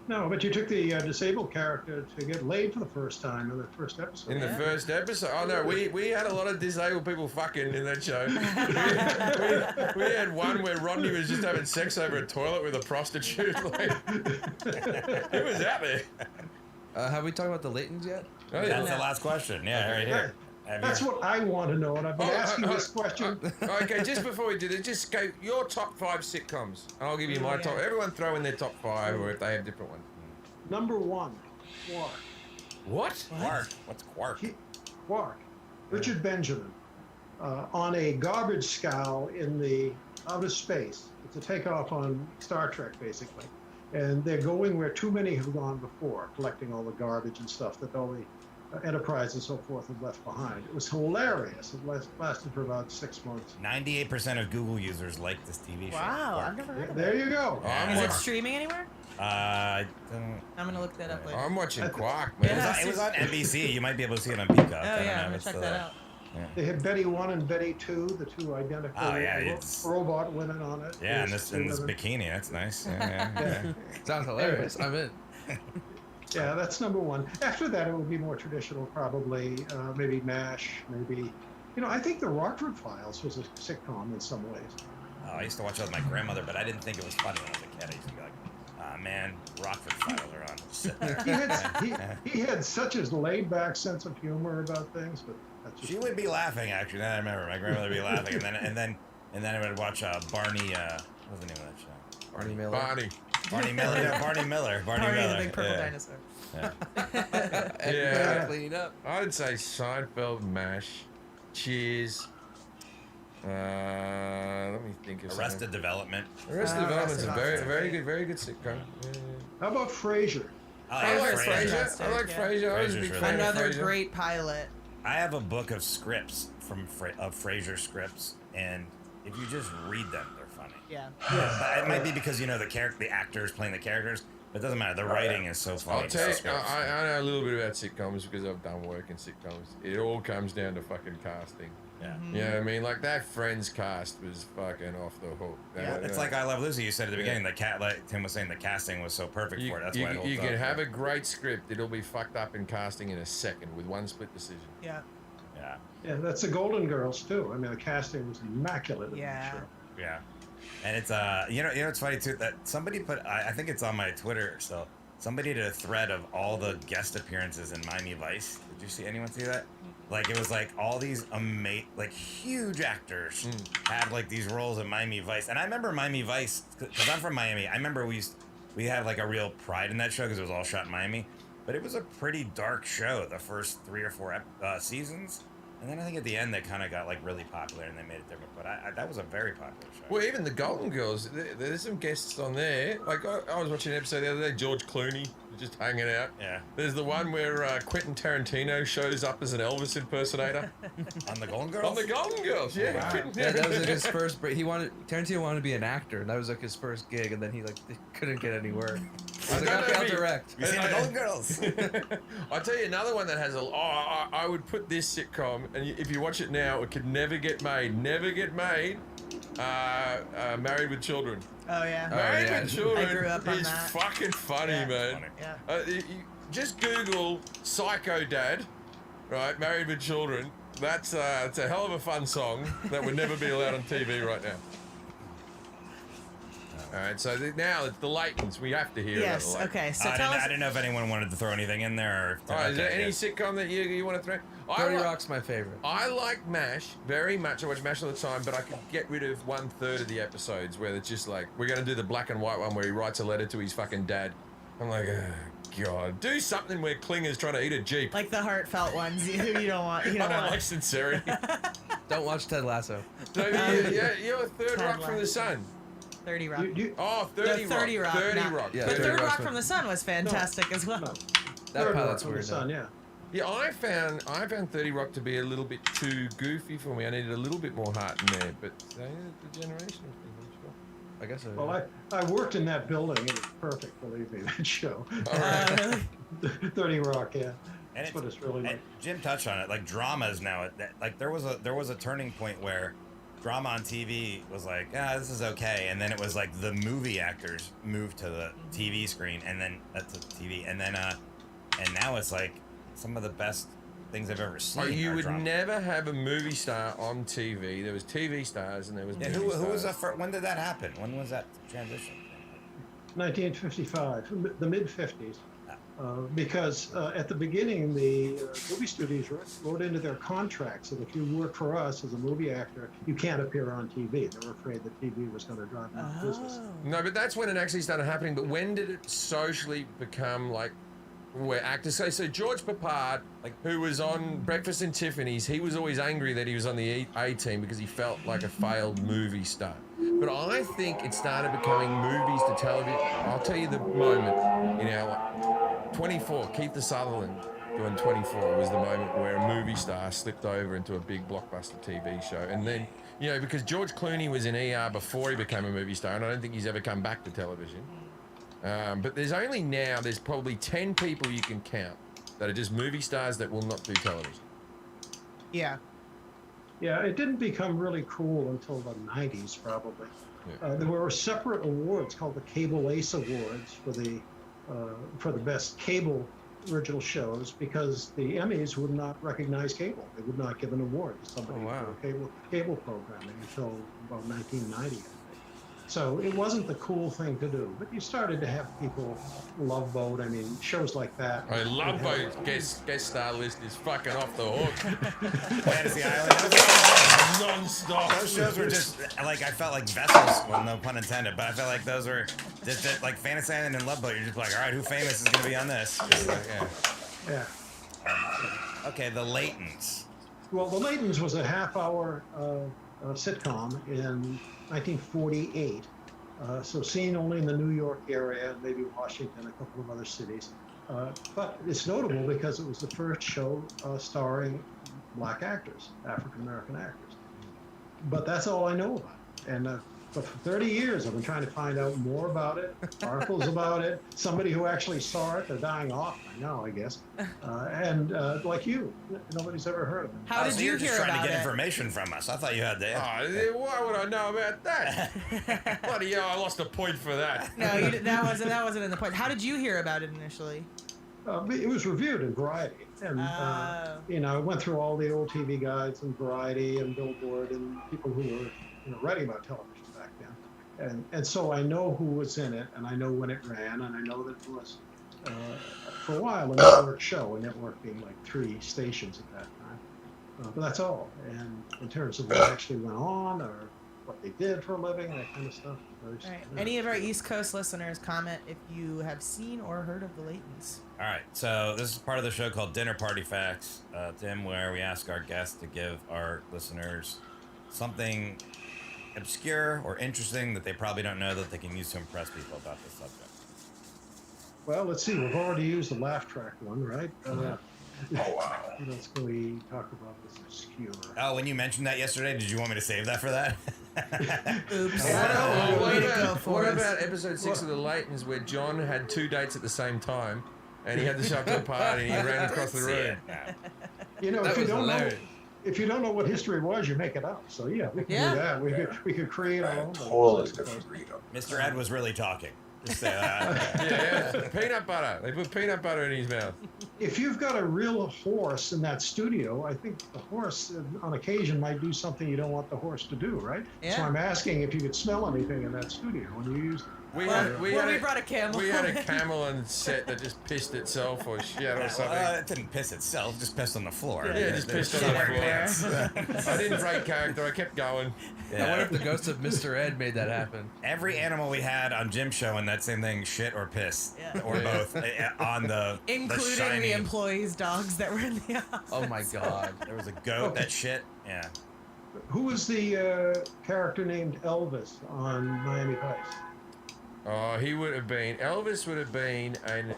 No, but you took the disabled character to get laid for the first time in the first episode. In the first episode? Oh, no, we had a lot of disabled people fucking in that show. we had one where Rodney was just having sex over a toilet with a prostitute. Like, it was out there. Have we talked about the Laytons yet? Oh, yeah. That's the last question. Yeah, right here. That's what I want to know, and I've been asking this question. Okay, just before we do that, just go your top 5 sitcoms, and I'll give you my top. Everyone throw in their top 5, or if they have different ones. Number 1, Quark. What? Quark. What's Quark? Quark. Richard Benjamin. On a garbage scow in the outer space. It's a takeoff on Star Trek, basically. And they're going where too many have gone before, collecting all the garbage and stuff that all the Enterprise and so forth have left behind. It was hilarious. It lasted for about 6 months. 98% of Google users like this TV show. Wow, I've never heard of it. There you go. Is it streaming anywhere? I don't. I'm gonna look that up later. I'm watching Quark, man. It was on NBC. You might be able to see it on Peacock. Oh yeah, I'm gonna check that out. Yeah. They had Betty 1 and Betty 2, the two identical robot women on it. Yeah, and this bikini. That's nice. Yeah. Sounds hilarious. I'm in. Yeah, that's number 1. After that, it would be more traditional, probably. Maybe MASH, maybe. You know, I think The Rockford Files was a sitcom in some ways. I used to watch it with my grandmother, but I didn't think it was funny when I was a kid. I used to be like, man, Rockford Files are on. Just sit there. He had such a laid-back sense of humor about things, but that's just she would be laughing, actually. Then I remember my grandmother would be laughing, and then I would watch Barney. What's the name of that show? Barney Miller. Barney Miller. Yeah, Barney Miller. Barney Miller. The big purple dinosaur. Yeah. Cleaning up. I'd say Seinfeld, MASH, Cheers. Let me think of Arrested Development. Arrested Development's a very good sitcom. Yeah. How about Frasier? I like Frasier. I like Frasier. I was a big fan of Another Frasier. great pilot. I have a book of scripts of Frasier scripts, and if you just read them, they're funny. Yeah. But it might be because the actors playing the characters. It doesn't matter. The writing is so funny. I'll tell you, I know a little bit about sitcoms because I've done work in sitcoms. It all comes down to fucking casting. Yeah. You know what I mean? Like that Friends cast was fucking off the hook. It's like I Love Lucy. You said at the beginning, like Tim was saying, the casting was so perfect for it. That's why you can have a great script. It'll be fucked up in casting in a second with one split decision. Yeah. Yeah. Yeah, that's the Golden Girls too. I mean, the casting was immaculate in that show. Yeah. And it's you know it's funny too that somebody put I think it's on my Twitter still. Somebody did a thread of all the guest appearances in Miami Vice. Did you see anyone see that? Like it was like all these like huge actors had like these roles in Miami Vice. And I remember Miami Vice because I'm from Miami. I remember we had like a real pride in that show because it was all shot in Miami. But it was a pretty dark show the first 3 or 4 seasons. And then I think at the end they kind of got like really popular and they made it different. But that was a very popular show. Well, even the Golden Girls, there's some guests on there. Like I was watching an episode the other day, George Clooney just hanging out. Yeah. There's the one where Quentin Tarantino shows up as an Elvis impersonator. On the Golden Girls? On the Golden Girls, yeah. Wow. Yeah, that was like his first break. Tarantino wanted to be an actor, and that was like his first gig, and then he couldn't get any work. I was like, okay, I'll direct. You seen the Golden Girls? I'll tell you another one that has I would put this sitcom, and if you watch it now, it could never get made. Never get made. Married with Children. Oh yeah. Married with Children I grew up on is that. fucking funny, man. Yeah. You just Google Psycho Dad, right? Married with Children. It's a hell of a fun song that would never be allowed on TV right now. All right, so now it's the Laytons. We have to hear yes, about okay. So I didn't know if anyone wanted to throw anything in there. Or is there any sitcom that you want to throw? 30 Rock's my favorite. I like MASH very much. I watch MASH all the time, but I could get rid of 1/3 of the episodes where it's just like, we're going to do the black and white one where he writes a letter to his fucking dad. I'm like, oh, God. Do something where Klinger's trying to eat a Jeep. Like the heartfelt ones you don't want. You don't I don't want. like sincerity. Don't watch Ted Lasso. So you're a Third Rock from the Sun. 30 Rock. 30 Rock. 30 Rock. Yeah, but 30 Third Rock's Rock from the Sun was fantastic as well. That pilot's from weird. the Sun, yeah. Yeah, I found 30 Rock to be a little bit too goofy for me. I needed a little bit more heart in there, but the generation I guess so. Well, I worked in that building. It was perfect, believe me, that show. 30 Rock, yeah. That's what it's really like. Jim touched on it. Like dramas now, like there was a turning point where drama on TV was like, this is okay, and then it was like the movie actors moved to the TV screen, and then and now it's like some of the best things I've ever seen. You would never have a movie star on TV. There was TV stars and there was movie who stars. was that when did that happen? When was that transition? 1955, the mid-50s. Because at the beginning, the movie studios wrote into their contracts that if you work for us as a movie actor, you can't appear on TV. They were afraid that TV was going to drive them out of business. No, but that's when it actually started happening. But when did it socially become like where actors say? So George Papard, who was on Breakfast and Tiffany's, he was always angry that he was on the A team because he felt like a failed movie star. But I think it started becoming movies to television. I'll tell you the moment, 24, Keith Sutherland doing 24 was the moment where a movie star slipped over into a big blockbuster TV show. And then, because George Clooney was in ER before he became a movie star, and I don't think he's ever come back to television. But there's probably 10 people you can count that are just movie stars that will not do television. Yeah. Yeah, it didn't become really cool until the 90s, probably. Yeah. There were separate awards called the Cable Ace Awards for the best cable original shows because the Emmys would not recognize cable. They would not give an award to somebody for cable programming until about 1990. So it wasn't the cool thing to do, but you started to have people Love Boat. I mean, shows like that. I Love Boat guest star list is fucking off the hook. Fantasy Island, non-stop. Those shows were just like I felt like vessels. Well, no pun intended, but I felt like those were just like Fantasy Island and Love Boat. You're just like, all right, who famous is gonna be on this? Yeah. Okay, the Laytons. Well, the Laytons was a half-hour sitcom in 1948, so seen only in the New York area, maybe Washington, a couple of other cities. But it's notable because it was the first show starring black actors, African-American actors. But that's all I know about it. And But for 30 years, I've been trying to find out more about it, articles about it, somebody who actually saw it. They're dying off by now, I guess. And like you, nobody's ever heard of it. How did you you're just hear trying to about get it? information from us. I thought you had the. Oh, why would I know about that? Bloody hell, I lost a point for that. No, that wasn't in the point. How did you hear about it initially? It was reviewed in Variety, and I went through all the old TV guides and Variety and Billboard and people who were writing about television back then, and so I know who was in it, and I know when it ran, and I know that it was for a while a network show, a network being like 3 stations at that time. But that's all. And in terms of what actually went on or what they did for a living, that kind of stuff. All right. Any of our East Coast listeners comment if you have seen or heard of the Laytons. All right, so this is part of the show called Dinner Party Facts, Tim, where we ask our guests to give our listeners something obscure or interesting that they probably don't know that they can use to impress people about this subject. Well, let's see. We've already used the laugh track one, right? Oh, wow. What else can we talk about that's obscure? Oh, when you mentioned that yesterday, did you want me to save that for that? Oops. What about episode 6 of the Laytons where John had 2 dates at the same time and he had to show up to a party and he ran across the room? If you don't know what history was, you make it up. So yeah, we can do that. We could create our own. Totally different read on Mr. Ed was really talking. Just say yeah, peanut butter. They put peanut butter in his mouth. If you've got a real horse in that studio, I think the horse on occasion might do something you don't want the horse to do, right? Yeah. So I'm asking if you could smell anything in that studio when you used it. We brought a camel. We had a camel on set that just pissed itself or shit or something. It didn't piss itself, it just pissed on the floor. Yeah, just pissed on the floor. I didn't break character, I kept going. Yeah. I wonder if the ghost of Mr. Ed made that happen. Every animal we had on Jim's show and that same thing, shit or piss, or both, on the including shiny... the employees' dogs that were in the office. Oh my god. There was a goat that shit. Yeah. Who was the character named Elvis on Miami Vice? Oh, Elvis would have been an...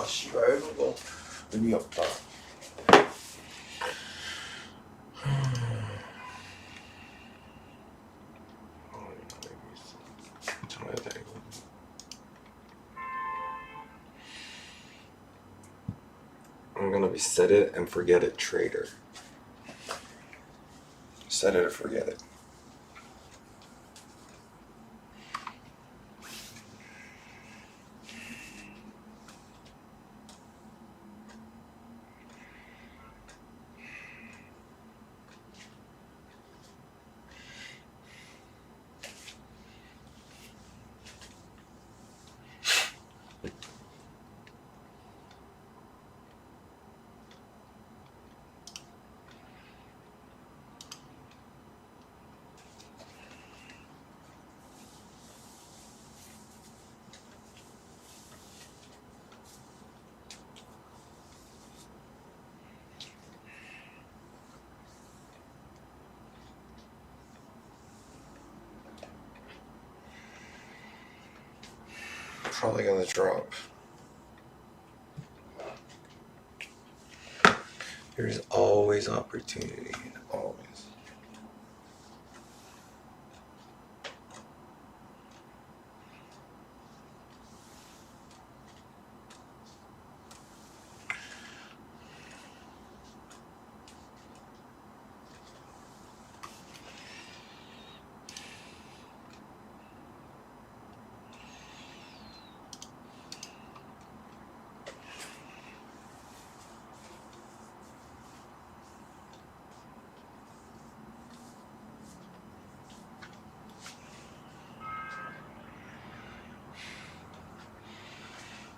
씨발 이거 의미 없다. I'm gonna be set it and forget it trader. Set it or forget it. Probably gonna drop. There's always opportunity, always.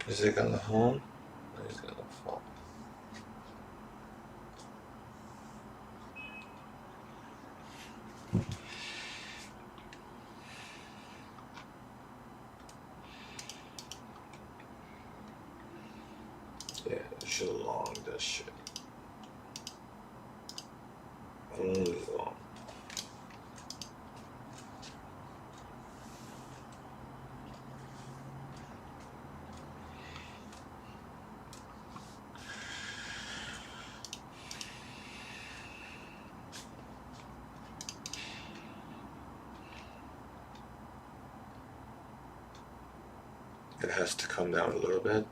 Is it gonna hold or is it gonna fall? Yeah, you should long that shit. Only long. It has to come down a little bit.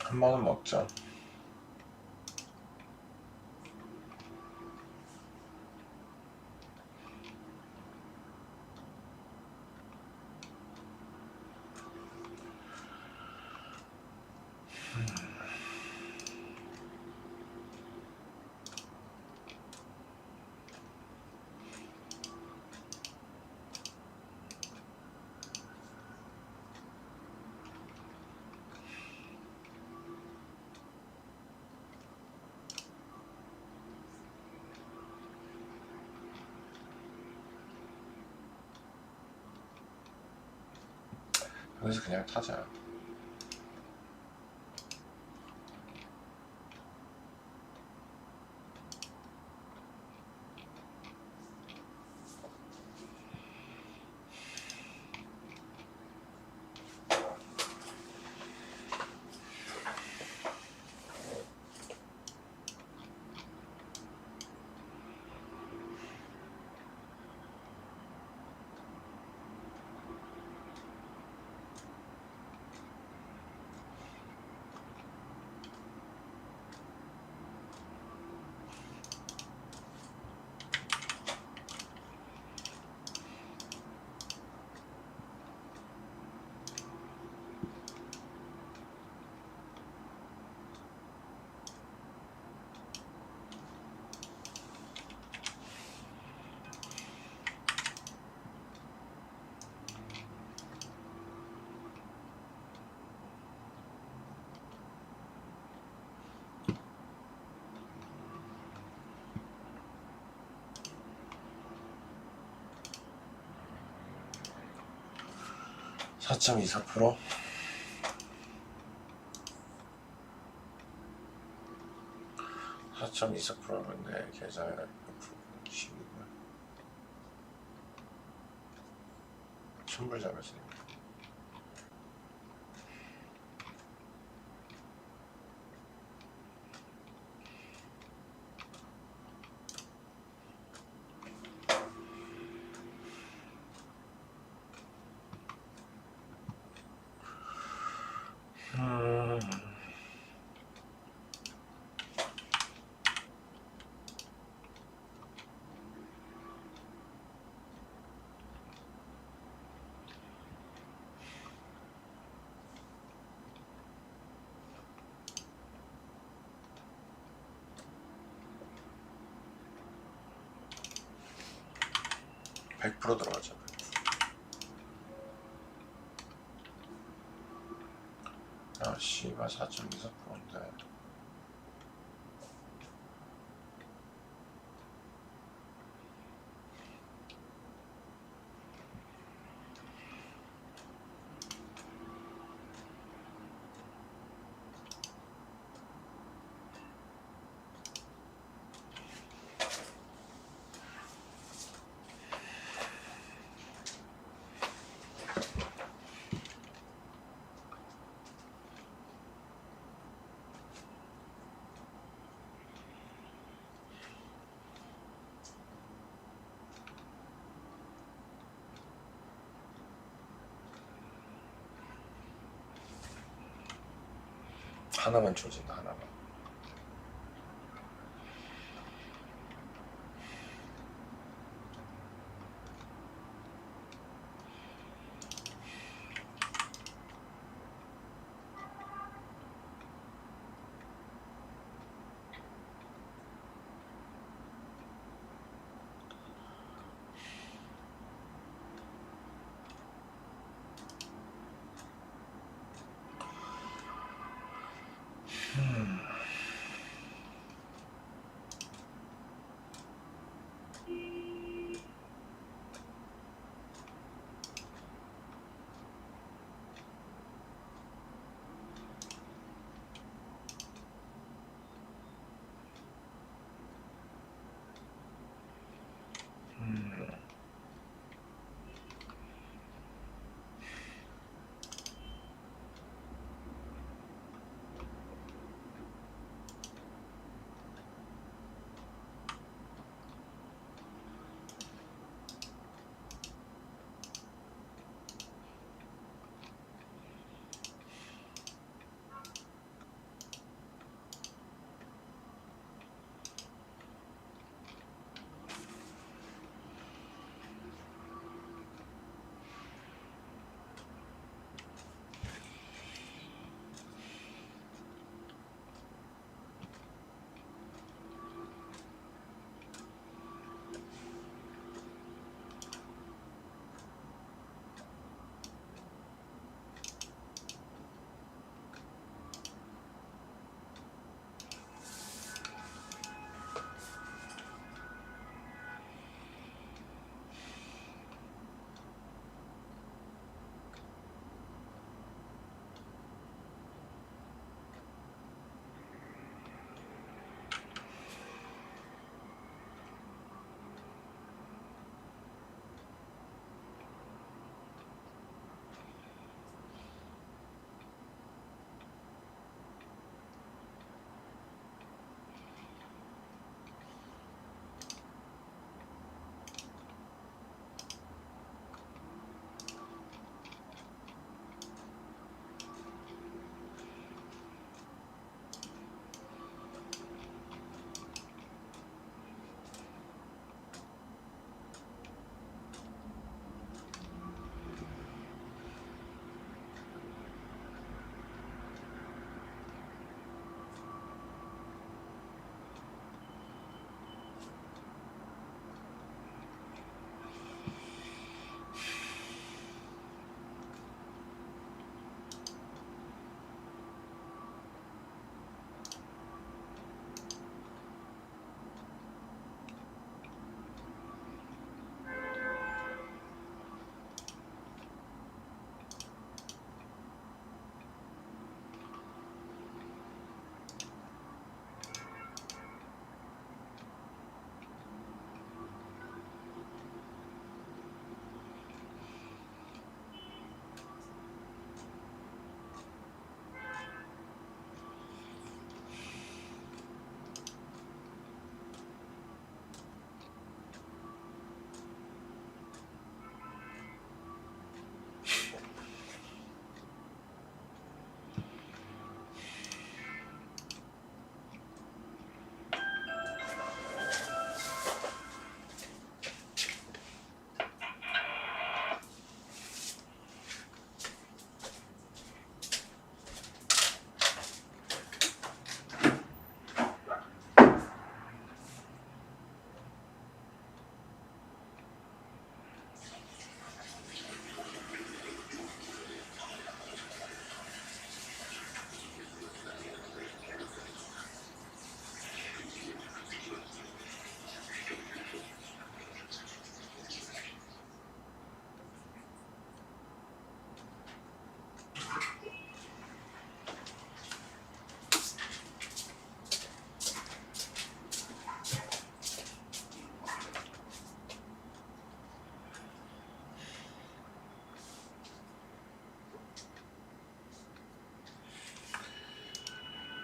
한 번은 먹자. 여기서 그냥 타자. (4.24%) 4.24%면 내 계좌에 12만 1000불 잡았으니까 (100% 들어가자). 아 씨발 4.24%인데 하나만 조진다 하나만.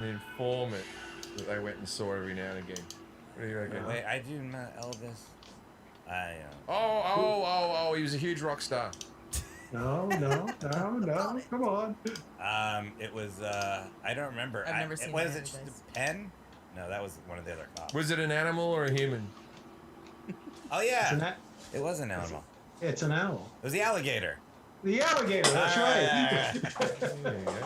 An informant that they went and saw every now and again. What do you reckon? Wait, I do not Elvis. He was a huge rock star. No. Come on. It was I don't remember. I've never seen Was it. it Penn? No, that was one of the other cops. Was it an animal or a human? Oh yeah, it was an animal. It's an animal. It was the alligator. The alligator. That's right.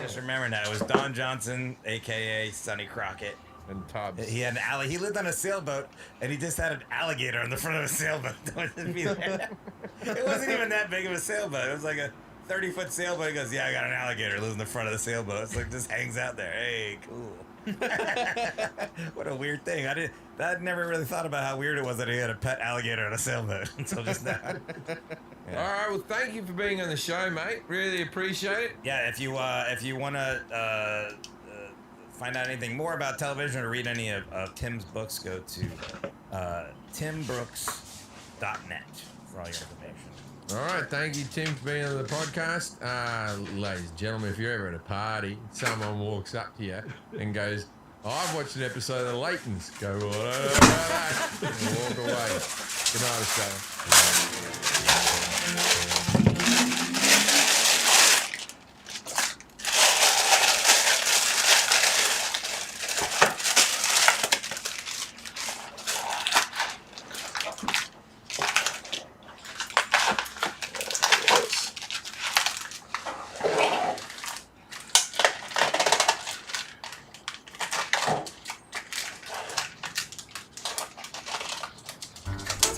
Just remember now, it was Don Johnson, aka Sonny Crockett. And Tubbs. He had he lived on a sailboat, and he just had an alligator on the front of a sailboat. It wasn't even that big of a sailboat. It was like a 30-foot sailboat. He goes, "Yeah, I got an alligator lives in the front of the sailboat." It's like just hangs out there. Hey, cool. What a weird thing. I never really thought about how weird it was that he had a pet alligator on a sailboat until just now. Yeah. All right, well, thank you for being on the show, mate. Really appreciate it. Yeah, if you want to find out anything more about television or read any of Tim's books, go to timbrooks.net for all your information. All right, thank you, Tim, for being on the podcast. Ladies and gentlemen, if you're ever at a party, someone walks up to you and goes, I've watched an episode of the Laytons. Go, well, and walk away. Good night, Australia.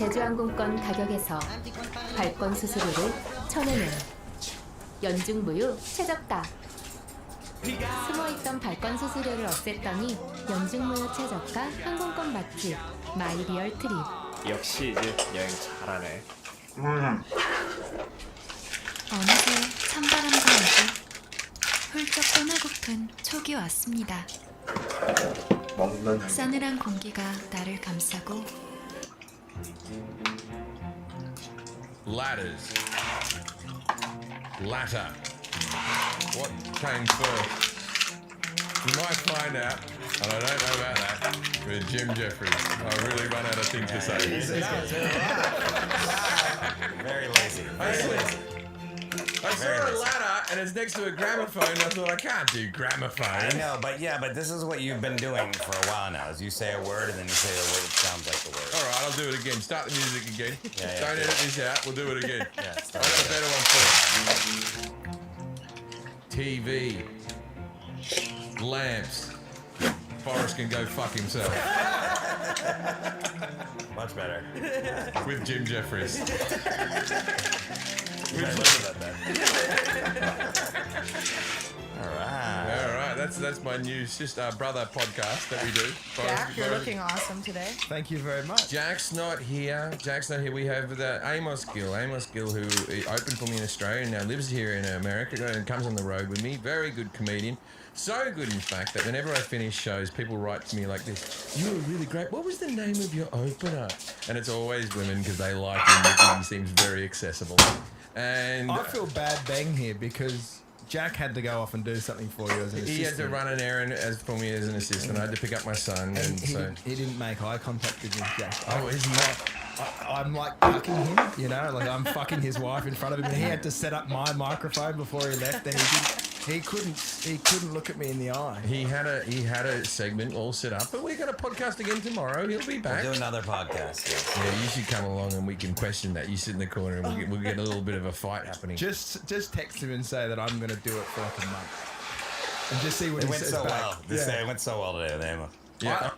제주항공권 가격에서 발권 수수료를 1,000원. 연중무휴 최저가. 숨어있던 발권 수수료를 없앴더니 연중무휴 최저가 항공권 맛집 마이리얼 트립. 역시 이제 여행 잘하네. 어느새 찬바람과 함께 훌쩍 떠나고픈 촉이 왔습니다. 싸늘한 공기가 나를 감싸고 Ladders. Latter. What came first? You might find out, and I don't know about that, with Jim Jeffries. I really run out of things to say. Very lazy. I saw a ladder and it's next to a gramophone and I thought I can't do gramophone. I know, but this is what you've been doing for a while now. Is you say a word and then you say a word that sounds like the word. All right, I'll do it again. Start the music again. Yeah, Don't edit this out. We'll do it again. Yeah, I got a better one for you. TV. Lamps. Forrest can go fuck himself. Much better. With Jim Jeffries. All right. That's my new sister brother podcast that we do. Jack, you're looking awesome today. Thank you very much. Jack's not here. We have the Amos Gill, who opened for me in Australia and now lives here in America and comes on the road with me. Very good comedian. So good, in fact, that whenever I finish shows, people write to me like this: "You were really great. What was the name of your opener?" And it's always women because they like him because he seems very accessible. And I feel bad being here because Jack had to go off and do something for you as an assistant. He had to run an errand for me as an assistant. I had to pick up my son, and so he didn't make eye contact with you, Jack. Oh, is he not? I'm like fucking him, you know, like I'm fucking his wife in front of him, and he had to set up my microphone before he left, and he couldn't look at me in the eye. He had a segment all set up, but we're gonna podcast again tomorrow. He'll be back. We'll do another podcast. Yeah, you should come along and we can question that. You sit in the corner and we'll get a little bit of a fight happening. Just text him and say that I'm gonna do it for like a month, and just see what It he went says so back. well. It went so well today with Emma. Yeah.